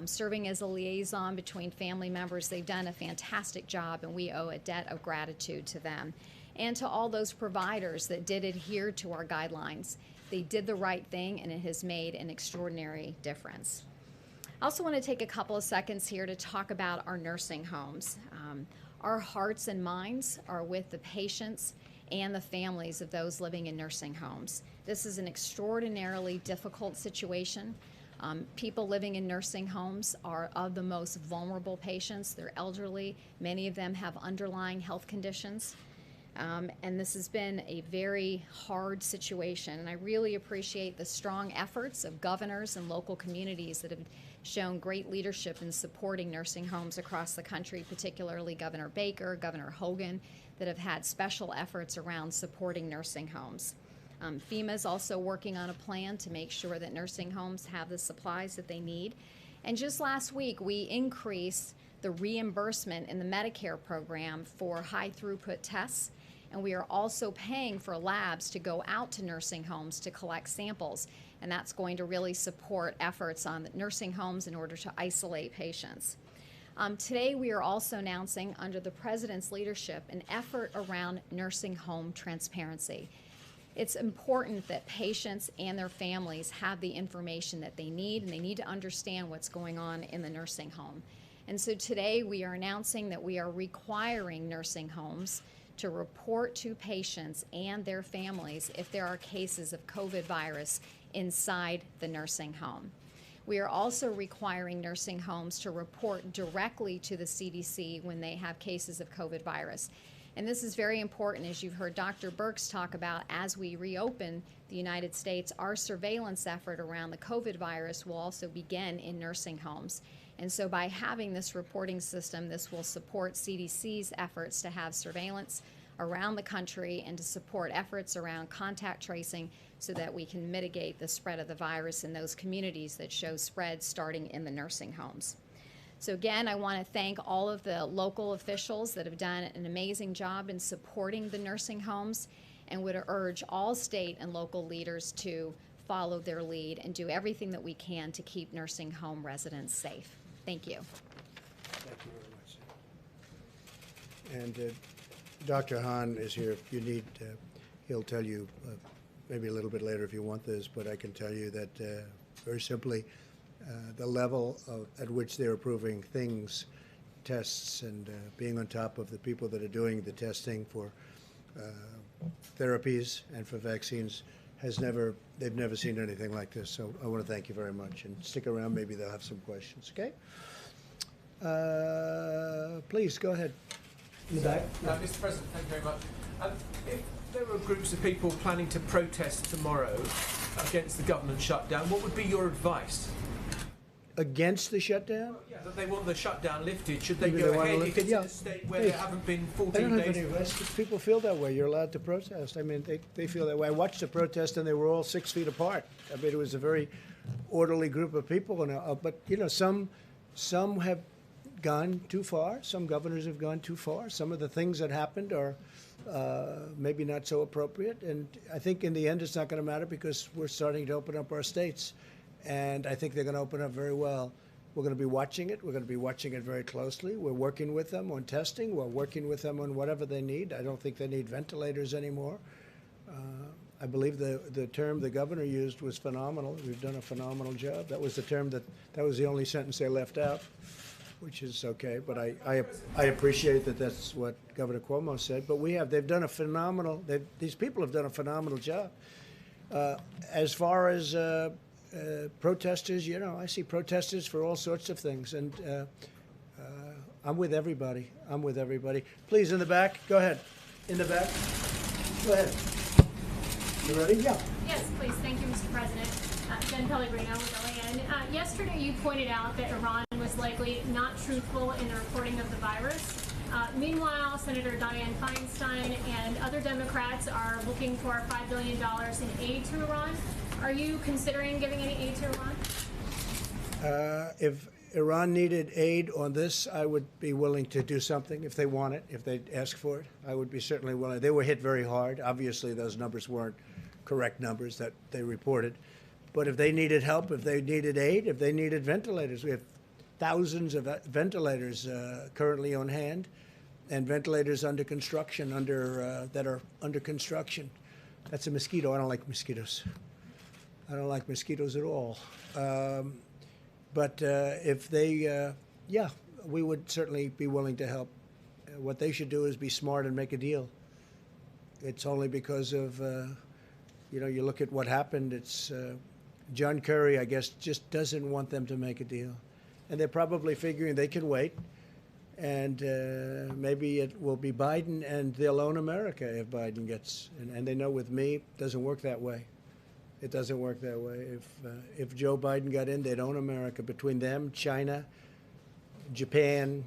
S10: serving as a liaison between family members. They've done a fantastic job, and we owe a debt of gratitude to them. And to all those providers that did adhere to our guidelines. They did the right thing, and it has made an extraordinary difference. I also want to take a couple of seconds here to talk about our nursing homes. Our hearts and minds are with the patients and the families of those living in nursing homes. This is an extraordinarily difficult situation. People living in nursing homes are of the most vulnerable patients. They're elderly. Many of them have underlying health conditions. And this has been a very hard situation. And I really appreciate the strong efforts of governors and local communities that have shown great leadership in supporting nursing homes across the country, particularly Governor Baker, Governor Hogan, that have had special efforts around supporting nursing homes. FEMA is also working on a plan to make sure that nursing homes have the supplies that they need. And just last week, we increased the reimbursement in the Medicare program for high throughput tests. And we are also paying for labs to go out to nursing homes to collect samples. And that's going to really support efforts on nursing homes in order to isolate patients. Today, we are also announcing, under the President's leadership, an effort around nursing home transparency. It's important that patients and their families have the information that they need, and they need to understand what's going on in the nursing home. And so today, we are announcing that we are requiring nursing homes to report to patients and their families if there are cases of COVID virus inside the nursing home. We are also requiring nursing homes to report directly to the CDC when they have cases of COVID virus. And this is very important, as you've heard Dr. Birx talk about. As we reopen the United States, our surveillance effort around the COVID virus will also begin in nursing homes. And so by having this reporting system, this will support CDC's efforts to have surveillance around the country and to support efforts around contact tracing so that we can mitigate the spread of the virus in those communities that show spread starting in the nursing homes. So again, I want to thank all of the local officials that have done an amazing job in supporting the nursing homes, and would urge all state and local leaders to follow their lead and do everything that we can to keep nursing home residents safe. Thank you.
S6: Thank you very much. And Dr. Hahn is here. If you need, he'll tell you maybe a little bit later if you want this, but I can tell you that very simply, the level at which they're approving things, tests, and being on top of the people that are doing the testing for therapies and for vaccines they've never seen anything like this. So I want to thank you very much, and stick around. Maybe they'll have some questions. Okay? Please go ahead. In the back.
S11: Mr. President, thank you very much. If there were groups of people planning to protest tomorrow against the government shutdown, what would be your advice?
S6: Against the shutdown?
S11: Yeah, that they want the shutdown lifted. Should they go ahead if it's in a state where there haven't been 14 days?
S6: I don't have any advice. People feel that way. You're allowed to protest. I mean, they feel that way. I watched the protest, and they were all 6 feet apart. I mean, it was a very orderly group of people. And but you know, some have gone too far. Some governors have gone too far. Some of the things that happened are maybe not so appropriate. And I think in the end, it's not going to matter, because we're starting to open up our states. And I think they're going to open up very well. We're going to be watching it. We're going to be watching it very closely. We're working with them on testing. We're working with them on whatever they need. I don't think they need ventilators anymore. I believe the term the governor used was phenomenal. We've done a phenomenal job. That was the term that was the only sentence they left out, which is okay. But I appreciate that that's what Governor Cuomo said. But they've done a phenomenal. These people have done a phenomenal job. As far as protesters, you know, I see protesters for all sorts of things, and I'm with everybody. I'm with everybody. Please, in the back. Go ahead. In the back. Go ahead. You ready? Yeah.
S12: Yes, please. Thank you, Mr. President. Jen Pellegrino with OAN. Yesterday, you pointed out that Iran was likely not truthful in the reporting of the virus. Meanwhile, Senator Dianne Feinstein and other Democrats are looking for $5 billion in aid to Iran. Are you considering giving any aid to Iran?
S6: Iran needed aid on this, I would be willing to do something if they want it, if they ask for it. I would be certainly willing. They were hit very hard. Obviously, those numbers weren't correct numbers that they reported. But if they needed help, if they needed aid, if they needed ventilators, we have thousands of ventilators currently on hand, and ventilators under construction, that are under construction. That's a mosquito. I don't like mosquitoes. I don't like mosquitoes at all. But if they, yeah, we would certainly be willing to help. What they should do is be smart and make a deal. It's only because of, you look at what happened. It's John Kerry, I guess, just doesn't want them to make a deal. And they're probably figuring they can wait. And maybe it will be Biden, and they'll own America if Biden gets. And they know with me, it doesn't work that way. It doesn't work that way. If Joe Biden got in, they'd own America. Between them, China, Japan,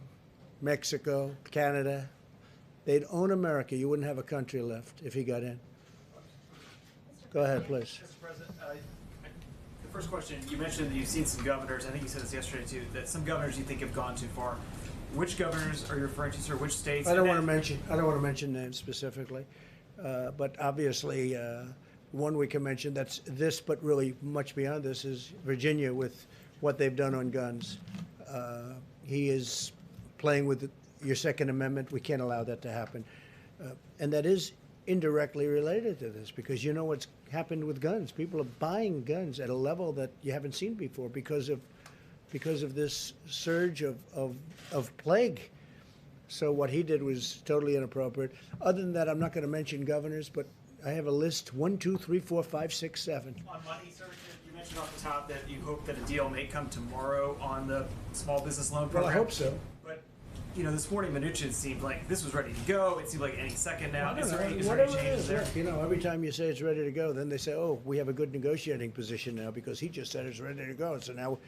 S6: Mexico, Canada, they'd own America. You wouldn't have a country left if he got in. Go ahead, please.
S13: Mr. President, the first question, you mentioned that you've seen some governors, I think you said this yesterday too, that some governors you think have gone too far. Which governors are you referring to, sir? Which states?
S6: I don't want to mention names specifically, but obviously one we can mention that's this, but really much beyond this, is Virginia with what they've done on guns. He is playing with your Second Amendment. We can't allow that to happen, and that is indirectly related to this, because you know what's happened with guns. People are buying guns at a level that you haven't seen before because of this surge of plague. So what he did was totally inappropriate. Other than that, I'm not going to mention governors, but I have a list: 1, 2, 3, 4, 5, 6, 7.
S13: On money, sir, you mentioned off the top that you hope that a deal may come tomorrow on the small business loan program.
S6: Well, I hope so.
S13: But this morning Mnuchin seemed like this was ready to go. It seemed like any second now.
S6: Well,
S13: Is there any
S6: whatever it
S13: changes
S6: is,
S13: there?
S6: look, every time you say it's ready to go, then they say, oh, we have a good negotiating position now because he just said it's ready to go. So now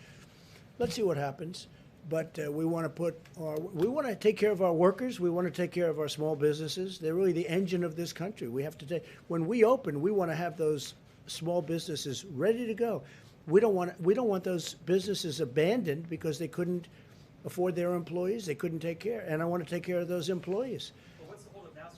S6: let's see what happens. But we want to take care of our workers. We want to take care of our small businesses. They're really the engine of this country. We have to when we open, we want to have those small businesses ready to go. We don't want those businesses abandoned because they couldn't afford their employees. They couldn't take care. And I want to take care of those employees.
S13: Well, what's the holdup now,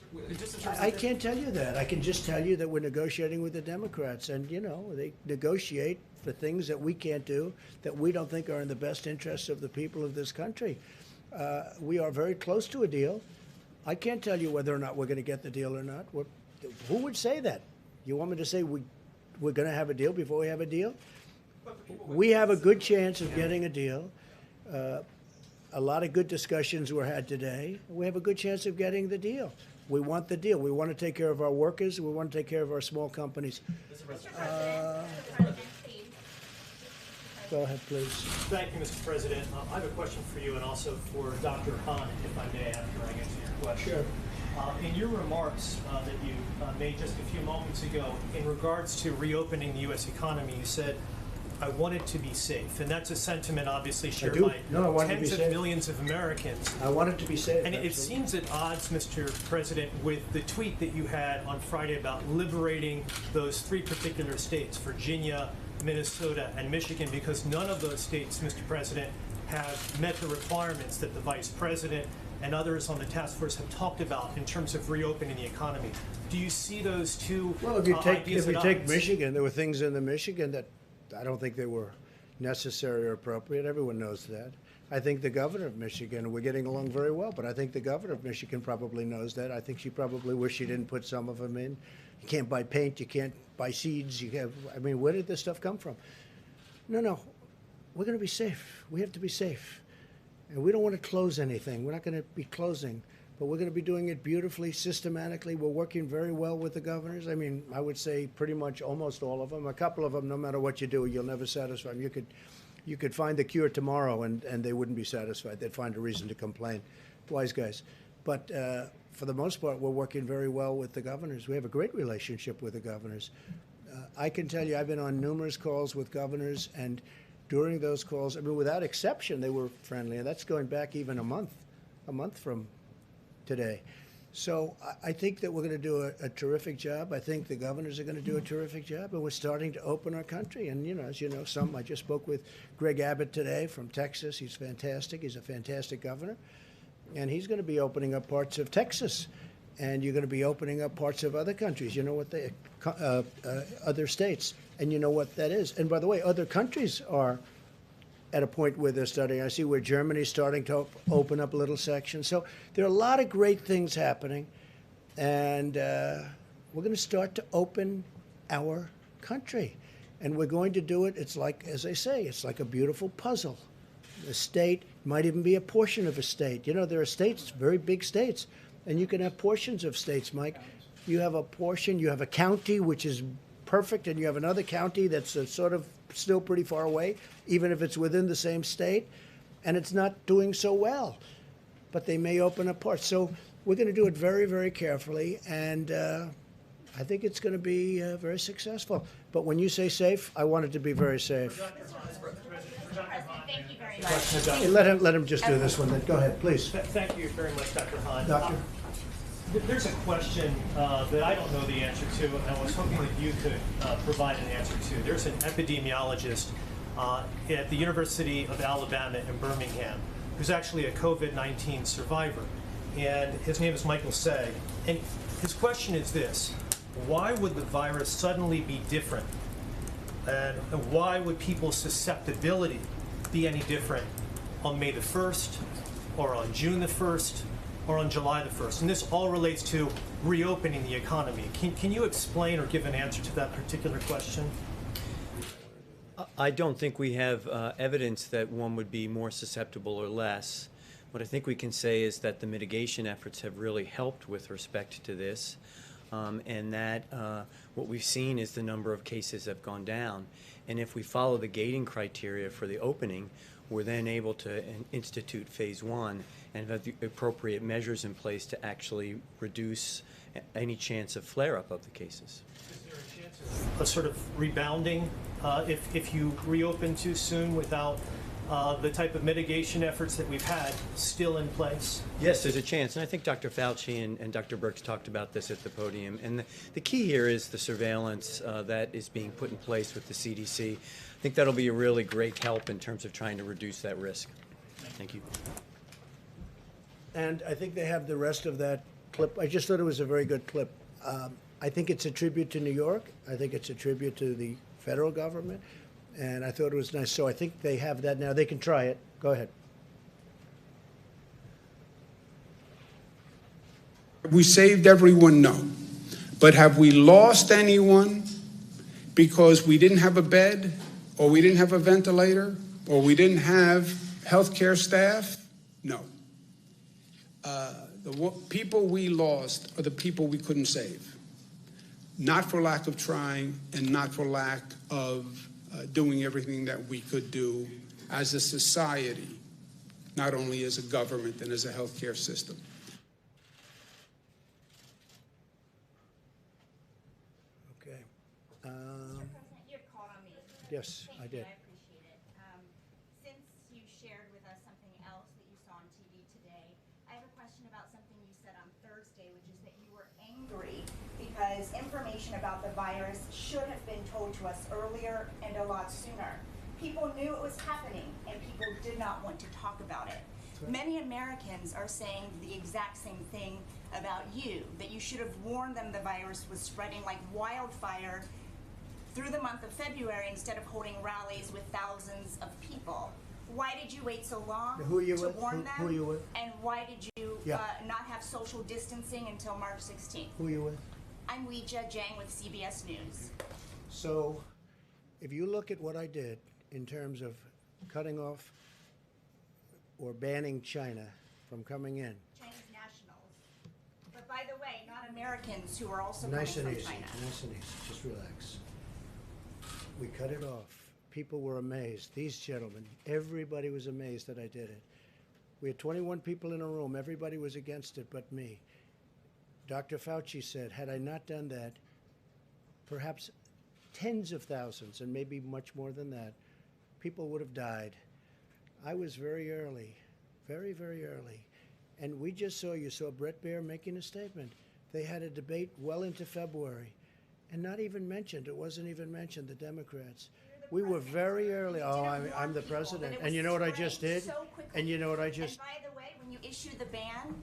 S13: sir?
S6: I can't tell you that. I can just tell you that we're negotiating with the Democrats, and they negotiate for things that we can't do, that we don't think are in the best interests of the people of this country. We are very close to a deal. I can't tell you whether or not we're going to get the deal or not. Who would say that? You want me to say we're going to have a deal before we have a deal? We have a good chance of getting a deal. A lot of good discussions were had today. We have a good chance of getting the deal. We want the deal. We want to take care of our workers. We want to take care of our small companies. Go ahead, please.
S14: Thank you, Mr. President. I have a question for you and also for Dr. Hahn, if I may, after I answer your question.
S6: Sure.
S14: In your remarks that you made just a few moments ago in regards to reopening the U.S. economy, you said, I want it to be safe. And that's a sentiment obviously shared by tens of millions of Americans.
S6: I want it to be safe.
S14: And it seems at odds, Mr. President, with the tweet that you had on Friday about liberating those 3 particular states, Virginia, Minnesota, and Michigan, because none of those states, Mr. President, have met the requirements that the Vice President and others on the task force have talked about in terms of reopening the economy. Do you see those two ideas
S6: if you take
S14: odds?
S6: Michigan, there were things in the Michigan that I don't think they were necessary or appropriate. Everyone knows that. I think the governor of Michigan, we're getting along very well, but I think the governor of Michigan probably knows that. I think she probably wished she didn't put some of them in. You can't buy paint, you can't buy seeds. Where did this stuff come from? No, we're going to be safe. We have to be safe. And we don't want to close anything. We're not going to be closing, but we're going to be doing it beautifully, systematically. We're working very well with the governors. I would say pretty much almost all of them. A couple of them, no matter what you do, you'll never satisfy them. You could find the cure tomorrow, and they wouldn't be satisfied. They'd find a reason to complain. Wise guys. But for the most part, we're working very well with the governors. We have a great relationship with the governors. I can tell you, I've been on numerous calls with governors, and during those calls, without exception, they were friendly. And that's going back even a month from today. So I think that we're going to do a terrific job. I think the governors are going to do a terrific job, and we're starting to open our country. And, you know, as you know, I just spoke with Greg Abbott today from Texas. He's fantastic. He's a fantastic governor. And he's going to be opening up parts of Texas. And you're going to be opening up parts of other countries. You know what other states. And you know what that is. And by the way, other countries are at a point where they're starting. I see where Germany's starting to open up little sections. So there are a lot of great things happening, and we're going to start to open our country. And we're going to do it, it's like, as I say, it's like a beautiful puzzle. A state might even be a portion of a state. You know, there are states, very big states, and you can have portions of states, Mike. You have a portion, you have a county, which is perfect, and you have another county that's sort of still pretty far away, even if it's within the same state, and it's not doing so well. But they may open up parts. So we're going to do it very, very carefully, and I think it's going to be very successful. But when you say safe, I want it to be very safe.
S15: Thank you very
S6: Hey,
S15: much.
S6: let him just do this one. Then go ahead, please.
S14: Thank you very much, Dr. Hahn.
S6: Doctor?
S14: There's a question that I don't know the answer to, and I was hoping that you could provide an answer to. There's an epidemiologist at the University of Alabama in Birmingham who's actually a COVID-19 survivor, and his name is Michael Say. And his question is this: why would the virus suddenly be different, and why would people's susceptibility be any different on May the 1st, or on June the 1st, or on July the 1st? And this all relates to reopening the economy. Can you explain or give an answer to that particular question?
S16: I don't think we have evidence that one would be more susceptible or less. What I think we can say is that the mitigation efforts have really helped with respect to this, and that what we've seen is the number of cases have gone down. And if we follow the gating criteria for the opening, we're then able to institute phase 1 and have the appropriate measures in place to actually reduce any chance of flare-up of the cases.
S14: Is there a chance of a sort of rebounding if you reopen too soon without the type of mitigation efforts that we've had still in place?
S16: Yes, there's a chance, and I think Dr. Fauci and Dr. Birx talked about this at the podium. And the key here is the surveillance that is being put in place with the CDC. I think that'll be a really great help in terms of trying to reduce that risk. Thank you.
S6: And I think they have the rest of that clip. I just thought it was a very good clip. I think it's a tribute to New York. I think it's a tribute to the federal government. And I thought it was nice. So I think they have that now. They can try it. Go ahead.
S17: We saved everyone? No. But have we lost anyone because we didn't have a bed, or we didn't have a ventilator, or we didn't have healthcare staff? No. The people we lost are the people we couldn't save. Not for lack of trying, and not for lack of doing everything that we could do as a society, not only as a government and as a healthcare system.
S6: Okay.
S15: Mr. President, you had called on me.
S6: Yes, I did.
S15: I appreciate it. Since you shared with us something else that you saw on TV today, I have a question about something you said on Thursday, which is that you were angry because information about the virus should have been told to us earlier and a lot sooner. People knew it was happening, and people did not want to talk about it. Many Americans are saying the exact same thing about you, that you should have warned them the virus was spreading like wildfire through the month of February instead of holding rallies with thousands of people. Why did you wait so long
S6: Who are you
S15: to
S6: with?
S15: warn them?
S6: Who are you with?
S15: And why did you
S6: Yeah.
S15: not have social distancing until March 16th?
S6: Who are you with?
S15: I'm Weijia Jiang with CBS News.
S6: So if you look at what I did in terms of cutting off or banning China from coming in,
S15: Chinese nationals. But by the way, not Americans who are also
S6: nice and
S15: coming
S6: easy,
S15: from China.
S6: nice and easy, just relax. We cut it off. People were amazed. These gentlemen, everybody was amazed that I did it. We had 21 people in a room. Everybody was against it but me. Dr. Fauci said, had I not done that, perhaps tens of thousands, and maybe much more than that, people would have died. I was very early, very, very early. And we just saw, you saw Brett Baer making a statement. They had a debate well into February and not even mentioned, it wasn't even mentioned, the Democrats. We were very early. Oh, I'm the president. And you know what I just did? And you know what I just...
S15: And by the way, when you issued the ban,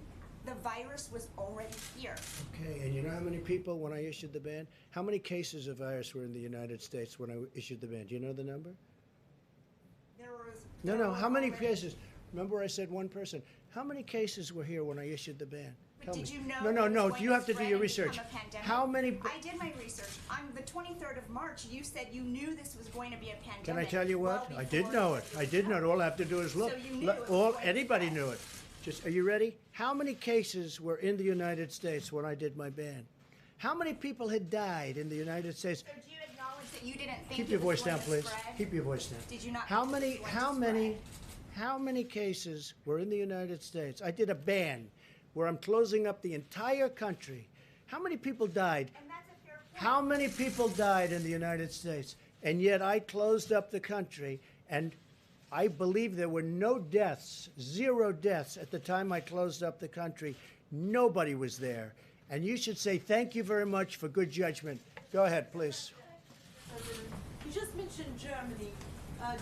S15: the virus was already here.
S6: Okay, and you know how many people, when I issued the ban, how many cases of virus were in the United States when I issued the ban? Do you know the number? No, how many cases? Remember I said one person. How many cases were here when I issued the ban? Tell
S15: Did
S6: me.
S15: you know?
S6: No, you have to do your research. How many?
S15: I did my research. On the 23rd of March, you said you knew this was going to be a pandemic.
S6: Can I tell you what?
S15: well
S6: I did
S15: before-
S6: know it. I did know it. All I have to do is look.
S15: So you knew it was
S6: All
S15: going to
S6: anybody knew it. Just, are you ready? How many cases were in the United States when I did my ban? How many people had died in the United States?
S15: So do you acknowledge that you didn't think
S6: Keep
S15: it
S6: your
S15: was
S6: voice
S15: going
S6: down,
S15: to
S6: please.
S15: spread?
S6: Keep your voice down.
S15: Did you not
S6: How
S15: think it
S6: many?
S15: was going
S6: How
S15: to
S6: many?
S15: spread?
S6: How many cases were in the United States? I did a ban where I'm closing up the entire country. How many people died? How many people died in the United States? And yet I closed up the country, and I believe there were no deaths, 0 deaths at the time I closed up the country. Nobody was there. And you should say thank you very much for good judgment. Go ahead, please.
S18: You just mentioned Germany.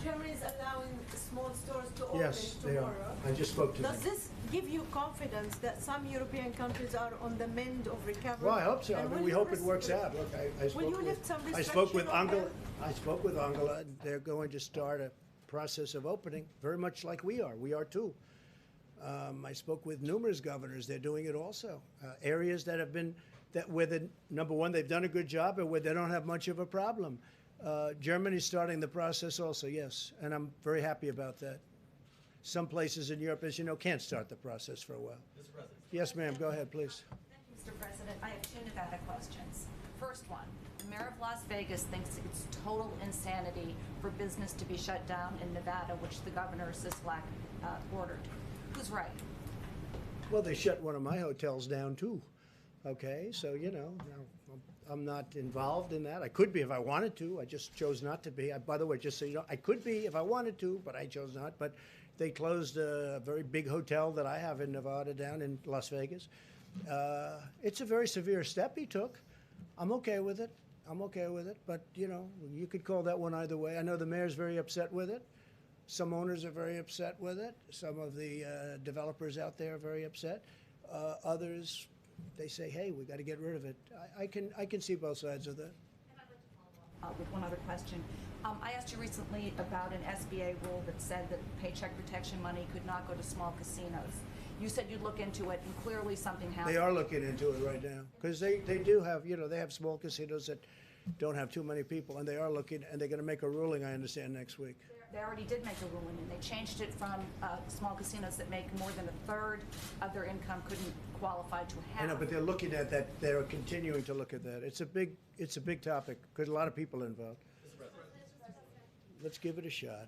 S18: Germany is allowing small stores to open
S6: Yes, they are.
S18: tomorrow.
S6: I just spoke to them.
S18: Does this give you confidence that some European countries are on the mend of recovery?
S6: Well, I hope so. I
S18: And
S6: mean,
S18: will
S6: we
S18: you
S6: hope it
S18: res-
S6: works out. Look, I
S18: Will
S6: spoke
S18: you
S6: with
S18: lift some
S6: I spoke with
S18: restriction on
S6: Angela.
S18: them?
S6: I spoke with Angela. And they're going to start a process of opening, very much like we are. We are too. I spoke with numerous governors. They're doing it also. Areas that have been where the number one they've done a good job, and where they don't have much of a problem. Germany's starting the process also, yes, and I'm very happy about that. Some places in Europe, as you know, can't start the process for a while.
S19: Mr. President.
S6: Yes, ma'am. Go ahead, please.
S20: Mr. President, I have 2 Nevada questions. First one, the mayor of Las Vegas thinks it's total insanity for business to be shut down in Nevada, which the governor Sisolak ordered. Who's right?
S6: Well, they shut one of my hotels down too. Okay, so you know, I'm not involved in that. I could be if I wanted to. I just chose not to be. By the way, just so you know, I could be if I wanted to, but I chose not. But they closed a very big hotel that I have in Nevada down in Las Vegas. It's a very severe step he took. I'm okay with it. I'm okay with it. But you know, you could call that one either way. I know the mayor's very upset with it. Some owners are very upset with it. Some of the developers out there are very upset. Others, they say, "Hey, we got to get rid of it." I can see both sides of that.
S20: With one other question. I asked you recently about an SBA rule that said that paycheck protection money could not go to small casinos. You said you'd look into it, and clearly something happened.
S6: They are looking into it right now because they do have, you know, they have small casinos that don't have too many people, and they are looking, and they're going to make a ruling, I understand, next week.
S20: They already did make a ruling, and they changed it from small casinos that make more than 1/3 of their income couldn't qualify to half.
S6: I know, but they're looking at that. They're continuing to look at that. It's a big topic because a lot of people are involved. Let's give it a shot.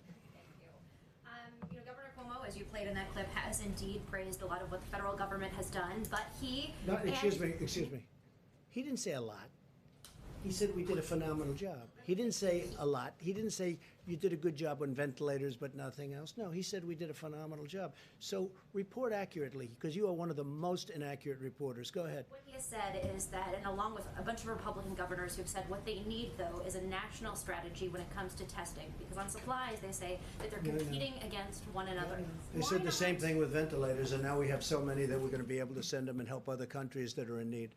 S21: Governor Cuomo, as you played in that clip, has indeed praised a lot of what the federal government has done, but he...
S6: Excuse me. He didn't say a lot. He said we did a phenomenal job. He didn't say a lot. He didn't say you did a good job on ventilators but nothing else. No, he said we did a phenomenal job. So report accurately, because you are one of the most inaccurate reporters. Go ahead.
S21: What he has said is that, and along with a bunch of Republican governors who've said what they need, though, is a national strategy when it comes to testing. Because on supplies, they say that they're competing against one another.
S6: They said the same thing with ventilators, and now we have so many that we're going to be able to send them and help other countries that are in need.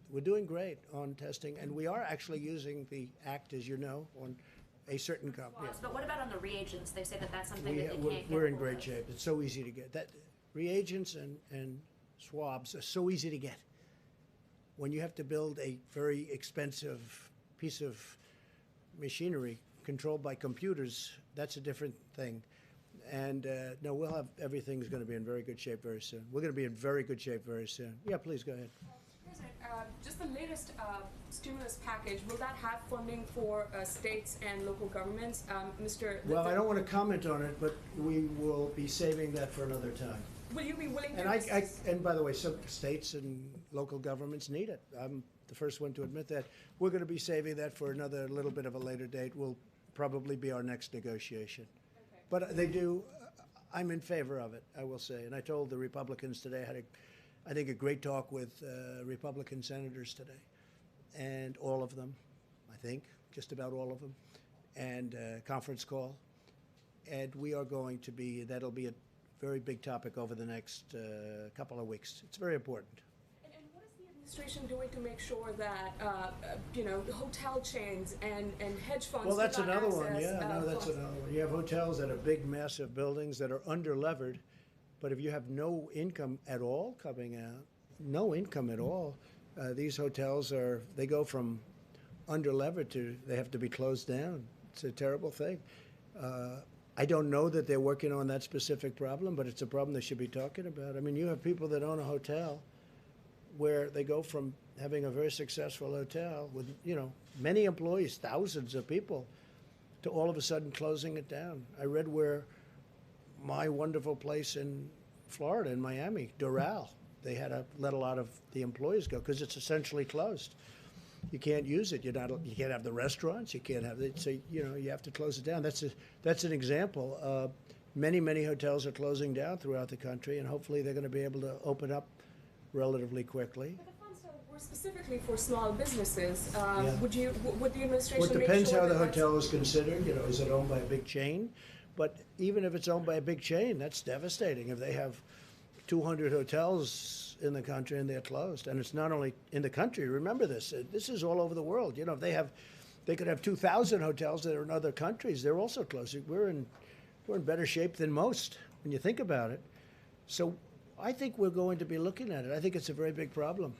S6: We're doing great on testing, and we are actually using the act, as you know, on a certain company.
S21: But what about on the reagents? They say that that's something that they can't get.
S6: We're in great shape. It's so easy to get. That reagents and swabs are so easy to get. When you have to build a very expensive piece of machinery controlled by computers, that's a different thing. And no, we'll have everything's going to be in very good shape very soon. We're going to be in very good shape very soon. Yeah, please go ahead.
S22: President, just the latest stimulus package, will that have funding for states and local governments?
S6: Well, I don't want to comment on it, but we will be saving that for another time.
S22: Will you be willing
S6: And
S22: to...
S6: and by the way, some states and local governments need it. I'm the first one to admit that. We're going to be saving that for another little bit of a later date. Will probably be our next negotiation. But they do. I'm in favor of it, I will say. And I told the Republicans today, I think, a great talk with Republican senators today. And all of them, I think, just about all of them, and conference call. And we are going to be, that'll be a very big topic over the next couple of weeks. It's very important.
S22: And what is the administration doing to make sure that, hotel chains and hedge funds
S6: Well, that's
S22: do not
S6: another one.
S22: access,
S6: Yeah, no, that's
S22: funds?
S6: another one. You have hotels that are big, massive buildings that are under-levered, but if you have no income at all coming out, no income at all, these hotels they go from under-levered to they have to be closed down. It's a terrible thing. I don't know that they're working on that specific problem, but it's a problem they should be talking about. I mean, you have people that own a hotel where they go from having a very successful hotel with, many employees, thousands of people, to all of a sudden closing it down. I read where my wonderful place in Florida, in Miami, Doral, they had to let a lot of the employees go because it's essentially closed. You can't use it. You can't have the restaurants. You can't have it. So you have to close it down. That's an example. Many hotels are closing down throughout the country, and hopefully they're going to be able to open up relatively quickly.
S22: But the funds were specifically for small businesses.
S6: Yeah.
S22: Would the administration
S6: Well, it depends
S22: make sure
S6: how the
S22: that
S6: hotel is considered. Is it owned by a big chain? But even if it's owned by a big chain, that's devastating. If they have 200 hotels in the country and they're closed, and it's not only in the country. Remember this. This is all over the world. If they could have 2,000 hotels that are in other countries. They're also closed. We're in better shape than most when you think about it. So I think we're going to be looking at it. I think it's a very big problem,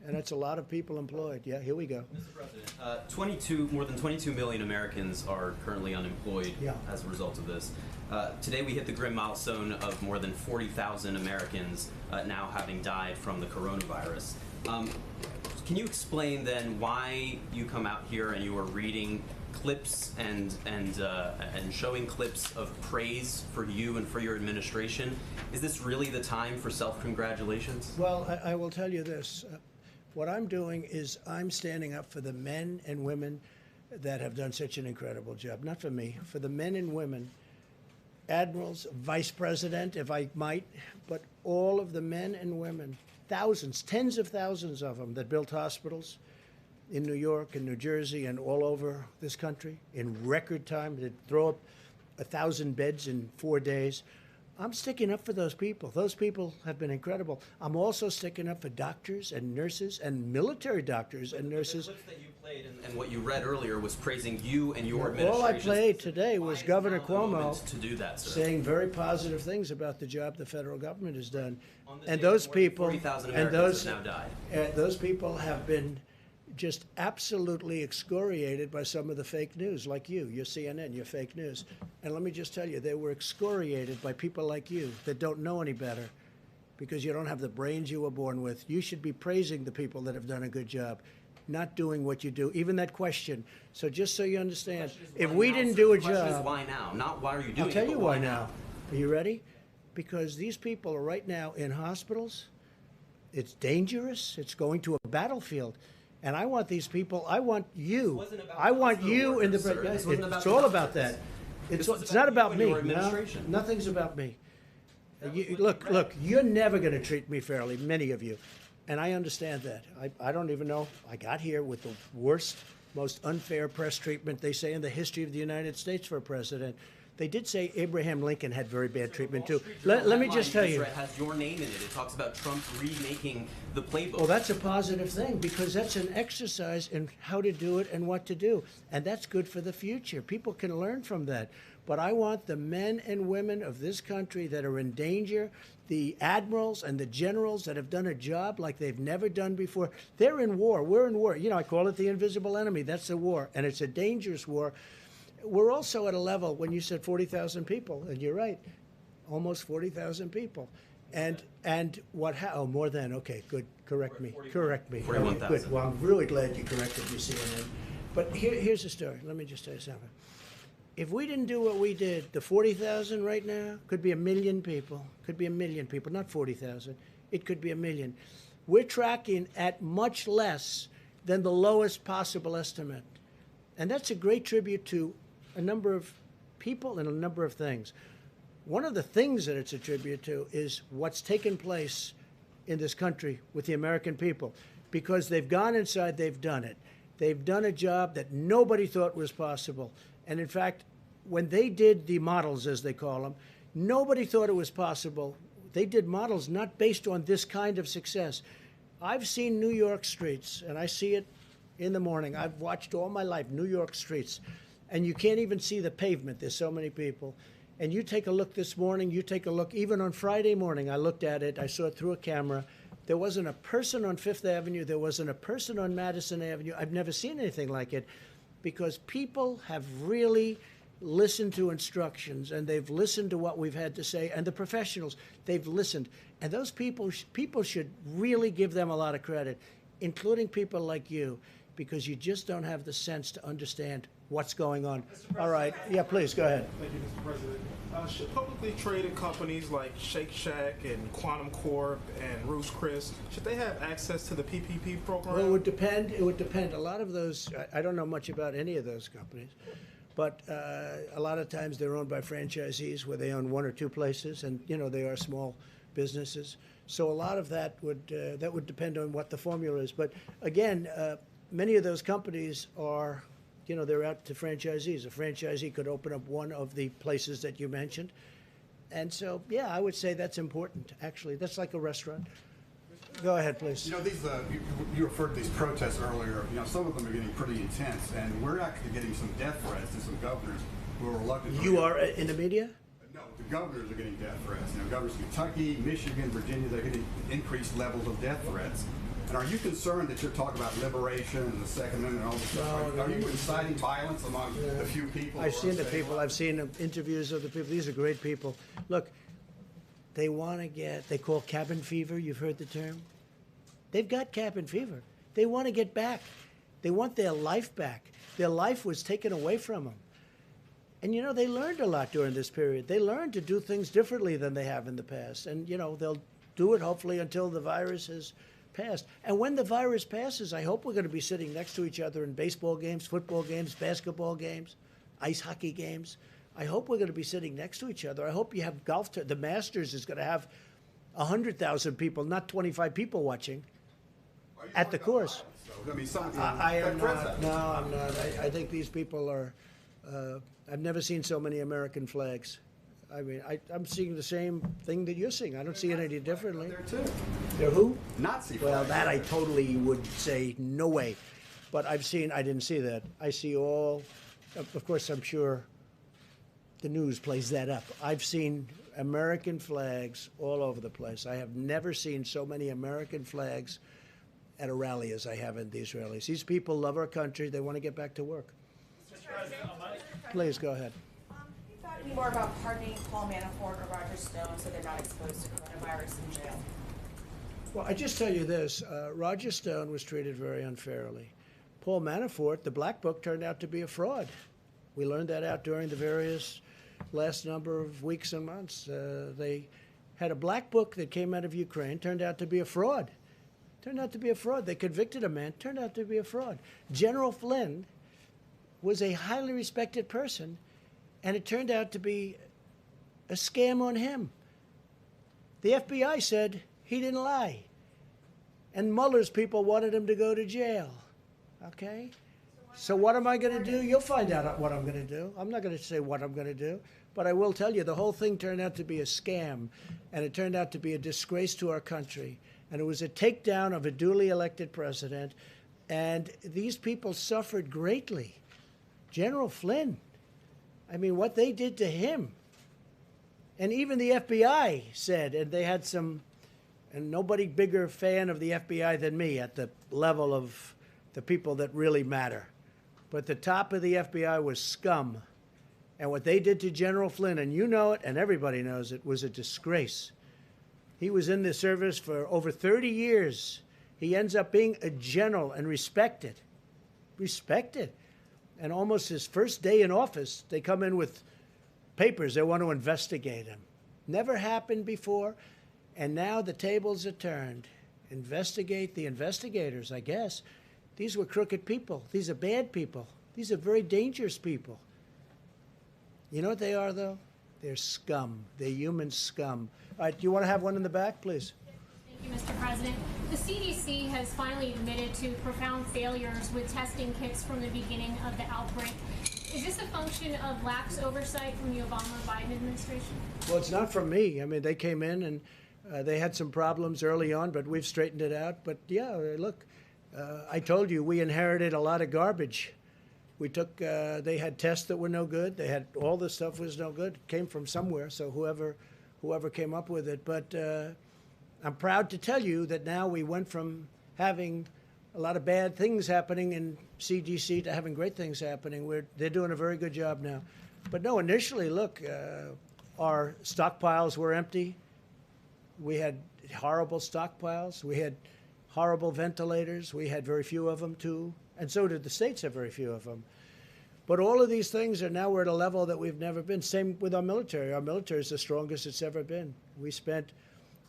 S6: and it's a lot of people employed. Yeah, here we go.
S4: Mr. President, more than 22 million Americans are currently unemployed as a result of this. Today we hit the grim milestone of more than 40,000 Americans now having died from the coronavirus. Can you explain then why you come out here and you are reading clips and showing clips of praise for you and for your administration? Is this really the time for self-congratulations?
S6: Well, I will tell you this. What I'm doing is I'm standing up for the men and women that have done such an incredible job. Not for me, for the men and women, admirals, vice president, if I might, but all of the men and women, thousands, tens of thousands of them that built hospitals in New York and New Jersey and all over this country in record time. They'd throw up 1,000 beds in 4 days. I'm sticking up for those people. Those people have been incredible. I'm also sticking up for doctors and nurses and military doctors and nurses.
S4: The clips that you played and what you read earlier was praising you and your administration.
S6: All I played today was Governor Cuomo
S4: to do that, sir.
S6: saying very positive things about the job the federal government has done. And those people,
S4: 40,000 Americans have now died.
S6: Those people have been just absolutely excoriated by some of the fake news, like you, your CNN, your fake news. And let me just tell you, they were excoriated by people like you that don't know any better because you don't have the brains you were born with. You should be praising the people that have done a good job, not doing what you do. Even that question. So just so you understand, if we didn't do a job...
S4: The question is why now, not why are you doing it,
S6: I'll tell you
S4: but
S6: why now. Are you ready? Because these people are right now in hospitals. It's dangerous. It's going to a battlefield. And I want these people, I want you. I want you in the... It's all about that. It's not about me. No, nothing's about me. Look, you're never going to treat me fairly, many of you. And I understand that. I don't even know. I got here with the worst, most unfair press treatment, they say, in the history of the United States for a president. They did say Abraham Lincoln had very bad treatment, too. Let me just tell you.
S4: It has your name in it. It talks about Trump remaking the playbook.
S6: Well, that's a positive thing because that's an exercise in how to do it and what to do. And that's good for the future. People can learn from that. But I want the men and women of this country that are in danger, the admirals and the generals that have done a job like they've never done before. They're in war. We're in war. I call it the invisible enemy. That's a war. And it's a dangerous war. We're also at a level, when you said 40,000 people, and you're right, almost 40,000 people. And what, more than, okay, good, correct me.
S4: 41,000.
S6: Good, well, I'm really glad you corrected me, CNN. But here's the story. Let me just tell you something. If we didn't do what we did, the 40,000 right now could be 1 million people. Could be 1 million people, not 40,000. It could be 1 million. We're tracking at much less than the lowest possible estimate. And that's a great tribute to a number of people and a number of things. One of the things that it's attributed to is what's taken place in this country with the American people, because they've gone inside, they've done it. They've done a job that nobody thought was possible. And in fact, when they did the models, as they call them, nobody thought it was possible. They did models not based on this kind of success. I've seen New York streets, and I see it in the morning. I've watched all my life New York streets, and you can't even see the pavement. There's so many people. And you take a look this morning, you take a look, even on Friday morning, I looked at it, I saw it through a camera. There wasn't a person on Fifth Avenue, there wasn't a person on Madison Avenue. I've never seen anything like it, because people have really listened to instructions, and they've listened to what we've had to say, and the professionals, they've listened. And those people should really give them a lot of credit, including people like you, because you just don't have the sense to understand what's going on. All right. Yeah, please, go ahead.
S2: Thank you, Mr. President. Should publicly traded companies like Shake Shack and Quantum Corp and Ruth's Chris, should they have access to the PPP program?
S6: Well, it would depend. It would depend. A lot of those, I don't know much about any of those companies, but a lot of times they're owned by franchisees where they own one or two places, and, you know, they are small businesses. So a lot of that would depend on what the formula is. But again, many of those companies are, you know, they're out to franchisees. A franchisee could open up one of the places that you mentioned. And so, yeah, I would say that's important, actually. That's like a restaurant. Go ahead, please.
S19: You know, these you referred to these protests earlier. You know, some of them are getting pretty intense, and we're actually getting some death threats to some governors who are reluctant.
S6: You are in the media?
S19: No, the governors are getting death threats. You know, governors of Kentucky, Michigan, Virginia, they're getting increased levels of death threats. And are you concerned that you're talking about liberation and the Second Amendment and all this stuff? Are you inciting violence among the few people?
S6: I've seen the people. I've seen interviews of the people. These are great people. Look, they want to get, they call cabin fever. You've heard the term? They've got cabin fever. They want to get back. They want their life back. Their life was taken away from them. And, you know, they learned a lot during this period. They learned to do things differently than they have in the past. And, you know, they'll do it hopefully until the virus has passed. And when the virus passes, I hope we're going to be sitting next to each other in baseball games, football games, basketball games, ice hockey games. I hope we're going to be sitting next to each other. I hope you have golf. The Masters is going to have 100,000 people, not 25 people watching at the course. I am not. No, I'm not. I think these people are. I've never seen so many American flags. I mean, I'm seeing the same thing that you're seeing. I don't see it any differently.
S19: There too.
S6: They're who?
S19: Nazi flags.
S6: Well, that I totally would say no way. But I didn't see that. I see all, of course, I'm sure the news plays that up. I've seen American flags all over the place. I have never seen so many American flags at a rally as I have in these rallies. These people love our country. They want to get back to work. Please, go ahead.
S15: Any more about pardoning Paul Manafort or Roger Stone so they're not exposed to coronavirus in jail?
S6: Well, I just tell you this. Roger Stone was treated very unfairly. Paul Manafort, the Black Book, turned out to be a fraud. We learned that out during the various last number of weeks and months. They had a Black Book that came out of Ukraine, turned out to be a fraud. Turned out to be a fraud. They convicted a man, turned out to be a fraud. General Flynn was a highly respected person, and it turned out to be a scam on him. The FBI said he didn't lie. And Mueller's people wanted him to go to jail. Okay? So what am I going to do? You'll find out what I'm going to do. I'm not going to say what I'm going to do. But I will tell you, the whole thing turned out to be a scam. And it turned out to be a disgrace to our country. And it was a takedown of a duly elected president. And these people suffered greatly. General Flynn. I mean, what they did to him. And even the FBI said, and they had some, and nobody bigger fan of the FBI than me at the level of the people that really matter. But the top of the FBI was scum. And what they did to General Flynn, and you know it, and everybody knows it, was a disgrace. He was in the service for over 30 years. He ends up being a general and respected. Respected. And almost his first day in office, they come in with papers. They want to investigate him. Never happened before. And now the tables are turned. Investigate the investigators, I guess. These were crooked people. These are bad people. These are very dangerous people. You know what they are, though? They're scum. They're human scum. All right, do you want to have one in the back, please?
S12: Thank you, Mr. President. The CDC has finally admitted to profound failures with testing kits from the beginning of the outbreak. Is this a function of lax oversight from the Obama-Biden administration?
S6: Well, it's not from me. I mean, they came in and they had some problems early on, but we've straightened it out. But yeah, look, I told you we inherited a lot of garbage. We took, they had tests that were no good. They had, all the stuff was no good. It came from somewhere, so whoever came up with it. But I'm proud to tell you that now we went from having a lot of bad things happening in CDC to having great things happening. They're doing a very good job now. But no, initially, look, our stockpiles were empty. We had horrible stockpiles. We had horrible ventilators. We had very few of them, too. And so did the states have very few of them. But all of these things are now we're at a level that we've never been. Same with our military. Our military is the strongest it's ever been. We spent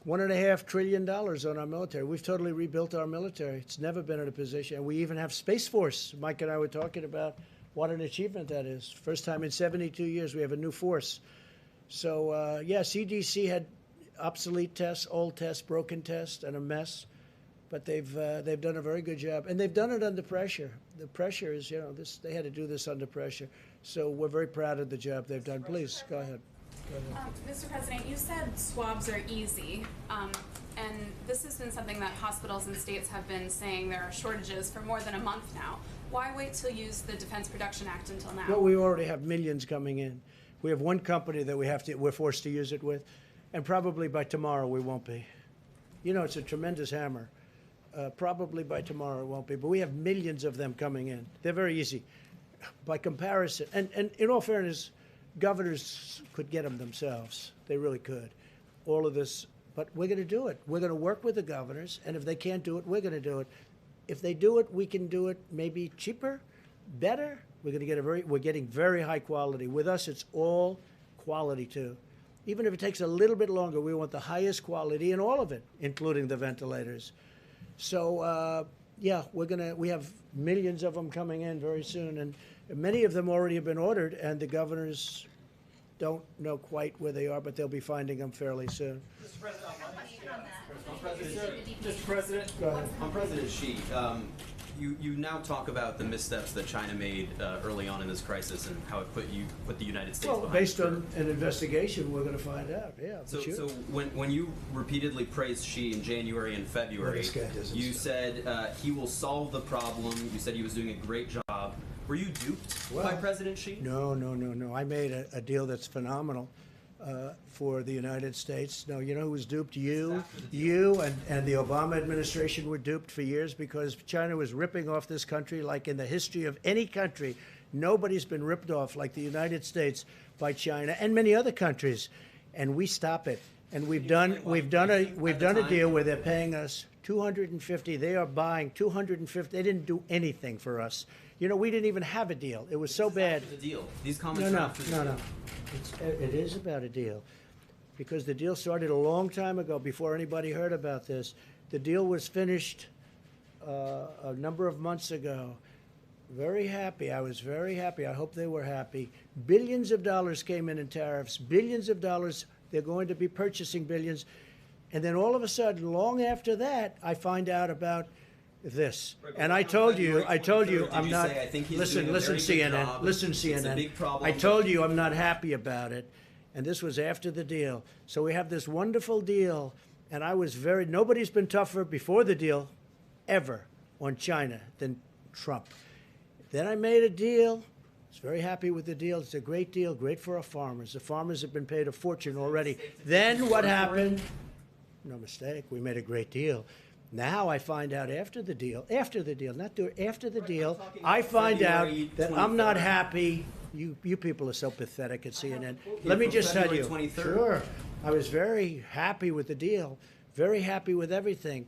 S6: $1.5 trillion on our military. We've totally rebuilt our military. It's never been in a position. And we even have Space Force. Mike and I were talking about what an achievement that is. First time in 72 years we have a new force. So, yeah, CDC had obsolete tests, old tests, broken tests, and a mess. But they've done a very good job. And they've done it under pressure. The pressure is, they had to do this under pressure. So we're very proud of the job they've done. Please, go ahead.
S3: Mr. President, you said swabs are easy, and this has been something that hospitals and states have been saying there are shortages for more than a month now. Why wait to use the Defense Production Act until now?
S6: Well, we already have millions coming in. We have one company that we're forced to use it with, and probably by tomorrow we won't be. It's a tremendous hammer. Probably by tomorrow it won't be, but we have millions of them coming in. They're very easy by comparison. And in all fairness, governors could get them themselves. They really could. All of this, but we're going to do it. We're going to work with the governors, and if they can't do it, we're going to do it. If they do it, we can do it maybe cheaper, better. We're going to get we're getting very high quality. With us, it's all quality too. Even if it takes a little bit longer, we want the highest quality in all of it, including the ventilators. So, yeah, we have millions of them coming in very soon, and many of them already have been ordered, and the governors don't know quite where they are, but they'll be finding them fairly soon.
S4: Mr. President, on President Xi, you now talk about the missteps that China made early on in this crisis and how it put the United States behind.
S6: Based on an investigation, we're going to find out. Yeah.
S4: So when you repeatedly praised Xi in January and February, you said he will solve the problem. You said he was doing a great job. Were you duped by President Xi?
S6: No. I made a deal that's phenomenal for the United States. No, you know who was duped? You and the Obama administration were duped for years because China was ripping off this country like in the history of any country. Nobody's been ripped off like the United States by China and many other countries, and we stop it. And we've done a deal where they're paying us $250. They are buying $250. They didn't do anything for us. We didn't even have a deal. It was so bad.
S4: The deal. These comments are after the deal.
S6: No. It is about a deal, because the deal started a long time ago before anybody heard about this. The deal was finished a number of months ago. Very happy. I was very happy. I hope they were happy. Billions of dollars came in tariffs. Billions of dollars. They're going to be purchasing billions. And then all of a sudden, long after that, I find out about this. And I told you, I'm not. Listen, CNN. I told you I'm not happy about it. And this was after the deal. So we have this wonderful deal. And I was nobody's been tougher before the deal ever on China than Trump. Then I made a deal. I was very happy with the deal. It's a great deal, great for our farmers. The farmers have been paid a fortune already. Then what happened? No mistake. We made a great deal. Now I find out after the deal, I find out that I'm not happy. You people are so pathetic at CNN. Let me just tell you. Sure. I was very happy with the deal, very happy with everything.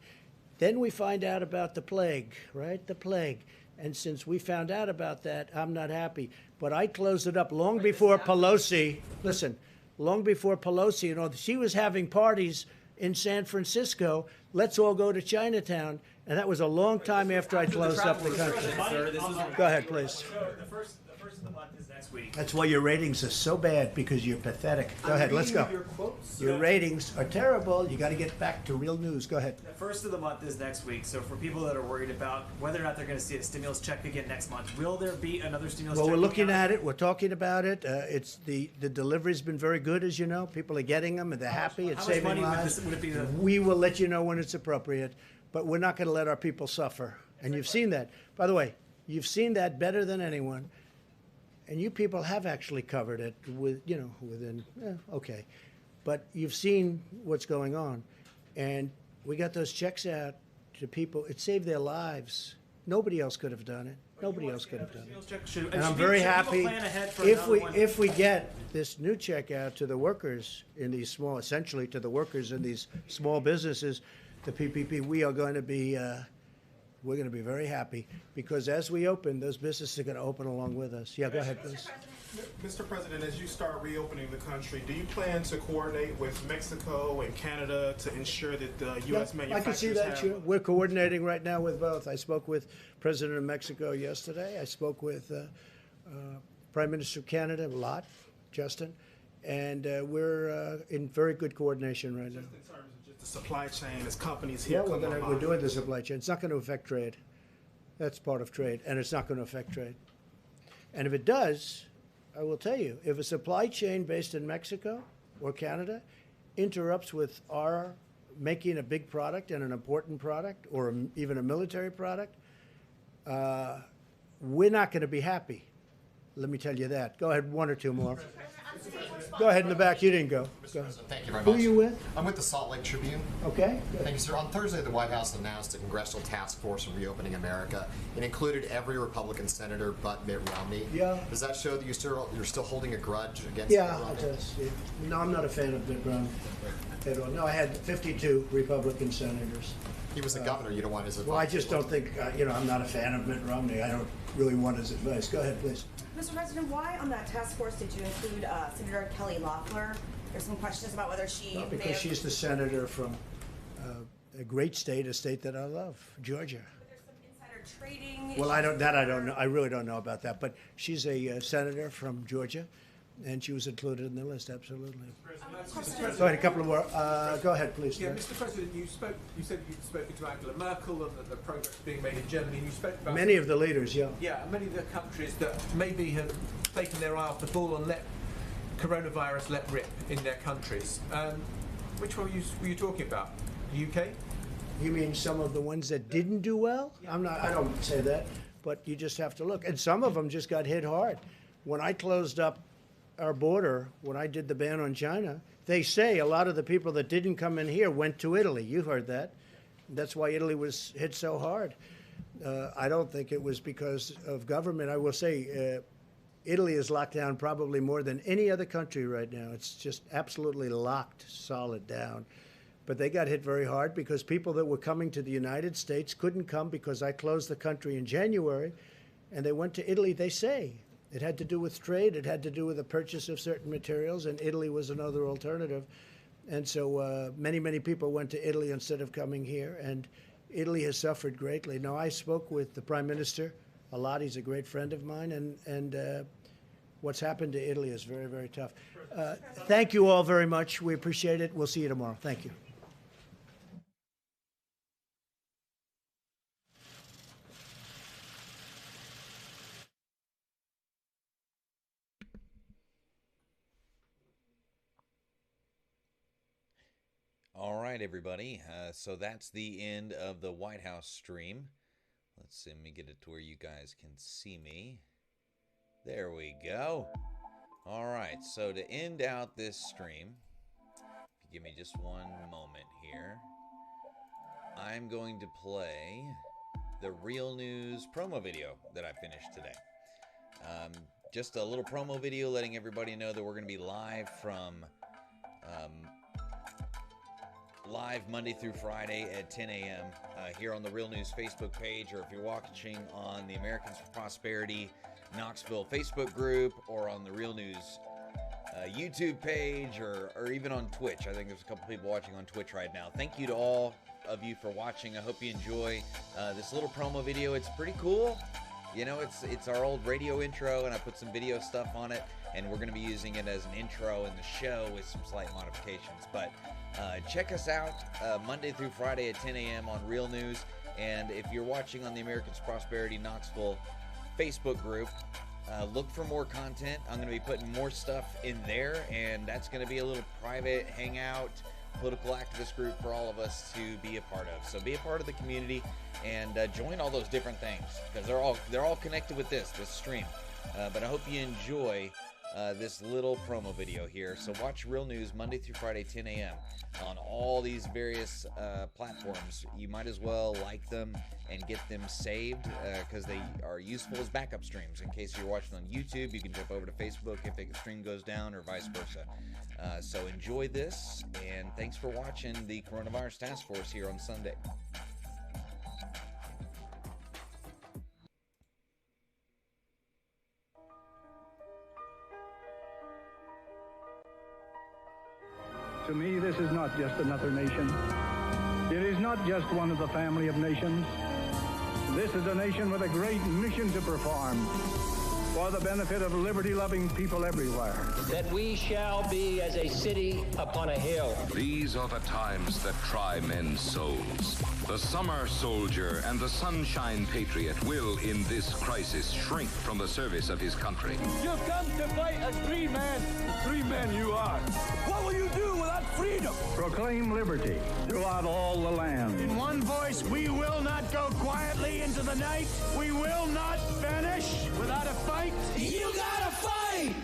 S6: Then we find out about the plague, right? The plague. And since we found out about that, I'm not happy. But I closed it up long before Pelosi. Listen, long before Pelosi, she was having parties in San Francisco. Let's all go to Chinatown. And that was a long time after I closed up the country. Go ahead, please.
S13: So the first of the month is next week.
S6: That's why your ratings are so bad, because you're pathetic. Go ahead, let's go.
S13: Your quotes.
S6: Your ratings are terrible. You got to get back to real news. Go ahead.
S13: The first of the month is next week, so for people that are worried about whether or not they're going to see a stimulus check again next month, will there be another stimulus
S6: Well,
S13: check?
S6: we're looking
S13: coming out?
S6: at it. We're talking about it. It's the delivery's been very good, as you know. People are getting them, and they're happy. It's
S13: how much
S6: saving
S13: money would
S6: lives.
S13: this- would it be the-
S6: We will let you know when it's appropriate, but we're not going to let our people suffer. And you've seen that. By the way, you've seen that better than anyone. And you people have actually covered it with, within, okay. But you've seen what's going on. And we got those checks out to people. It saved their lives. Nobody else could have done it. Nobody else could have done it. And I'm very happy if we get this new check out to the workers in these small, essentially to the workers in these small businesses, the PPP, we are going to be, we're going to be very happy, because as we open, those businesses are going to open along with us. Yeah, go ahead, please.
S2: Mr. President, as you start reopening the country, do you plan to coordinate with Mexico and Canada to ensure that the U.S. manufacturers
S6: I can see that. Sure. We're coordinating right now with both. I spoke with President of Mexico yesterday. I spoke with Prime Minister of Canada a lot, Justin, and we're in very good coordination right now.
S2: In terms of just the supply chain, as companies here
S6: Yeah,
S2: come online?
S6: we're doing the supply chain. It's not going to affect trade. That's part of trade, and it's not going to affect trade. And if it does, I will tell you, if a supply chain based in Mexico or Canada interrupts with our making a big product and an important product, or even a military product, we're not going to be happy. Let me tell you that. Go ahead, one or two more. Go ahead in the back. You didn't go. Go ahead.
S5: Thank you very
S6: Who
S5: much.
S6: are you with?
S5: I'm with the Salt Lake Tribune.
S6: Okay.
S5: Thank you, sir. On Thursday, the White House announced a congressional task force on reopening America. It included every Republican senator but Mitt Romney.
S6: Yeah.
S5: Does that show that you're still holding a grudge against
S6: Yeah,
S5: Mitt Romney?
S6: it does. Yeah. No, I'm not a fan of Mitt Romney at all. No, I had 52 Republican senators.
S5: He was the governor. You don't want his advice.
S6: Well, I just don't think, I'm not a fan of Mitt Romney. I don't really want his advice. Go ahead, please.
S15: Mr. President, why on that task force did you include Senator Kelly Loeffler? There's some questions about whether she
S6: Not
S15: may
S6: because
S15: have...
S6: she's the senator from a great state, a state that I love, Georgia.
S15: But there's some insider trading.
S6: Well, I don't know. I really don't know about that. But she's a senator from Georgia, and she was included in the list. Absolutely. Go ahead, a couple of more. Go ahead, please.
S11: Yeah, Mr. President, you said you'd spoken to Angela Merkel and that the progress being made in Germany. And you spoke about
S6: Many of the leaders, yeah.
S11: Yeah, many of the countries that maybe have taken their eye off the ball and let coronavirus let rip in their countries. Which one were you talking about? The UK?
S6: You mean some of the ones that didn't do well? I don't say that, but you just have to look. And some of them just got hit hard. When I closed up our border, when I did the ban on China, they say a lot of the people that didn't come in here went to Italy. You heard that. That's why Italy was hit so hard. I don't think it was because of government. I will say Italy is locked down probably more than any other country right now. It's just absolutely locked solid down. But they got hit very hard because people that were coming to the United States couldn't come because I closed the country in January, and they went to Italy, they say. It had to do with trade. It had to do with the purchase of certain materials, and Italy was another alternative. And so many, many people went to Italy instead of coming here, and Italy has suffered greatly. Now, I spoke with the Prime Minister a lot. He's a great friend of mine, and what's happened to Italy is very, very tough. Thank you all very much. We appreciate it. We'll see you tomorrow. Thank you.
S1: All right, everybody. So that's the end of the White House stream. Let's see. Let me get it to where you guys can see me. There we go. All right. So to end out this stream, if you give me just one moment here, I'm going to play the Real News promo video that I finished today. Just a little promo video letting everybody know that we're going to be live from live Monday through Friday at 10 a.m. Here on the Real News Facebook page, or if you're watching on the Americans for Prosperity Knoxville Facebook group, or on the Real News YouTube page, or even on Twitch. I think there's a couple people watching on Twitch right now. Thank you to all of you for watching. I hope you enjoy this little promo video. It's pretty cool. You know, it's our old radio intro, and I put some video stuff on it, and we're going to be using it as an intro in the show with some slight modifications. But check us out Monday through Friday at 10 a.m. on Real News. And if you're watching on the Americans Prosperity Knoxville Facebook group, look for more content. I'm going to be putting more stuff in there, and that's going to be a little private hangout, political activist group for all of us to be a part of. So be a part of the community and join all those different things, because they're all connected with this stream. But I hope you enjoy this little promo video here. So watch Real News Monday through Friday, 10 a.m. on all these various platforms. You might as well like them and get them saved because they are useful as backup streams. In case you're watching on YouTube, you can jump over to Facebook if a stream goes down, or vice versa. So enjoy this, and thanks for watching the Coronavirus Task Force here on Sunday.
S7: To me, this is not just another nation. It is not just one of the family of nations. This is a nation with a great mission to perform for the benefit of liberty-loving people everywhere.
S8: That we shall be as a city upon a hill.
S23: These are the times that try men's souls. The summer soldier and the sunshine patriot will, in this crisis, shrink from the service of his country.
S7: You've come to fight as free men. Free men you are. What will you do without freedom? Proclaim liberty throughout all the land. In one voice, we will not go quietly into the night. We will not vanish without a fight. You gotta fight!